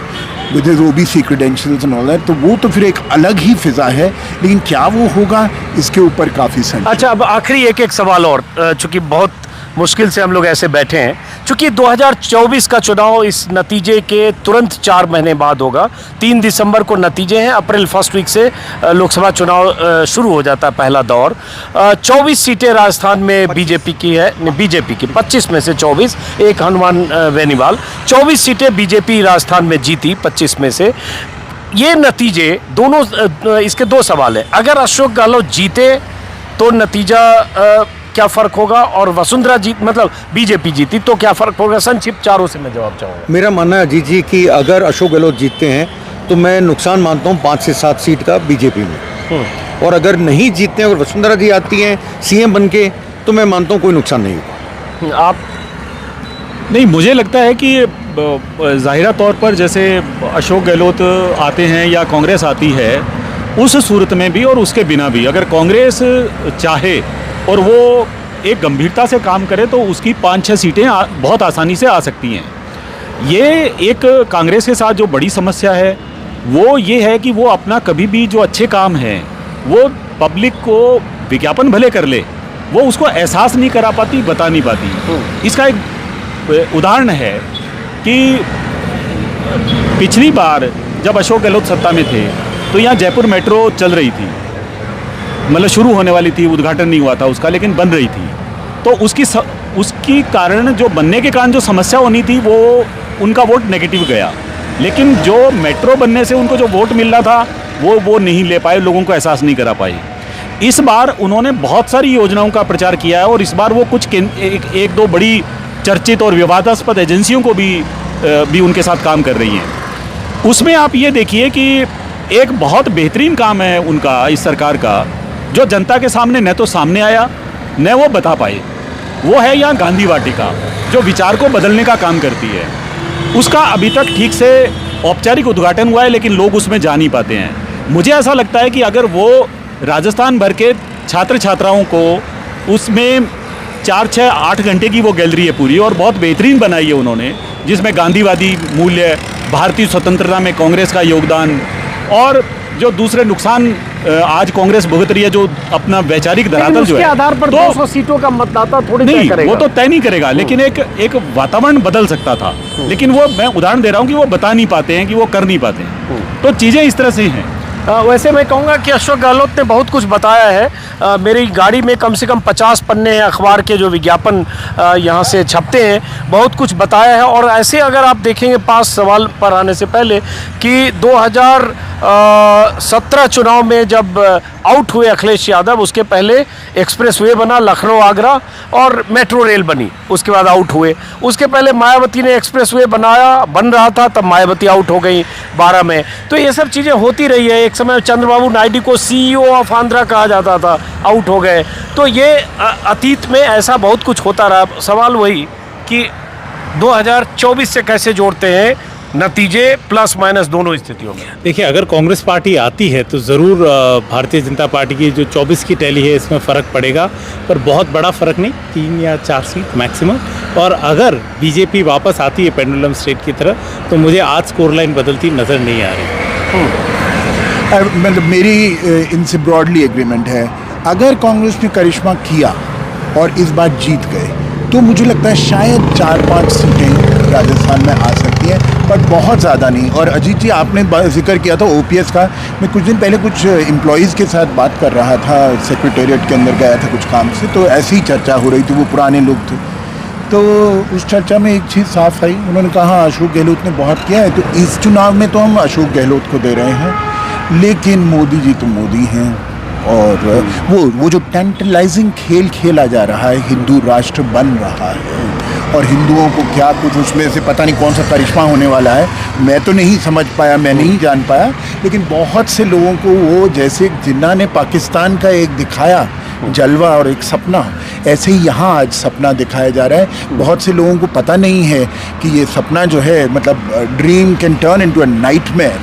with his OBC credentials and all that, तो वो तो फिर एक अलग ही फिजा है, लेकिन क्या वो होगा इसके ऊपर काफ़ी संशय।
अच्छा, अब आखिरी एक सवाल और, चूंकि बहुत मुश्किल से हम लोग ऐसे बैठे हैं, चूंकि 2024 का चुनाव इस नतीजे के तुरंत 4 महीने बाद होगा। 3 दिसंबर को नतीजे हैं, अप्रैल फर्स्ट वीक से लोकसभा चुनाव शुरू हो जाता है पहला दौर। 24 सीटें राजस्थान में बीजेपी की है, बीजेपी की 25 में से 24, एक हनुमान बेनीवाल, 24 सीटें बीजेपी राजस्थान में जीती 25 में से। ये नतीजे दोनों, इसके 2 सवाल है। अगर अशोक गहलोत जीते तो नतीजा क्या फर्क होगा, और वसुंधरा जीत मतलब बीजेपी जीती तो क्या फर्क होगा? संक्षिप्त चारों से मैं जवाब चाहूँगा।
मेरा मानना है अजीत जी कि अगर अशोक गहलोत जीतते हैं तो मैं नुकसान मानता हूँ 5 से 7 सीट का बीजेपी में, और अगर नहीं जीतते हैं और वसुंधरा जी आती हैं सीएम बन के, तो मैं मानता हूँ कोई नुकसान नहीं होगा।
आप
नहीं, मुझे लगता है कि ज़ाहिरा तौर पर जैसे अशोक गहलोत आते हैं या कांग्रेस आती है, उस सूरत में भी और उसके बिना भी अगर कांग्रेस चाहे और वो एक गंभीरता से काम करे तो उसकी 5-6 सीटें बहुत आसानी से आ सकती हैं। ये एक कांग्रेस के साथ जो बड़ी समस्या है वो ये है कि वो अपना कभी भी जो अच्छे काम हैं वो पब्लिक को विज्ञापन भले कर ले, वो उसको एहसास नहीं करा पाती, बता नहीं पाती। इसका एक उदाहरण है कि पिछली बार जब अशोक गहलोत सत्ता में थे तो यहाँ जयपुर मेट्रो चल रही थी, मतलब शुरू होने वाली थी, उद्घाटन नहीं हुआ था उसका, लेकिन बन रही थी। तो उसकी कारण जो बनने के कारण जो समस्या होनी थी वो उनका वोट नेगेटिव गया, लेकिन जो मेट्रो बनने से उनको जो वोट मिल रहा था वो नहीं ले पाए, लोगों को एहसास नहीं करा पाए। इस बार उन्होंने बहुत सारी योजनाओं का प्रचार किया है और इस बार वो कुछ एक दो बड़ी चर्चित और विवादास्पद एजेंसियों को भी उनके साथ काम कर रही हैं। उसमें आप ये देखिए कि एक बहुत बेहतरीन काम है उनका, इस सरकार का, जो जनता के सामने न तो सामने आया न वो बता पाए, वो है यहाँ गांधी वाटिका, जो विचार को बदलने का काम करती है। उसका अभी तक ठीक से औपचारिक उद्घाटन हुआ है लेकिन लोग उसमें जा नहीं पाते हैं। मुझे ऐसा लगता है कि अगर वो राजस्थान भर के छात्र छात्राओं को उसमें 4-6-8 घंटे की वो गैलरी है पूरी और बहुत बेहतरीन बनाई है उन्होंने, जिसमें गांधीवादी मूल्य, भारतीय स्वतंत्रता में कांग्रेस का योगदान और जो दूसरे नुकसान आज कांग्रेस भुगत रही है, जो अपना वैचारिक धरातल जो है,
आधार पर 200 सीटों का मतदाता थोड़ी तय
नहीं,
करेगा।
वो तो तय नहीं करेगा, लेकिन एक वातावरण बदल सकता था। लेकिन वो, मैं उदाहरण दे रहा हूँ कि वो बता नहीं पाते हैं, कि वो कर नहीं पाते हैं। तो चीज़ें इस तरह से हैं।
वैसे मैं कहूँगा कि अशोक गहलोत ने बहुत कुछ बताया है। मेरी गाड़ी में कम से कम 50 पन्ने अखबार के जो विज्ञापन यहाँ से छपते हैं, बहुत कुछ बताया है। और ऐसे अगर आप देखेंगे 5 सवाल पर आने से पहले कि 2017 चुनाव में जब आउट हुए अखिलेश यादव, उसके पहले एक्सप्रेसवे बना लखनऊ आगरा और मेट्रो रेल बनी, उसके बाद आउट हुए। उसके पहले मायावती ने एक्सप्रेसवे बन रहा था, तब मायावती आउट हो गई 12 में। तो ये सब चीज़ें होती रही है। एक समय चंद्रबाबू नायडू को CEO ऑफ आंध्रा कहा जाता था, आउट हो गए। तो ये अतीत में ऐसा बहुत कुछ होता रहा। सवाल वही कि 2024 से कैसे जोड़ते हैं नतीजे प्लस माइनस दोनों स्थितियों में।
देखिए, अगर कांग्रेस पार्टी आती है तो ज़रूर भारतीय जनता पार्टी की जो 24 की टैली है इसमें फ़र्क पड़ेगा, पर बहुत बड़ा फ़र्क नहीं, 3 या 4 सीट मैक्सिमम। और अगर बीजेपी वापस आती है पेंडुलम स्टेट की तरह, तो मुझे आज स्कोर लाइन बदलती नज़र नहीं आ रही।
मतलब मेरी इनसे ब्रॉडली एग्रीमेंट है। अगर कांग्रेस ने करिश्मा किया और इस बार जीत गए तो मुझे लगता है शायद 4-5 सीटें राजस्थान में आ सकती सकती हैं, बट बहुत ज़्यादा नहीं। और अजीत जी, आपने जिक्र किया था ओपीएस का। मैं कुछ दिन पहले कुछ एम्प्लॉयज़ के साथ बात कर रहा था, सेक्रेटेरिएट के अंदर गया था कुछ काम से, तो ऐसी ही चर्चा हो रही थी, वो पुराने लोग थे। तो उस चर्चा में एक चीज़ साफ आई, उन्होंने कहा अशोक गहलोत ने बहुत किया है, तो इस चुनाव में तो हम अशोक गहलोत को दे रहे हैं, लेकिन मोदी जी तो मोदी हैं। और वो जो टेंटलाइजिंग खेल खेला जा रहा है, हिंदू राष्ट्र बन रहा है और हिंदुओं को क्या कुछ उसमें से पता नहीं कौन सा करिश्मा होने वाला है, मैं तो नहीं समझ पाया, मैं नहीं जान पाया। लेकिन बहुत से लोगों को वो, जैसे जिन्ना ने पाकिस्तान का एक दिखाया जलवा और एक सपना, ऐसे ही यहाँ आज सपना दिखाया जा रहा है। बहुत से लोगों को पता नहीं है कि ये सपना जो है, मतलब dream can turn into a nightmare.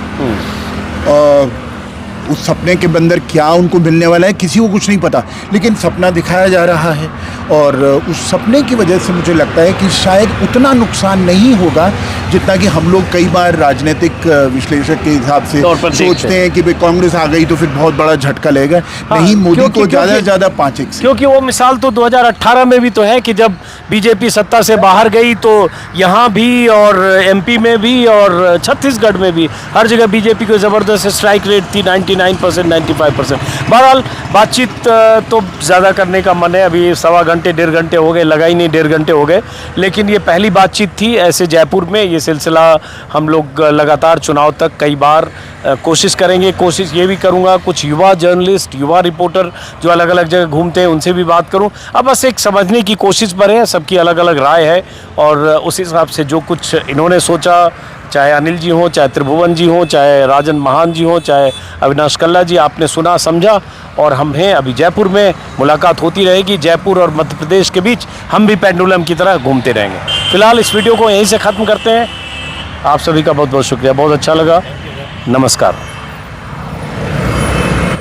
उस सपने के अंदर क्या उनको मिलने वाला है किसी को कुछ नहीं पता, लेकिन सपना दिखाया जा रहा है। और उस सपने की वजह से मुझे लगता है कि शायद उतना नुकसान नहीं होगा जितना कि हम लोग कई बार राजनीतिक विश्लेषक के हिसाब से सोचते हैं कि भाई कांग्रेस आ गई तो फिर बहुत बड़ा झटका लगेगा। नहीं, मोदी को ज़्यादा से ज़्यादा 5-1 से।
क्योंकि वो मिसाल तो 2018 में भी तो है कि जब बीजेपी सत्ता से बाहर गई तो यहाँ भी और एमपी में भी और छत्तीसगढ़ में भी हर जगह बीजेपी को ज़बरदस्त स्ट्राइक रेट थी, 99%, 95%। बहरहाल बातचीत तो ज़्यादा करने का मन है, अभी 1.25 घंटे 1.5 घंटे हो गए, लगा ही नहीं 1.5 घंटे हो गए, लेकिन ये पहली बातचीत थी ऐसे जयपुर में। ये सिलसिला हम लोग लगातार चुनाव तक कई बार कोशिश करेंगे। कोशिश ये भी करूँगा कुछ युवा जर्नलिस्ट, युवा रिपोर्टर जो अलग अलग जगह घूमते हैं उनसे भी बात करूँ। अब बस एक समझने की कोशिश पर है, सबकी अलग अलग राय है और उस हिसाब से जो कुछ इन्होंने सोचा, चाहे अनिल जी हों, चाहे त्रिभुवन जी हों, चाहे राजन महान जी हों, चाहे अविनाश कल्ला जी, आपने सुना समझा। और हम हैं अभी जयपुर में, मुलाकात होती रहेगी। जयपुर और मध्य प्रदेश के बीच हम भी पेंडुलम की तरह घूमते रहेंगे। फिलहाल इस वीडियो को यहीं से ख़त्म करते हैं। आप सभी का बहुत बहुत शुक्रिया, बहुत अच्छा लगा। नमस्कार।